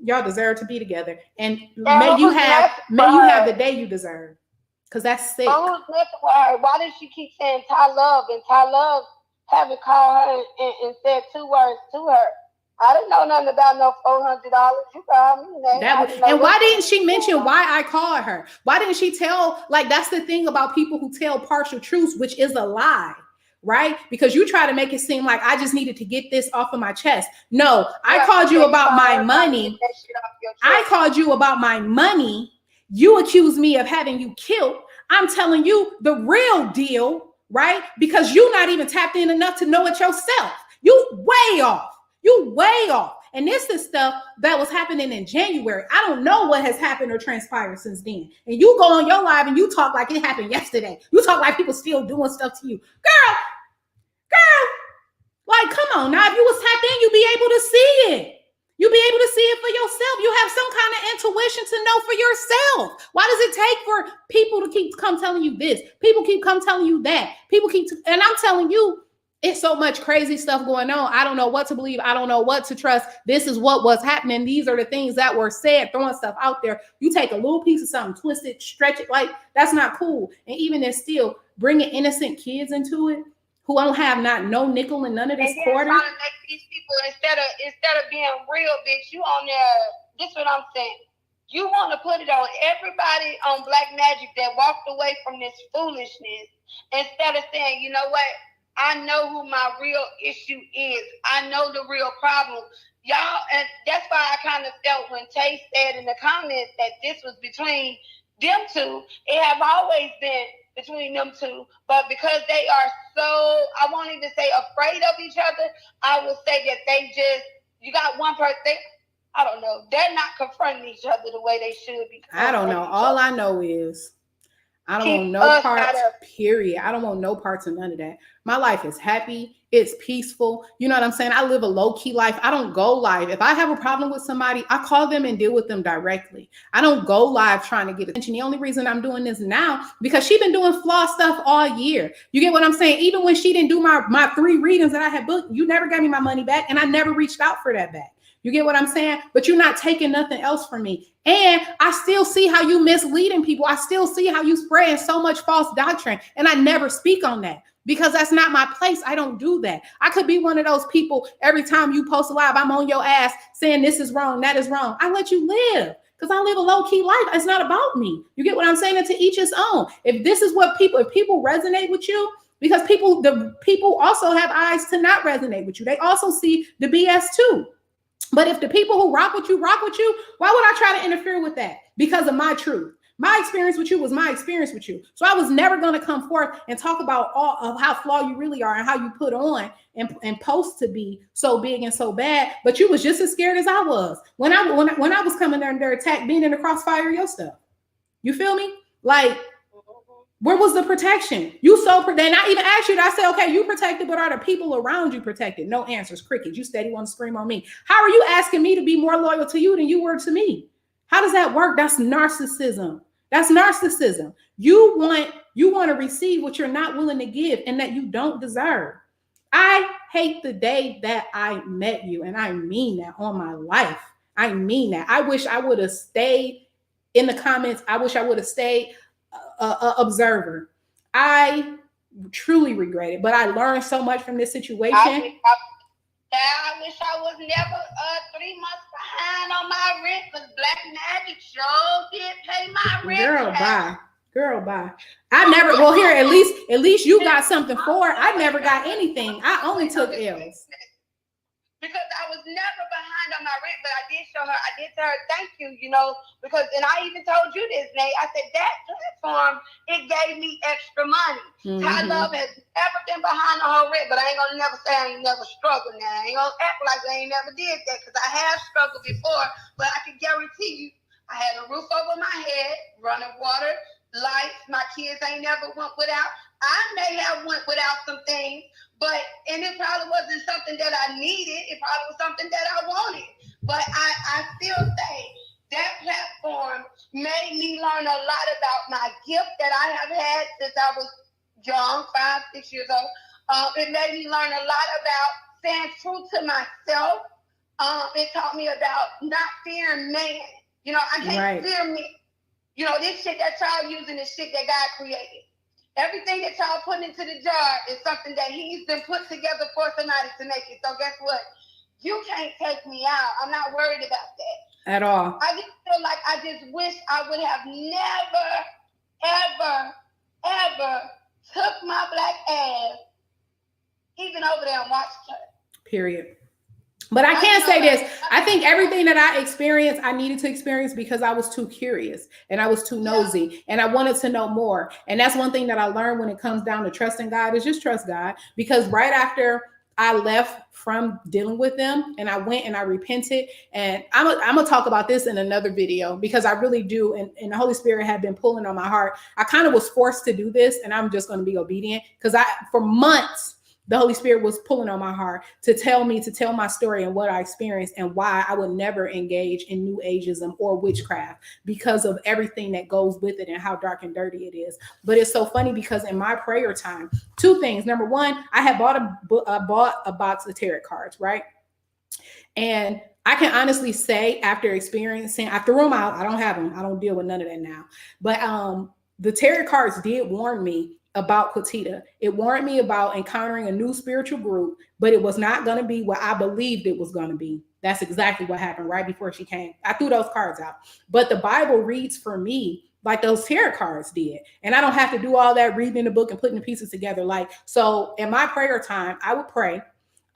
Y'all deserve to be together. And may you have the day you deserve. Because that's sick. Who's messing with her? Why does she keep saying Ty Love? And Ty Love haven't called her and said 2 words to her. I didn't know nothing about no $400. You called me. And why didn't she mention why I called her? Why didn't she tell, like, that's the thing about people who tell partial truths, which is a lie, right? Because you try to make it seem like I just needed to get this off of my chest. No, I called you about my money. I called you about my money. You accuse me of having you killed. I'm telling you the real deal, right? Because you're not even tapped in enough to know it yourself. You way off. You way off. And this is stuff that was happening in January. I don't know what has happened or transpired since then. And you go on your live and you talk like it happened yesterday. You talk like people still doing stuff to you. Girl, like, come on. Now, if you was tapped in, you'd be able to see it. You'll be able to see it for yourself. You have some kind of intuition to know for yourself. Why does it take for people to come telling you this? People keep come telling you that. And I'm telling you, it's so much crazy stuff going on. I don't know what to believe. I don't know what to trust. This is what was happening. These are the things that were said, throwing stuff out there. You take a little piece of something, twist it, stretch it. Like, that's not cool. And even if still bringing innocent kids into it, who don't have no nickel and none of this quarter. Trying to make these people, instead of being real, bitch, you on there. This is what I'm saying. You want to put it on everybody on Black Magic that walked away from this foolishness, instead of saying, you know what? I know who my real issue is. I know the real problem. Y'all, and that's why I kind of felt when Tay said in the comments that this was between them two. It have always been between them two, but because they are so, I won't even say afraid of each other, I will say that you got one person, I don't know, they're not confronting each other the way they should be. I don't know. All I know is I don't want no parts, period. I don't want no parts of none of that. My life is happy. It's peaceful. You know what I'm saying? I live a low-key life. I don't go live. If I have a problem with somebody, I call them and deal with them directly. I don't go live trying to get attention. The only reason I'm doing this now, because she's been doing flaw stuff all year. You get what I'm saying? Even when she didn't do my 3 readings that I had booked, you never gave me my money back, and I never reached out for that back. You get what I'm saying? But you're not taking nothing else from me. And I still see how you misleading people. I still see how you spreading so much false doctrine. And I never speak on that because that's not my place. I don't do that. I could be one of those people every time you post a live, I'm on your ass saying this is wrong, that is wrong. I let you live because I live a low-key life. It's not about me. You get what I'm saying? And to each his own. If this is what if people resonate with you, because the people also have eyes to not resonate with you. They also see the BS too. But if the people who rock with you, why would I try to interfere with that? Because of my truth. My experience with you was my experience with you. So I was never going to come forth and talk about all of how flawed you really are and how you put on and post to be so big and so bad. But you was just as scared as I was when I was coming there and their attack, being in the crossfire of your stuff. You feel me? Like, where was the protection? You so then I even asked you, I said, okay, you protected, but are the people around you protected? No answers, crickets. You steady want to scream on me. How are you asking me to be more loyal to you than you were to me? How does that work? That's narcissism. That's narcissism. You want to receive what you're not willing to give and that you don't deserve. I hate the day that I met you, and I mean that on my life. I mean that. I wish I would have stayed in the comments. I wish I would have stayed observer. I truly regret it, but I learned so much from this situation. I wish I was never 3 months behind on my rent because Black Magic sure did pay my rent. Girl, bye. I never. Well, here at least you got something for it. I never got anything. I only took L's. Because I was never behind on my rent, but I did tell her thank you, because, and I even told you this, Nate. I said that platform, it gave me extra money. Mm-hmm. Ty Love has never been behind on her rent, but I ain't gonna never say I ain't never struggled now. I ain't gonna act like I ain't never did that, because I have struggled before, but I can guarantee you, I had a roof over my head, running water, lights, my kids ain't never went without. I may have went without some things, and it probably wasn't something that I needed. It probably was something that I wanted. But I still say that platform made me learn a lot about my gift that I have had since I was young, 5, 6 years old. It made me learn a lot about staying true to myself. It taught me about not fearing man. I can't fear me. This shit that y'all using is shit that God created. Everything that y'all put into the jar is something that he's been put together for somebody to make it. So guess what? You can't take me out. I'm not worried about that. At all. I just feel like I just wish I would have never, ever took my black ass even over there and watched her. Period. But I can't say this. I think everything that I experienced, I needed to experience because I was too curious and I was too nosy and I wanted to know more. And that's one thing that I learned when it comes down to trusting God is just trust God. Because right after I left from dealing with them and I went and I repented, and I'm going to talk about this in another video because I really do. And the Holy Spirit had been pulling on my heart. I kind of was forced to do this, and I'm just going to be obedient because for months, the Holy Spirit was pulling on my heart to tell my story and what I experienced and why I would never engage in New Ageism or witchcraft because of everything that goes with it and how dark and dirty it is. But it's so funny because in my prayer time, 2 things. Number one, I had bought a box of tarot cards, right? And I can honestly say after experiencing, I threw them out. I don't have them. I don't deal with none of that now. But the tarot cards did warn me about Quatita. It warned me about encountering a new spiritual group, but it was not going to be what I believed it was going to be. That's exactly what happened right before she came. I threw those cards out. But the Bible reads for me like those tarot cards did. And I don't have to do all that reading the book and putting the pieces together. So in my prayer time, I would pray.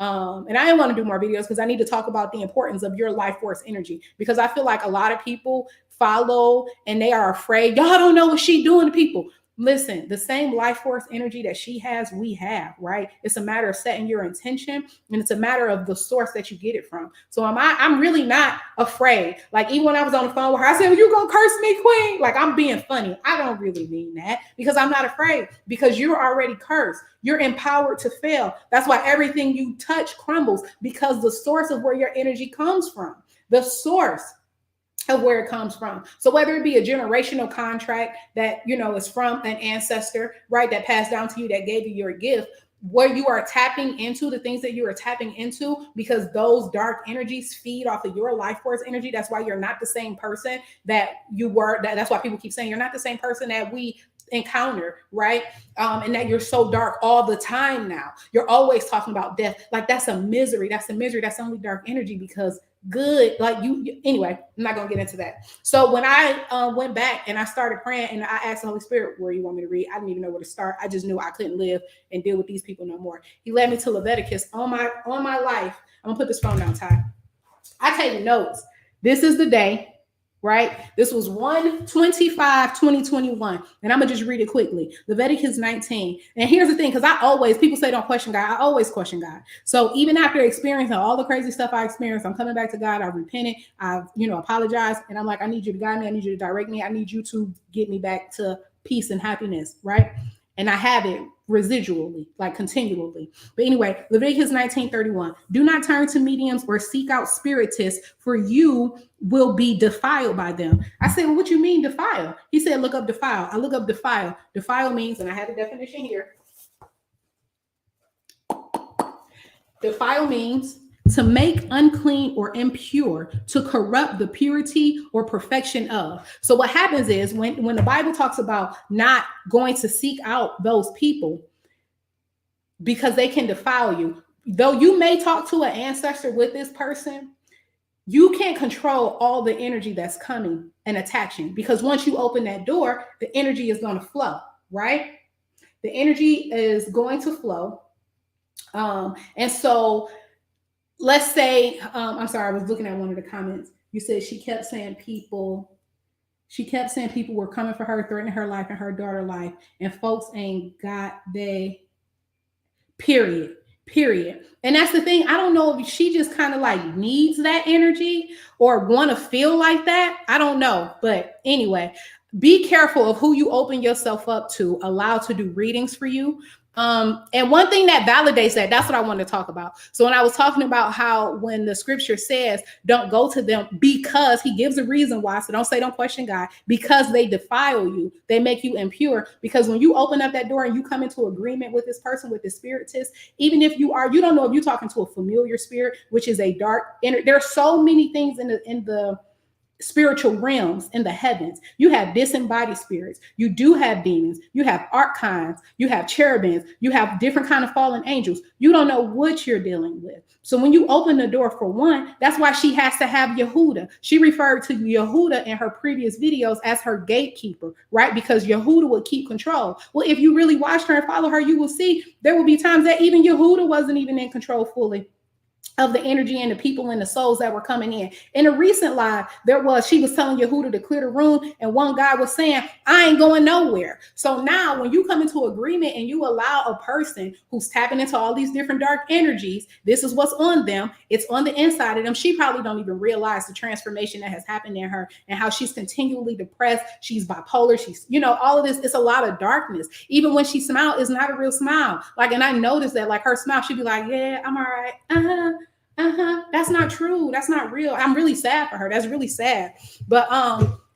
And I didn't want to do more videos because I need to talk about the importance of your life force energy, because I feel like a lot of people follow and they are afraid. Y'all don't know what she's doing to people. Listen, the same life force energy that she has, we have, right? It's a matter of setting your intention, and it's a matter of the source that you get it from. So I'm really not afraid. Like even when I was on the phone with her, I said, well, you gonna curse me, queen? Like I'm being funny. I don't really mean that because I'm not afraid, because you're already cursed. You're empowered to fail. That's why everything you touch crumbles, because the source of where your energy comes from, the source of where it comes from. So whether it be a generational contract that, is from an ancestor, right, that passed down to you, that gave you your gift, where you are tapping into, the things that you are tapping into, because those dark energies feed off of your life force energy. That's why you're not the same person that you were. That's why people keep saying you're not the same person that we encounter, right? And that you're so dark all the time now. You're always talking about death. Like that's a misery. That's a misery. That's only dark energy, because good, like you anyway, I'm not gonna get into that. So when I went back and I started praying and I asked the Holy Spirit, where you want me to read? I didn't even know where to start. I just knew I couldn't live and deal with these people no more. He led me to Leviticus. On my life, I'm gonna put this phone down, Ty. I take notes. This is the day, right? This was 1/25/2021. And I'm gonna just read it quickly. Leviticus 19. And here's the thing, because people say don't question God. I always question God. So even after experiencing all the crazy stuff I experienced, I'm coming back to God. I've repented. I've, apologized. And I'm like, I need you to guide me. I need you to direct me. I need you to get me back to peace and happiness, right? And I have it residually, like continually. But anyway, Leviticus 19:31. Do not turn to mediums or seek out spiritists, for you will be defiled by them. I said, well, what you mean defile? He said, look up defile. I look up defile. Defile means, and I have the definition here. Defile means to make unclean or impure, to corrupt the purity or perfection of. So what happens is when the Bible talks about not going to seek out those people because they can defile you, though you may talk to an ancestor with this person, you can't control all the energy that's coming and attaching, because once you open that door, the energy is going to flow, right? The energy is going to flow. And so let's say, I'm sorry, I was looking at one of the comments. You said she kept saying people were coming for her, threatening her life and her daughter's life, and folks ain't got they, period. And that's the thing. I don't know if she just kind of like needs that energy or want to feel like that. I don't know. But anyway, be careful of who you open yourself up to, allow to do readings for you. And one thing that validates that's what I want to talk about. So when I was talking about how when the scripture says don't go to them, because he gives a reason why, so don't say don't question God, because they defile you, they make you impure. Because when you open up that door and you come into agreement with this person, with the spiritist, even if you don't know if you're talking to a familiar spirit, which is a dark there are so many things in the spiritual realms in the heavens. You have disembodied spirits, you do have demons, you have archons, you have cherubims, you have different kind of fallen angels. You don't know what you're dealing with. So when you open the door for one, that's why she has to have Yehuda. She referred to Yehuda in her previous videos as her gatekeeper, right? Because Yehuda would keep control. Well, if you really watched her and follow her, you will see there will be times that even Yehuda wasn't even in control fully of the energy and the people and the souls that were coming in. In a recent live, she was telling Yehuda to clear the room, and one guy was saying, I ain't going nowhere. So now when you come into agreement and you allow a person who's tapping into all these different dark energies, this is what's on them, it's on the inside of them. She probably don't even realize the transformation that has happened in her and how she's continually depressed. She's bipolar. She's, all of this. It's a lot of darkness. Even when she smiles, it's not a real smile. And I noticed that her smile, she'd be like, yeah, I'm all right. That's not true. That's not real. I'm really sad for her. That's really sad. But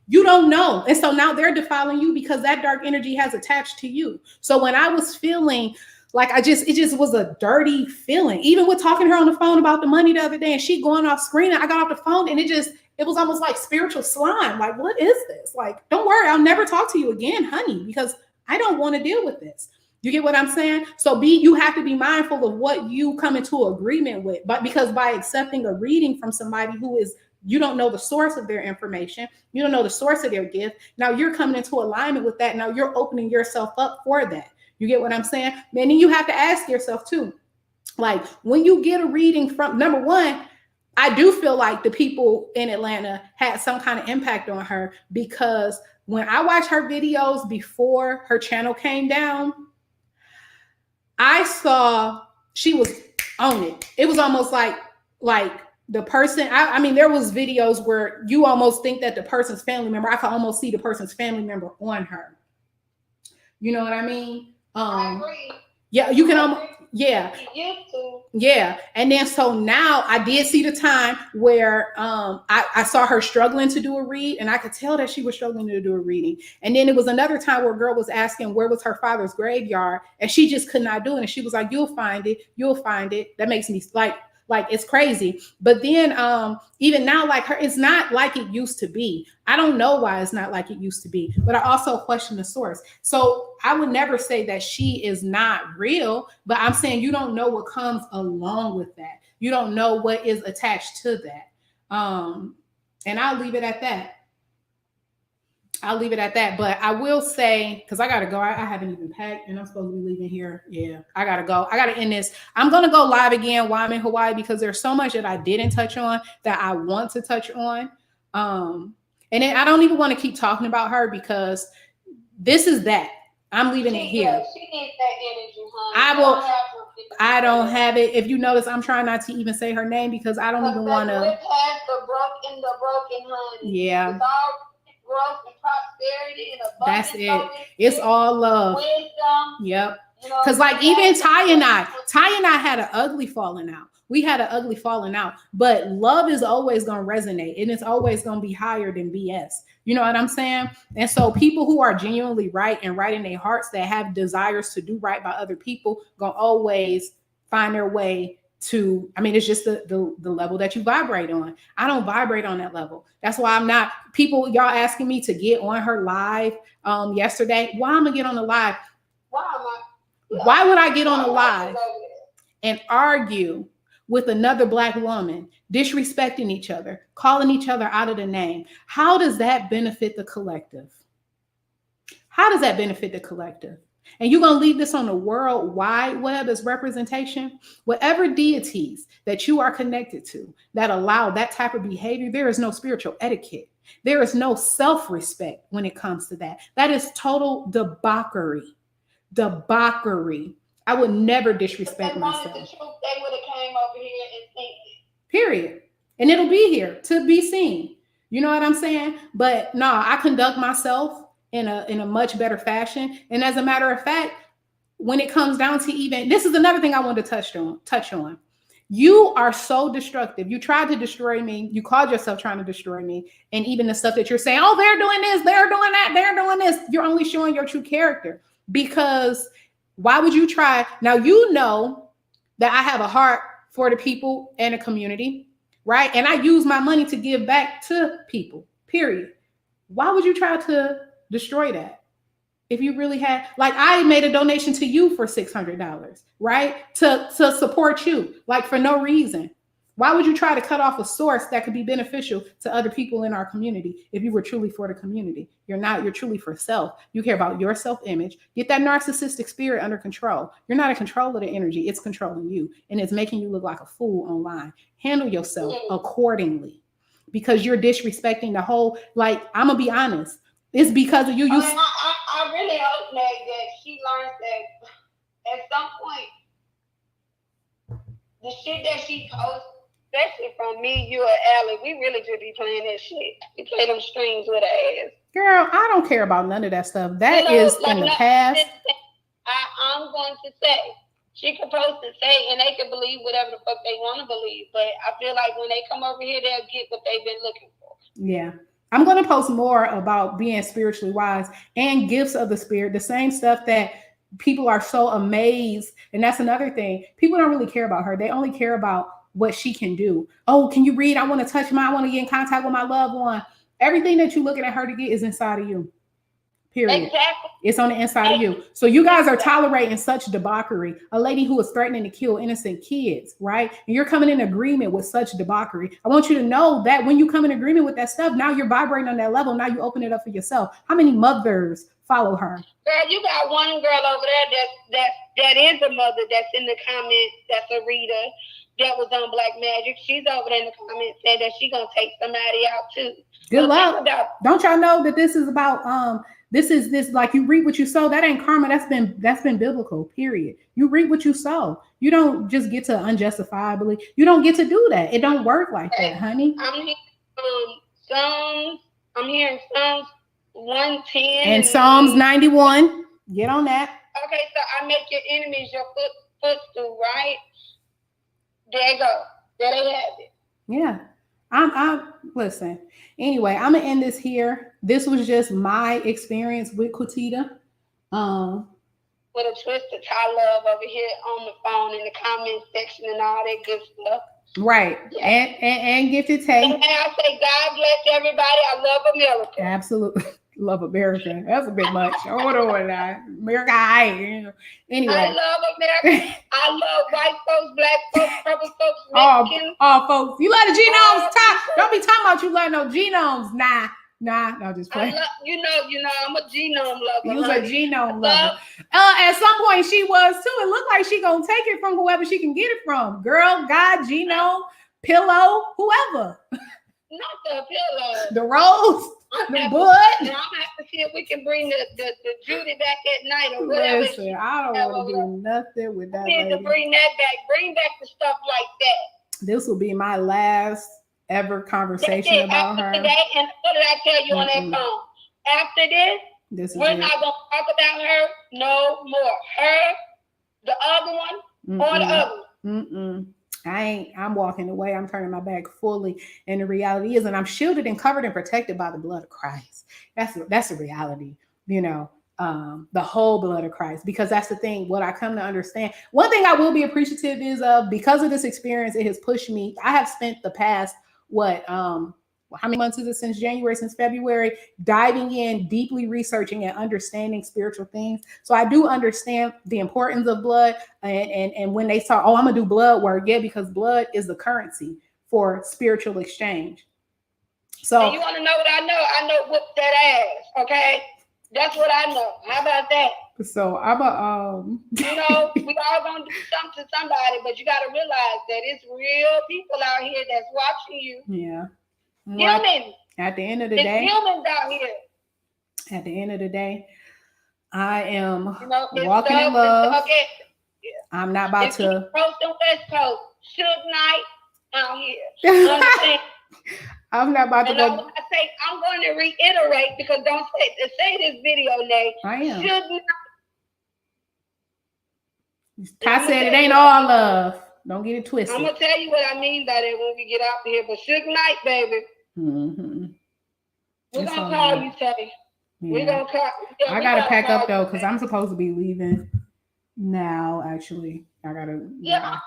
you don't know. And so now they're defiling you because that dark energy has attached to you. So when I was feeling like it just was a dirty feeling, even with talking to her on the phone about the money the other day and she going off screen, I got off the phone and it was almost like spiritual slime. Like, what is this? Like, don't worry, I'll never talk to you again, honey, because I don't want to deal with this. You get what I'm saying? So you have to be mindful of what you come into agreement with, but because by accepting a reading from somebody you don't know the source of their information, you don't know the source of their gift. Now you're coming into alignment with that. Now you're opening yourself up for that. You get what I'm saying? Man, then you have to ask yourself too, like when you get a reading from, number one, I do feel like the people in Atlanta had some kind of impact on her, because when I watched her videos before her channel came down, I saw she was on it. It was almost like the person, I mean, there was videos where you almost think that the person's family member, I could almost see the person's family member on her. You know what I mean? I agree. Yeah, you can almost, Yeah. He used to. Yeah. And then so now I did see the time where I saw her struggling to do a read, and I could tell that she was struggling to do a reading. And then it was another time where a girl was asking where was her father's graveyard, and she just could not do it. And she was like, "You'll find it, you'll find it." That makes me like it's crazy. But then even now, like her, it's not like it used to be. I don't know why it's not like it used to be, but I also question the source. So I would never say that she is not real, but I'm saying you don't know what comes along with that. You don't know what is attached to that. And I'll leave it at that. I'll leave it at that. But I will say, because I gotta go. I haven't even packed, and I'm supposed to be leaving here. Yeah, I gotta go. I gotta end this. I'm gonna go live again while I'm in Hawaii because there's so much that I didn't touch on that I want to touch on. And then I don't even want to keep talking about her because this is that. I'm leaving it here. Yeah, she needs that energy, honey. I will. I don't have it. If you notice, I'm trying not to even say her name because I don't even want to. It has the broken, honey. Yeah. It's all growth and prosperity and abundance. That's it. It's all love. Wisdom. Yep. Because like even Ty and I had an ugly falling out. We had an ugly falling out, but love is always going to resonate, and it's always going to be higher than BS. You know what I'm saying? And so people who are genuinely right and right in their hearts that have desires to do right by other people going to always find their way to, I mean, it's just the level that you vibrate on. I don't vibrate on that level. That's why I'm not, people, y'all asking me to get on her live yesterday. Why am I get on the live? Why would I get on a live and argue with another Black woman, disrespecting each other, calling each other out of the name? How does that benefit the collective? How does that benefit the collective? And you're going to leave this on the World Wide Web as representation? Whatever deities that you are connected to that allow that type of behavior, there is no spiritual etiquette. There is no self-respect when it comes to that. That is total debauchery. Debauchery. I would never disrespect myself. The truth, they would have came over here and seen it. Period. And it'll be here to be seen. You know what I'm saying? But no, I conduct myself in a much better fashion. And as a matter of fact, when it comes down to even, this is another thing I wanted to touch on. You are so destructive. You tried to destroy me. You called yourself trying to destroy me. And even the stuff that you're saying, oh, they're doing this, they're doing that, they're doing this. You're only showing your true character. Because why would you try? Now, you know that I have a heart for the people and the community, right? And I use my money to give back to people, period. Why would you try to destroy that? If you really had, like, I made a donation to you for $600, right? To support you, like, for no reason. Why would you try to cut off a source that could be beneficial to other people in our community if you were truly for the community? You're not. You're truly for self. You care about your self-image. Get that narcissistic spirit under control. You're not in control of the energy. It's controlling you, and it's making you look like a fool online. Handle yourself accordingly, because you're disrespecting the whole, like, I'm going to be honest. It's because of you. I really hope that she learns that at some point, the shit that she posts, especially from me, you, and Allie, we really just be playing that shit. We play them strings with her ass. Girl, I don't care about none of that stuff. That is in the past. I'm going to say, she can post and say, and they can believe whatever the fuck they want to believe. But I feel like when they come over here, they'll get what they've been looking for. Yeah. I'm going to post more about being spiritually wise and gifts of the spirit, the same stuff that people are so amazed. And that's another thing. People don't really care about her. They only care about what she can do. Oh, can you read? I want to touch I want to get in contact with my loved one. Everything that you're looking at her to get is inside of you. Period. Exactly. It's on the inside of you. So you guys are tolerating such debauchery. A lady who is threatening to kill innocent kids, right? And you're coming in agreement with such debauchery. I want you to know that when you come in agreement with that stuff, now you're vibrating on that level. Now you open it up for yourself. How many mothers follow her? Girl, you got one girl over there that is a mother that's in the comments, that's a reader, that was on Black Magic. She's over there in the comments saying that she's gonna take somebody out too. Good luck. Don't y'all know that this is about this like you reap what you sow? That ain't karma. That's been biblical, period. You reap what you sow. You don't just get to unjustifiably. You don't get to do that. It don't work like that, honey. I'm hearing Psalms 110 and Psalms 91. Get on that. Okay, so I make your enemies your footstool, right? There you go. There they have it. Yeah. I'm listen. Anyway, I'm gonna end this here. This was just my experience with Quatita. Um, With a twist of Ty Love over here on the phone in the comment section and all that good stuff. right. Yeah. And Gifted Tay. And I say, God bless everybody. I love America. Absolutely. Love America. That's a bit much. Hold on now. America, anyway. I love America. I love white folks, black folks, purple folks, Mexicans. All folks. You let the genomes talk. Don't be talking about you let no genomes. Nah, just play. You know, I'm a genome lover. You was a genome lover. At some point she was too. It looked like she gonna take it from whoever she can get it from. Girl, God, genome, pillow, whoever. Not the pillow. The rose, the bud. I'm gonna have to see if we can bring the Judy back at night or whatever. Listen, I don't want to do nothing with that. We need to bring that back. Bring back the stuff like that. This will be my last ever conversation about her. Today, and what did I tell you on that phone? After this we're not gonna talk about her no more. Her, the other one, or the other one. I'm walking away. I'm turning my back fully. And the reality is, and I'm shielded and covered and protected by the blood of Christ. That's the reality, the whole blood of Christ, because that's the thing. What I come to understand, one thing I will be appreciative is because of this experience, it has pushed me. I have spent the past, how many months is it since January, since February, diving in, deeply researching and understanding spiritual things. So I do understand the importance of blood. And when they talk, I'm gonna do blood work, because blood is the currency for spiritual exchange. So and you want to know what I know? I know whoop that ass. Okay, that's what I know. How about that? So I'm we all gonna do something to somebody, but you got to realize that it's real people out here that's watching you. Yeah. Well, humans. At the end of the day, humans out here. At the end of the day, I am walking in love. I'm not about to. East Coast and West Coast, Suge Knight out here. I'm not about to go. I'm going to reiterate, because don't say this video name. I am. Suge Knight. I said it ain't all love. Don't get it twisted. I'm gonna tell you what I mean by that when we get out here. But Suge Knight, baby. We're gonna call you, Tay. Yeah. We're gonna call. Yeah, I gotta pack up though, because I'm supposed to be leaving now. Actually, I gotta. Yeah.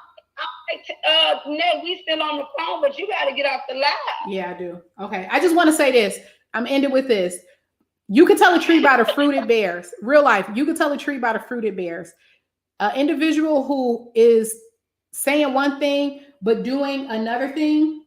Ned, we still on the phone, but you gotta get off the live. Yeah, I do. Okay, I just want to say this. I'm ending with this. You can tell a tree by the fruit it bears. Real life, you can tell a tree by the fruit it bears. An individual who is saying one thing but doing another thing.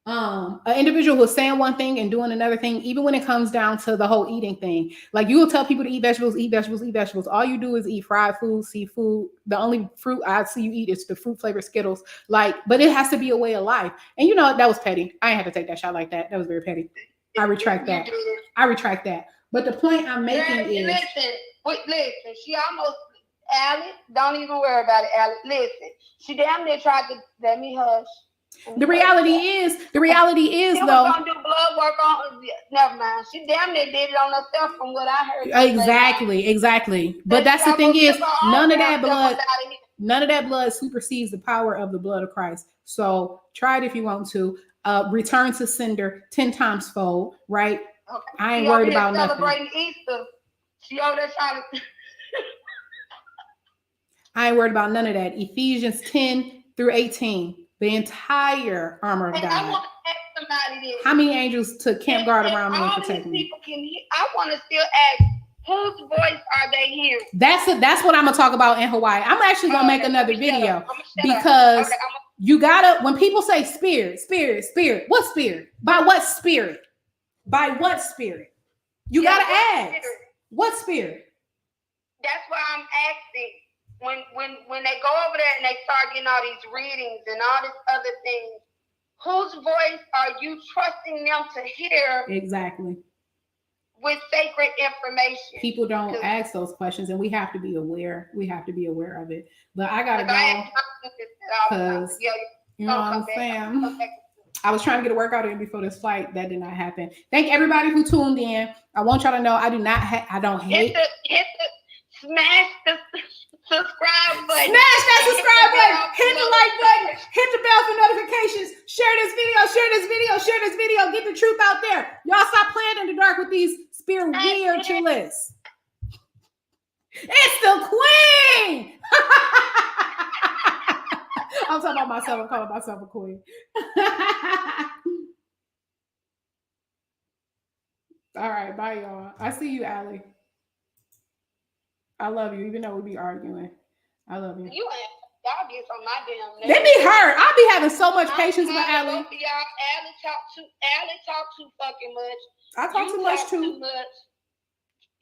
An individual who's saying one thing and doing another thing, even when it comes down to the whole eating thing. Like, you will tell people to eat vegetables, eat vegetables, eat vegetables. All you do is eat fried food, seafood. The only fruit I see you eat is the fruit flavored Skittles. But it has to be a way of life. And that was petty. I ain't have to take that shot like that. That was very petty. I retract that. But the point I'm making is. Listen. She almost, Allie, don't even worry about it, Allie. Listen, she damn near tried to, let me hush. The reality is though. She was gonna do blood work on. Never mind. She damn near did it on herself, from what I heard. Exactly. But that's the thing is, none of that blood supersedes the power of the blood of Christ. So try it if you want to. Return to sender 10 times fold. Right? Okay. I ain't worried about nothing. Celebrating Easter. She over there trying to. I ain't worried about none of that. Ephesians 10-18. The entire armor of God. I want to ask somebody this. How many angels took camp guard around me and protect me? I want to still ask, whose voice are they hearing? That's what I'm gonna talk about in Hawaii. I'm actually gonna make another video, because you gotta, when people say spirit, what spirit? By what spirit? You gotta ask. What spirit? That's why I'm asking. When they go over there and they start getting all these readings and all this other things, whose voice are you trusting them to hear? Exactly. With sacred information. People don't ask those questions, and we have to be aware. We have to be aware of it. But I gotta go, because you know what I'm saying. Okay. I was trying to get a workout in before this flight. That did not happen. Thank everybody who tuned in. I want y'all to know I don't hate. Smash the subscribe button. Smash that subscribe button. Hit the like button. Hit the bell for notifications. Share this video. Share this video. Share this video. Get the truth out there. Y'all stop playing in the dark with these spiritualists. It's the queen. I'm talking about myself. I'm calling myself a queen. All right. Bye, y'all. I see you, Allie. I love you, even though we be arguing. I love you. Y'all get on my damn. They be hurt. I be having so much patience with Allie. Y'all, Allie talk too fucking much. I talk too much too.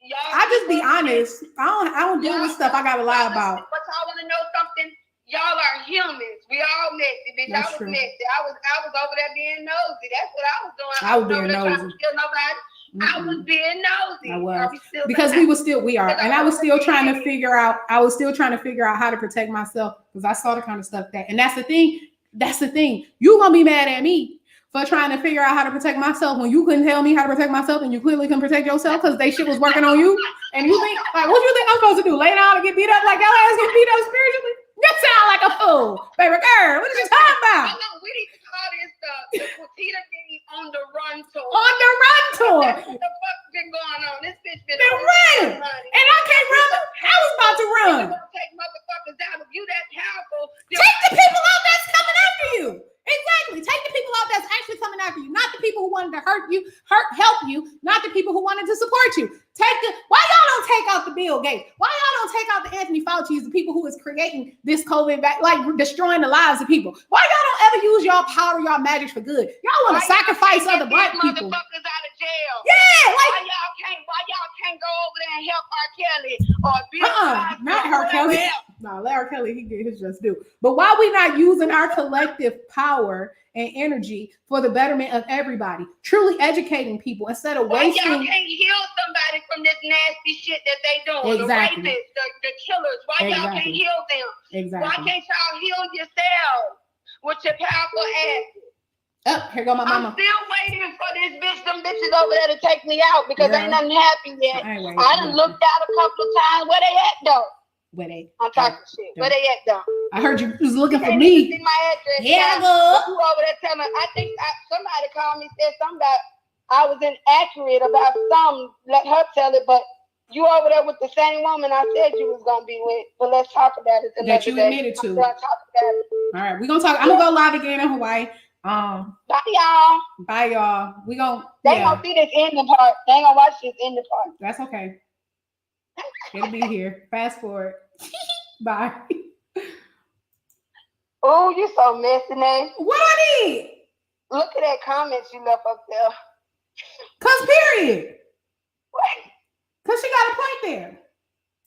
Y'all I just be honest. I don't deal with stuff I gotta lie about. But y'all want to know something? Y'all are humans. We all messy, bitch. That's I was true. messy. I was over there being nosy. That's what I was doing. I was being nosy. Trying to kill nobody. I was being nosy. I was. Because we are. And I was still trying to figure out how to protect myself because I saw the kind of stuff that, and that's the thing. You gonna be mad at me for trying to figure out how to protect myself when you couldn't tell me how to protect myself and you clearly can protect yourself because they shit was working on you. And you think, like, what do you think I'm supposed to do? Lay down and get beat up like y'all ass get beat up spiritually? You sound like a fool. Baby girl, what are you talking about? I know, we need to call this the Quatita Dean on the run tour. On the run tour. That's what the fuck been going on? This bitch been running. And I can't run. I was about to run. You gonna take motherfuckers out if you that powerful. Take the people out that's coming after you. Exactly. Take the people out that's actually coming after you, not the people who wanted to help you, not the people who wanted to support you. Why y'all don't take out the Bill Gates? Why y'all don't take out the Anthony Fauci's, the people who is creating this COVID, like destroying the lives of people? Why y'all don't ever use y'all power, y'all magic for good? Y'all want to sacrifice other black people. Motherfuckers out of jail. Yeah, like why y'all can't go over there and help R. Kelly or Bill not R. Kelly. No, let R. Kelly, he get his just due. But why we not using our collective power and energy for the betterment of everybody, truly educating people instead of wasting. Why y'all can't heal somebody from this nasty shit that they doing? Exactly. The rapists, the killers. Why y'all can't heal them? Exactly. Why can't y'all heal yourselves with your powerful asses? Oh, here go my mama. I'm still waiting for them bitches over there to take me out because ain't nothing happy yet. I done looked out a couple of times. Where they at though? Where they? I'm talking shit. Where they at though? I heard you was looking for me. See my address. Yeah, you over there telling me? I think somebody called me, said something about I was inaccurate about something. Let her tell it, but you over there with the same woman I said you was gonna be with. But let's talk about it another that you day. admitted to. Talk about it. All right, we're gonna talk. I'm gonna go live again in Hawaii. Bye y'all. Bye y'all. We gonna. They gonna see this ending part. They ain't gonna watch this ending part. That's okay. It'll be here. Fast forward. Bye. Oh, you so messy, man. What I need? Look at that comment you left up there. Cause period.